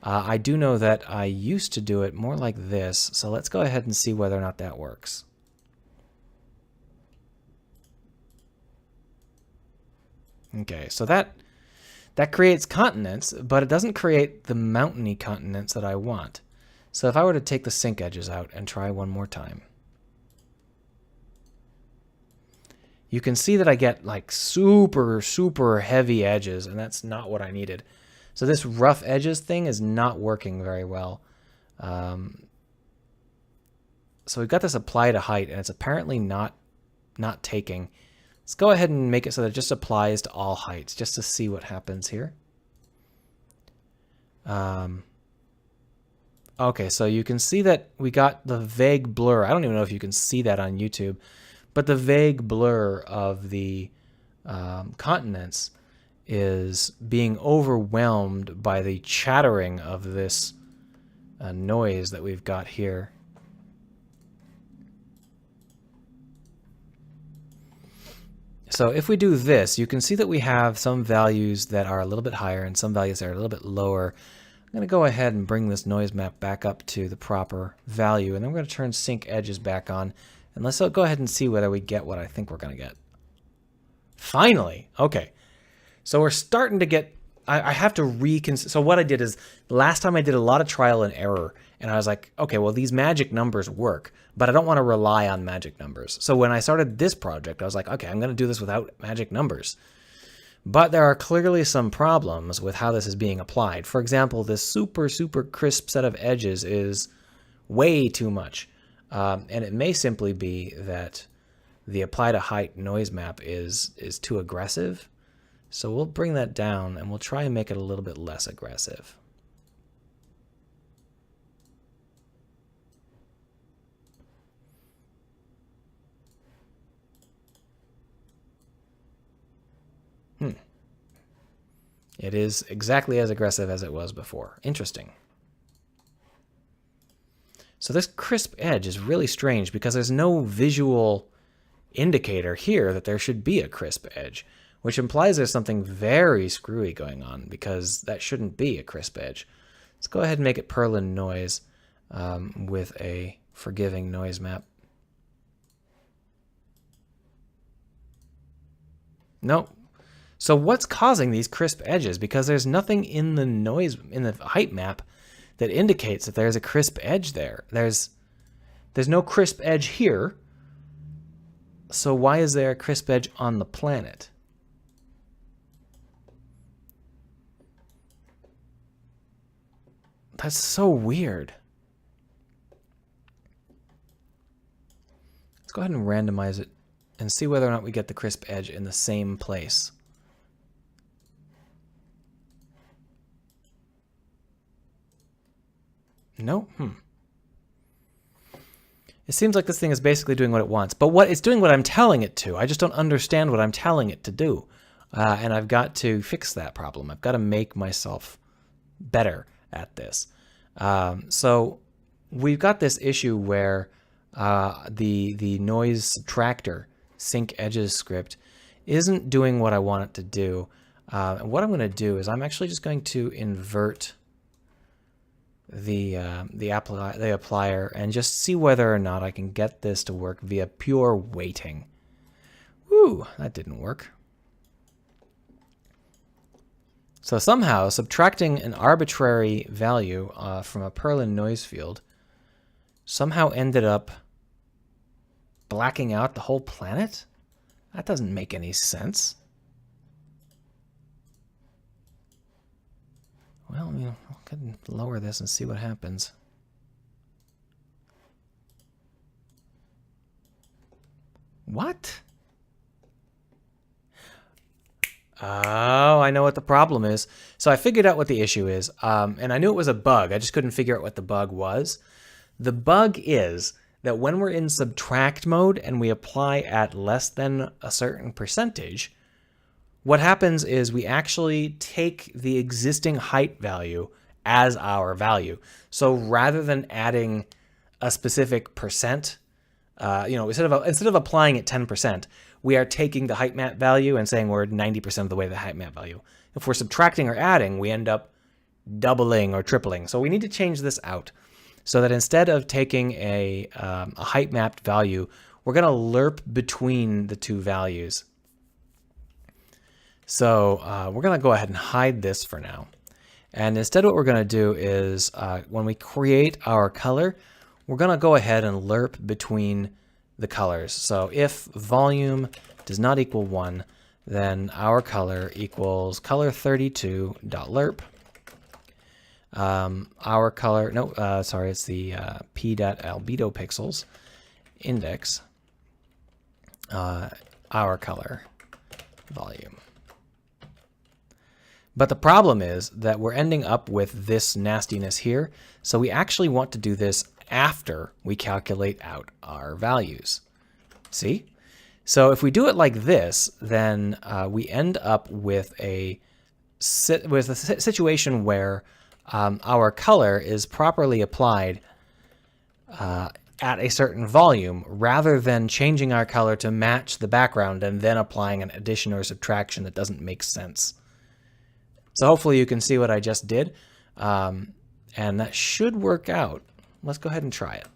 A: I do know that I used to do it more like this, so let's go ahead and see whether or not that works. Okay, so that creates continents, but it doesn't create the mountainy continents that I want. So if I were to take the sink edges out and try one more time, you can see that I get like super, super heavy edges, and that's not what I needed. So this rough edges thing is not working very well. So we've got this apply to height, and it's apparently not taking. Let's go ahead and make it so that it just applies to all heights, just to see what happens here. Okay, so you can see that we got the vague blur. I don't even know if you can see that on YouTube, but the vague blur of the continents is being overwhelmed by the chattering of this noise that we've got here. So if we do this, you can see that we have some values that are a little bit higher and some values that are a little bit lower. I'm going to go ahead and bring this noise map back up to the proper value, and then we're going to turn sync edges back on, and let's go ahead and see whether we get what I think we're going to get. Finally! Okay. So we're starting to get... I have to reconsider... So what I did is, last time I did a lot of trial and error, and I was like, okay, well, these magic numbers work, but I don't want to rely on magic numbers. So when I started this project, I was like, okay, I'm going to do this without magic numbers. But there are clearly some problems with how this is being applied. For example, this super, super crisp set of edges is way too much. And it may simply be that the apply to height noise map is too aggressive. So we'll bring that down, and we'll try and make it a little bit less aggressive. It is exactly as aggressive as it was before. Interesting. So this crisp edge is really strange because there's no visual indicator here that there should be a crisp edge, which implies there's something very screwy going on because that shouldn't be a crisp edge. Let's go ahead and make it Perlin noise with a forgiving noise map. Nope. So what's causing these crisp edges? Because there's nothing in the noise, in the height map, that indicates that there's a crisp edge there. There's no crisp edge here. So why is there a crisp edge on the planet? That's so weird. Let's go ahead and randomize it and see whether or not we get the crisp edge in the same place. No? It seems like this thing is basically doing what it wants. But it's doing what I'm telling it to. I just don't understand what I'm telling it to do. And I've got to fix that problem. I've got to make myself better at this. So we've got this issue where the noise subtractor sync edges script isn't doing what I want it to do. And what I'm going to do is I'm actually just going to invert the applier and just see whether or not I can get this to work via pure weighting. Woo, that didn't work. So somehow subtracting an arbitrary value from a Perlin noise field somehow ended up blacking out the whole planet? That doesn't make any sense. Well, I mean, I'll go ahead and lower this and see what happens. What? Oh, I know what the problem is. So I figured out what the issue is, and I knew it was a bug. I just couldn't figure out what the bug was. The bug is that when we're in subtract mode and we apply at less than a certain percentage, what happens is we actually take the existing height value as our value. So rather than adding a specific percent, instead of applying it 10%, we are taking the height map value and saying we're 90% of the way to the height map value. If we're subtracting or adding, we end up doubling or tripling. So we need to change this out so that instead of taking a height mapped value, we're going to lerp between the two values. So we're going to go ahead and hide this for now. And instead what we're going to do is when we create our color, we're going to go ahead and lerp between the colors. So if volume does not equal 1, then our color equals color32.lerp. Our color, sorry, it's the p.albedo pixels index, our color volume. But the problem is that we're ending up with this nastiness here. So we actually want to do this after we calculate out our values. See? So if we do it like this, then we end up with a situation where our color is properly applied at a certain volume rather than changing our color to match the background and then applying an addition or subtraction that doesn't make sense. So hopefully you can see what I just did, and that should work out. Let's go ahead and try it.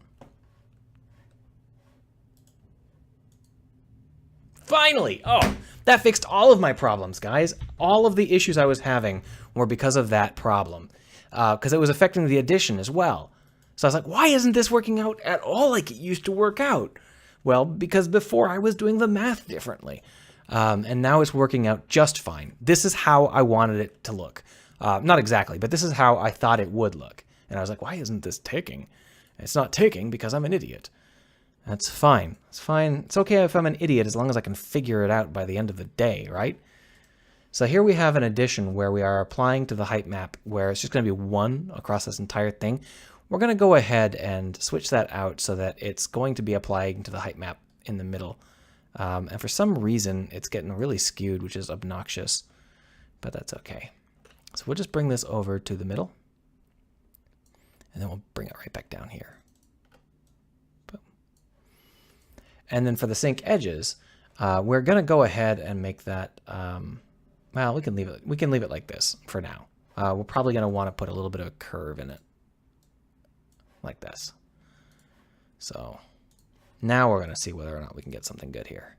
A: Finally! Oh, that fixed all of my problems, guys. All of the issues I was having were because of that problem, because it was affecting the addition as well. So I was like, why isn't this working out at all like it used to work out? Well, because before I was doing the math differently. And now it's working out just fine. This is how I wanted it to look. Not exactly, but this is how I thought it would look. And I was like, why isn't this ticking? It's not ticking because I'm an idiot. That's fine. It's fine. It's okay if I'm an idiot as long as I can figure it out by the end of the day, right? So here we have an addition where we are applying to the height map where it's just going to be 1 across this entire thing. We're going to go ahead and switch that out so that it's going to be applying to the height map in the middle. And for some reason, it's getting really skewed, which is obnoxious, but that's okay. So we'll just bring this over to the middle, and then we'll bring it right back down here. Boom. And then for the sync edges, we're going to go ahead and make that, well, we can leave it like this for now. We're probably going to want to put a little bit of a curve in it, like this. So now we're going to see whether or not we can get something good here.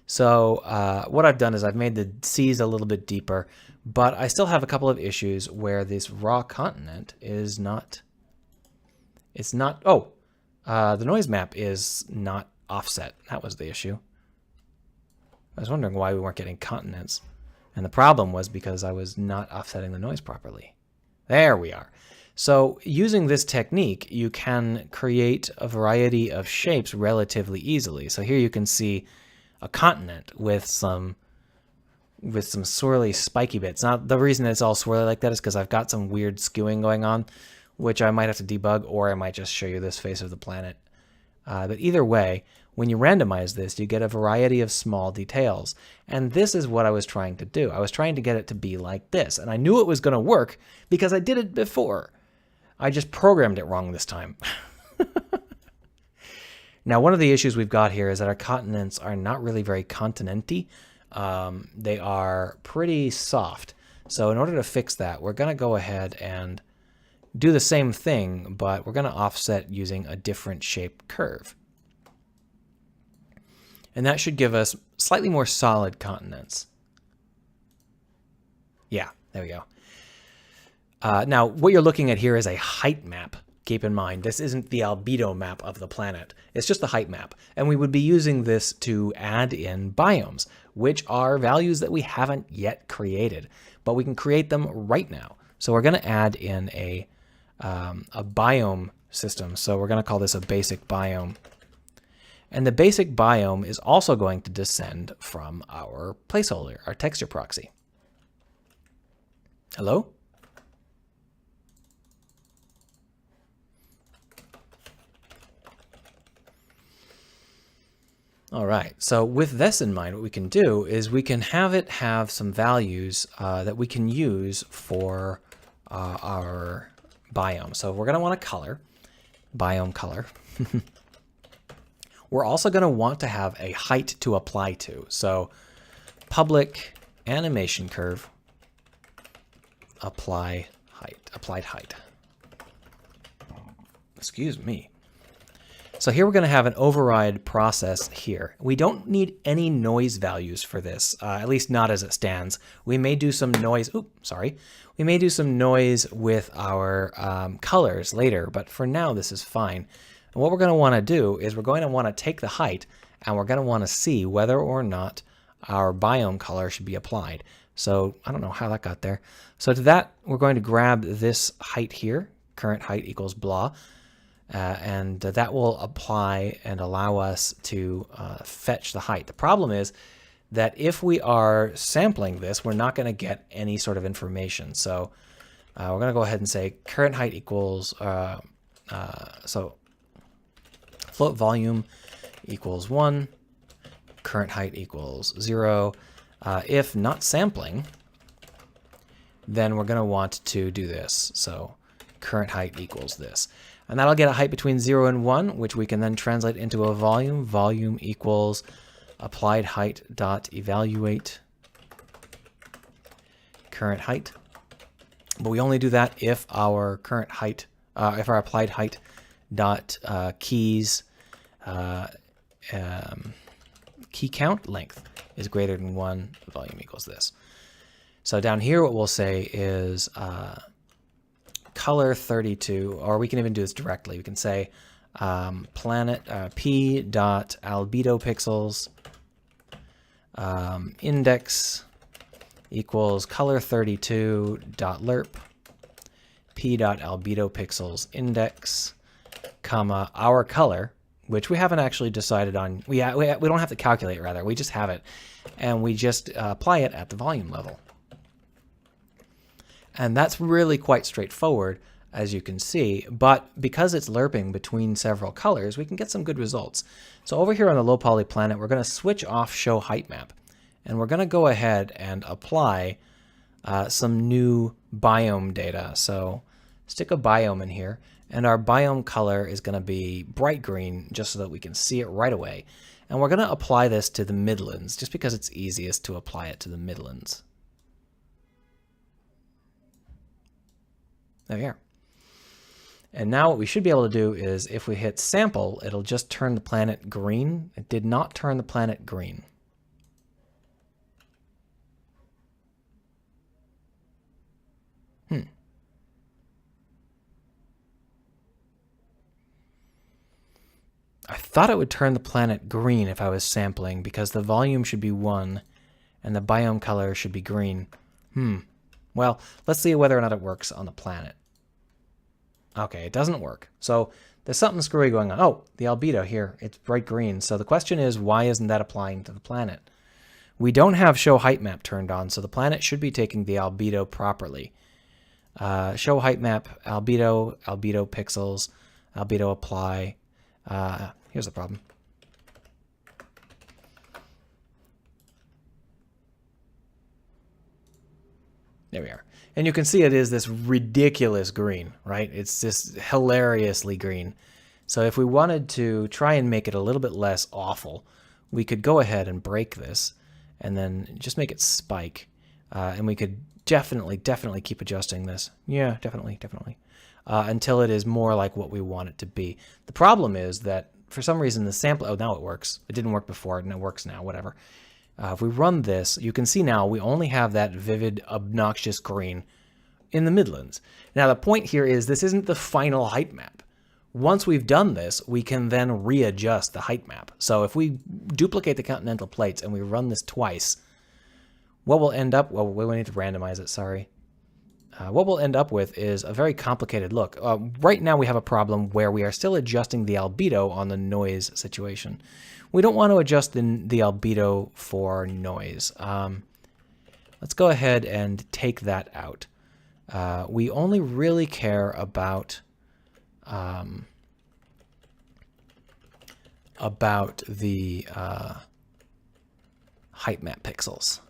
A: So what I've done is I've made the C's a little bit deeper, but I still have a couple of issues where this raw continent is not, the noise map is not offset. That was the issue. I was wondering why we weren't getting continents. And the problem was because I was not offsetting the noise properly. There we are. So using this technique, you can create a variety of shapes relatively easily. So here you can see a continent with some swirly spiky bits. Now, the reason it's all swirly like that is because I've got some weird skewing going on, which I might have to debug, or I might just show you this face of the planet. But either way, when you randomize this, you get a variety of small details. And this is what I was trying to do. I was trying to get it to be like this. And I knew it was going to work because I did it before. I just programmed it wrong this time. Now, one of the issues we've got here is that our continents are not really very continenty. They are pretty soft. So in order to fix that, we're going to go ahead and do the same thing, but we're going to offset using a different shaped curve. And that should give us slightly more solid continents. Yeah, there we go. Now, what you're looking at here is a height map. Keep in mind, this isn't the albedo map of the planet. It's just the height map. And we would be using this to add in biomes, which are values that we haven't yet created, but we can create them right now. So we're going to add in a biome system. So we're going to call this a basic biome. And the basic biome is also going to descend from our placeholder, our texture proxy. Hello? All right, so with this in mind, what we can do is we can have it have some values that we can use for our biome. So we're going to want a color, biome color. We're also going to want to have a height to apply to. So public animation curve, applied height. Excuse me. So here we're going to have an override process here. We don't need any noise values for this, at least not as it stands. We may do some noise. We may do some noise with our colors later, but for now this is fine. And what we're going to want to do is we're going to want to take the height and we're going to want to see whether or not our biome color should be applied. So I don't know how that got there. So to that, we're going to grab this height here, current height equals blah. And that will apply and allow us to fetch the height. The problem is that if we are sampling this, we're not going to get any sort of information. So we're going to go ahead and say current height equals, so float volume equals 1, current height equals 0. If not sampling, then we're going to want to do this. So current height equals this. And that'll get a height between 0 and 1, which we can then translate into a volume. Volume equals applied height dot evaluate current height. But we only do that if our current height, if our applied height dot keys key count length is greater than 1. Volume equals this. So down here, what we'll say is color 32, or we can even do this directly. We can say planet p dot albedo pixels index equals color 32 dot lerp p dot albedo pixels index comma our color, which we haven't actually decided on. We don't have to calculate, rather. We just have it, and we just apply it at the volume level. And that's really quite straightforward, as you can see, but because it's lerping between several colors, we can get some good results. So over here on the low poly planet, we're going to switch off show height map, and we're going to go ahead and apply some new biome data. So stick a biome in here, and our biome color is going to be bright green, just so that we can see it right away. And we're going to apply this to the Midlands, just because it's easiest to apply it to the Midlands. There we are. And now what we should be able to do is if we hit sample, it'll just turn the planet green. It did not turn the planet green. I thought it would turn the planet green if I was sampling, because the volume should be 1 and the biome color should be green. Well, let's see whether or not it works on the planet. Okay, it doesn't work. So there's something screwy going on. Oh, the albedo here, it's bright green. So the question is, why isn't that applying to the planet? We don't have show height map turned on, so the planet should be taking the albedo properly. Show height map, albedo, albedo pixels, albedo apply. Here's the problem. There we are. And you can see it is this ridiculous green, right? It's just hilariously green. So if we wanted to try and make it a little bit less awful, we could go ahead and break this and then just make it spike. And we could definitely keep adjusting this. Yeah, definitely. Until it is more like what we want it to be. The problem is that for some reason the sample, oh, now it works. It didn't work before and it works now, whatever. If we run this, you can see now we only have that vivid, obnoxious green in the Midlands. Now the point here is this isn't the final height map. Once we've done this, we can then readjust the height map. So if we duplicate the continental plates and we run this twice, what will end up, well, we need to randomize it, sorry. what we'll end up with is a very complicated look. Right now we have a problem where we are still adjusting the albedo on the noise situation. We don't want to adjust the albedo for noise. Let's go ahead and take that out. We only really care about the height map pixels.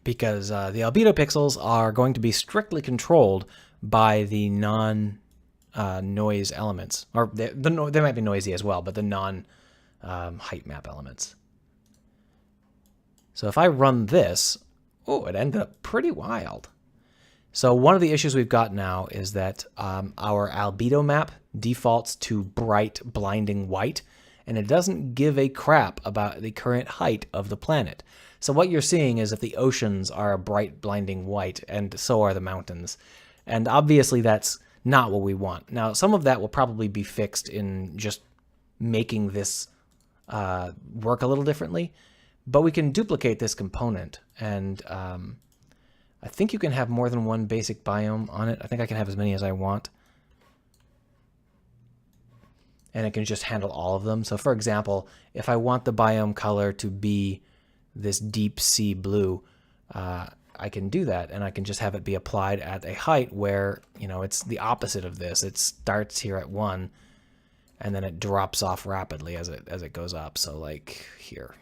A: Because the albedo pixels are going to be strictly controlled by the non-noise elements. Or they might be noisy as well, but the non-height map elements. So if I run this, oh, it ended up pretty wild. So one of the issues we've got now is that our albedo map defaults to bright, blinding white, and it doesn't give a crap about the current height of the planet. So what you're seeing is that the oceans are a bright, blinding white, and so are the mountains. And obviously that's not what we want. Now, some of that will probably be fixed in just making this work a little differently, but we can duplicate this component. And I think you can have more than one basic biome on it. I think I can have as many as I want. And it can just handle all of them. So for example, if I want the biome color to be this deep sea blue, I can do that, and I can just have it be applied at a height where, you know, it's the opposite of this. It starts here at 1, and then it drops off rapidly as it goes up. So like here.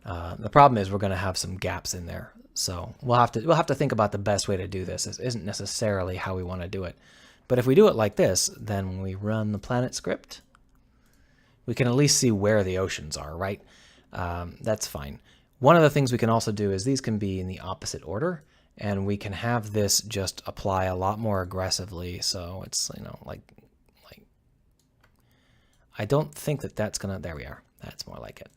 A: The problem is we're going to have some gaps in there, so we'll have to think about the best way to do this. This isn't necessarily how we want to do it, but if we do it like this, then when we run the planet script, we can at least see where the oceans are, right? That's fine. One of the things we can also do is these can be in the opposite order, and we can have this just apply a lot more aggressively. So it's, you know, like I don't think that that's gonna, there we are. That's more like it.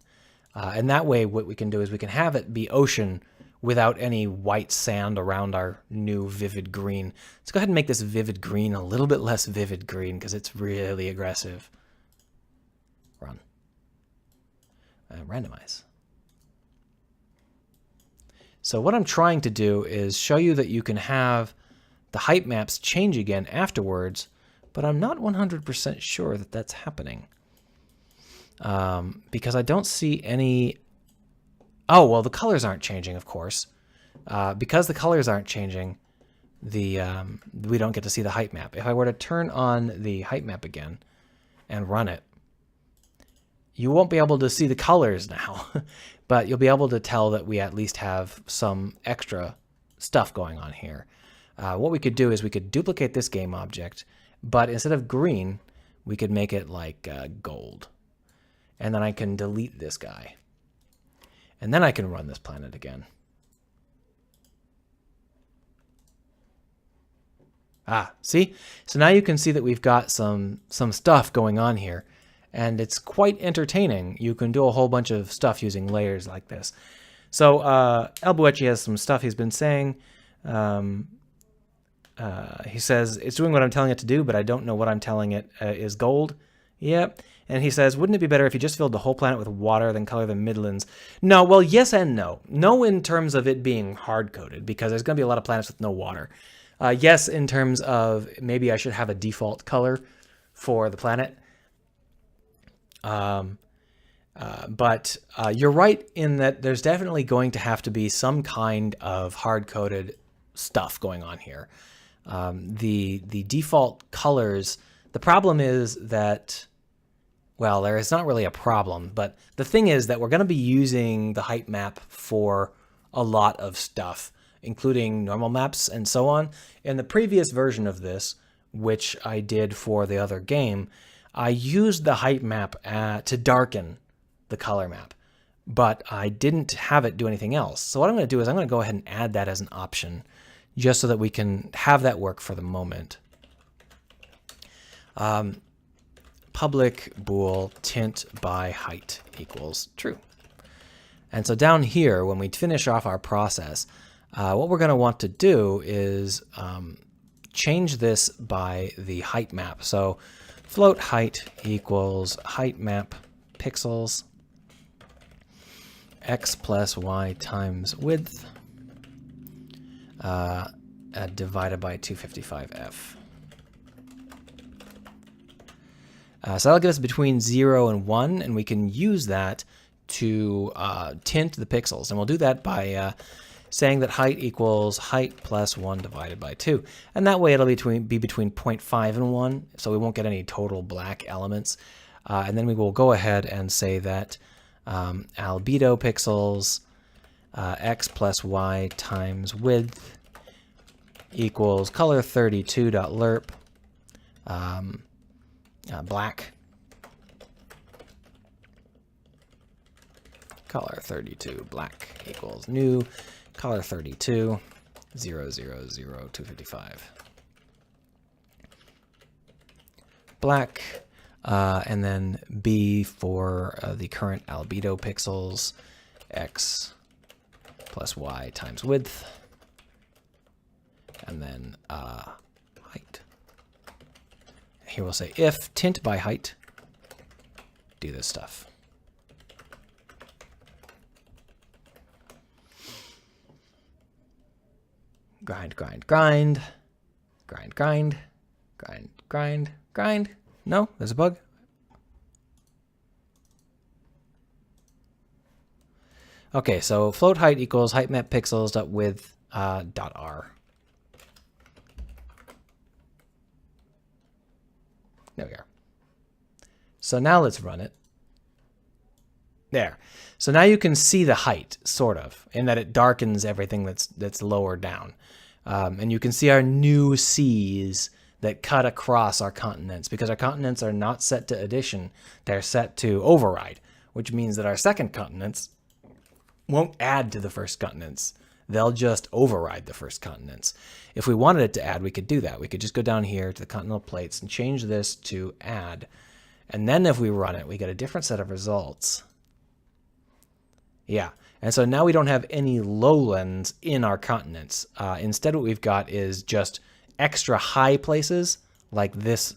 A: And that way what we can do is we can have it be ocean without any white sand around our new vivid green. Let's go ahead and make this vivid green a little bit less vivid green because it's really aggressive. Run. Randomize. So what I'm trying to do is show you that you can have the height maps change again afterwards, but I'm not 100% sure that that's happening. Because I don't see any... Oh, well, the colors aren't changing, of course. Because the colors aren't changing, we don't get to see the height map. If I were to turn on the height map again and run it, you won't be able to see the colors now, but you'll be able to tell that we at least have some extra stuff going on here. What we could do is we could duplicate this game object, but instead of green, we could make it like gold. And then I can delete this guy. And then I can run this planet again. Ah, see? So now you can see that we've got some stuff going on here. And it's quite entertaining. You can do a whole bunch of stuff using layers like this. So Albuechi has some stuff he's been saying. He says, it's doing what I'm telling it to do, but I don't know what I'm telling it is gold. Yep. And he says, wouldn't it be better if you just filled the whole planet with water than color the Midlands? No, well, yes and no. No in terms of it being hard-coded, because there's going to be a lot of planets with no water. Yes, in terms of maybe I should have a default color for the planet. But you're right in that there's definitely going to have to be some kind of hard-coded stuff going on here. The default colors, the problem is that, well, there is not really a problem, but the thing is that we're going to be using the height map for a lot of stuff, including normal maps and so on. In the previous version of this, which I did for the other game, I used the height map to darken the color map, but I didn't have it do anything else. So what I'm going to do is I'm going to go ahead and add that as an option, just so that we can have that work for the moment. Public bool tint by height equals true. And so down here, when we finish off our process, What we're going to want to do is change this by the height map. So float height equals height map pixels x plus y times width divided by 255f. So that'll give us between 0 and 1, and we can use that to tint the pixels. And we'll do that by saying that height equals height plus 1 divided by 2. And that way it'll be between 0.5 and 1, so we won't get any total black elements. And then we will go ahead and say that albedo pixels x plus y times width equals color32.lerp black. Color32 black equals new color32 255 black, and then B for the current albedo pixels x plus y times width, and then height. Here we'll say if tint by height, do this stuff. Grind, grind, grind, grind, grind, grind, grind, grind. No, there's a bug. Okay, so float height equals height map pixels dot width dot r. There we are. So now let's run it. There. So now you can see the height, sort of, in that it darkens everything that's lower down. And you can see our new C's that cut across our continents, because our continents are not set to addition, they're set to override, which means that our second continents won't add to the first continents. They'll just override the first continents. If we wanted it to add, we could do that. We could just go down here to the continental plates and change this to add. And then if we run it, we get a different set of results. Yeah, and so now we don't have any lowlands in our continents. Instead, what we've got is just extra high places, like this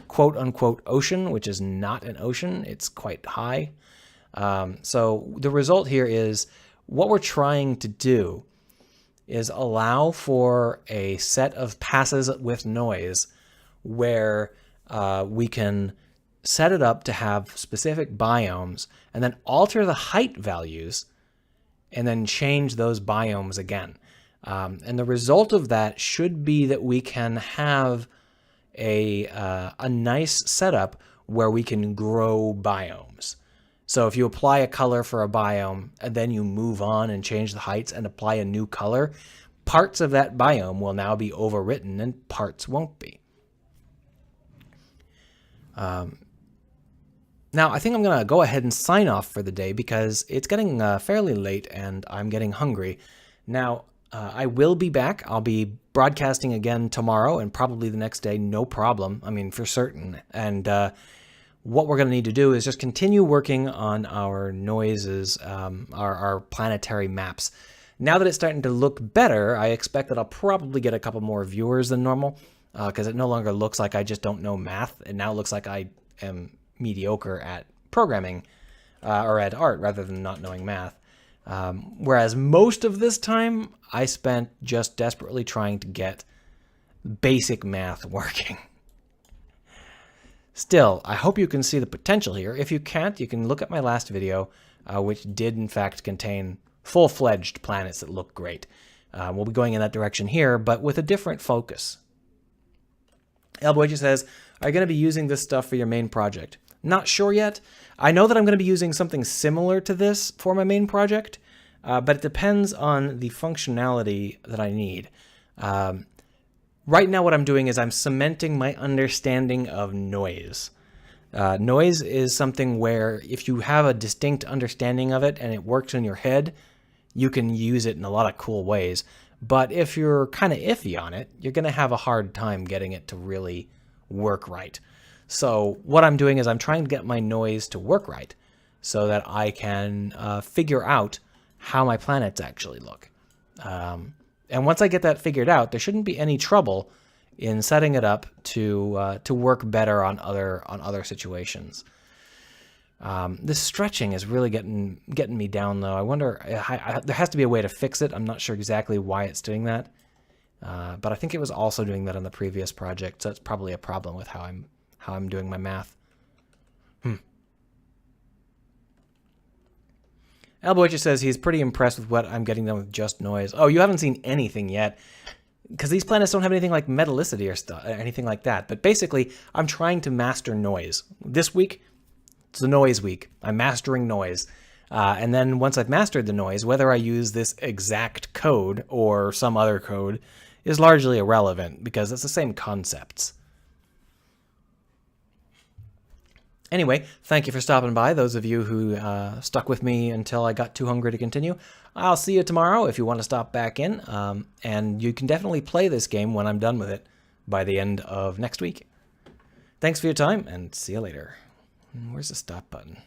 A: quote-unquote ocean, which is not an ocean. It's quite high. So the result here is what we're trying to do is allow for a set of passes with noise where we can set it up to have specific biomes and then alter the height values and then change those biomes again. And the result of that should be that we can have a nice setup where we can grow biomes. So if you apply a color for a biome and then you move on and change the heights and apply a new color, parts of that biome will now be overwritten and parts won't be. Now, I think I'm going to go ahead and sign off for the day because it's getting fairly late and I'm getting hungry. Now, I will be back. I'll be broadcasting again tomorrow and probably the next day, no problem. I mean, for certain. And what we're going to need to do is just continue working on our noises, our planetary maps. Now that it's starting to look better, I expect that I'll probably get a couple more viewers than normal because it no longer looks like I just don't know math. It now looks like I am mediocre at programming or at art rather than not knowing math. Whereas most of this time I spent just desperately trying to get basic math working. Still, I hope you can see the potential here. If you can't, you can look at my last video, which did in fact contain full-fledged planets that look great. We'll be going in that direction here, but with a different focus. Elboichi says, are you going to be using this stuff for your main project? Not sure yet. I know that I'm going to be using something similar to this for my main project, but it depends on the functionality that I need. Right now what I'm doing is I'm cementing my understanding of noise. Noise is something where if you have a distinct understanding of it and it works in your head, you can use it in a lot of cool ways. But if you're kind of iffy on it, you're going to have a hard time getting it to really work right. So what I'm doing is I'm trying to get my noise to work right so that I can figure out how my planets actually look. And once I get that figured out, there shouldn't be any trouble in setting it up to work better on other situations. This stretching is really getting me down, though. I wonder, there has to be a way to fix it. I'm not sure exactly why it's doing that, but I think it was also doing that on the previous project, so it's probably a problem with how I'm doing my math. Alboicha says he's pretty impressed with what I'm getting done with just noise. Oh, you haven't seen anything yet, because these planets don't have anything like metallicity or anything like that. But basically, I'm trying to master noise. This week, it's the noise week. I'm mastering noise. And then once I've mastered the noise, whether I use this exact code or some other code is largely irrelevant, because it's the same concepts. Anyway, thank you for stopping by, those of you who stuck with me until I got too hungry to continue. I'll see you tomorrow if you want to stop back in, and you can definitely play this game when I'm done with it by the end of next week. Thanks for your time, and see you later. Where's the stop button?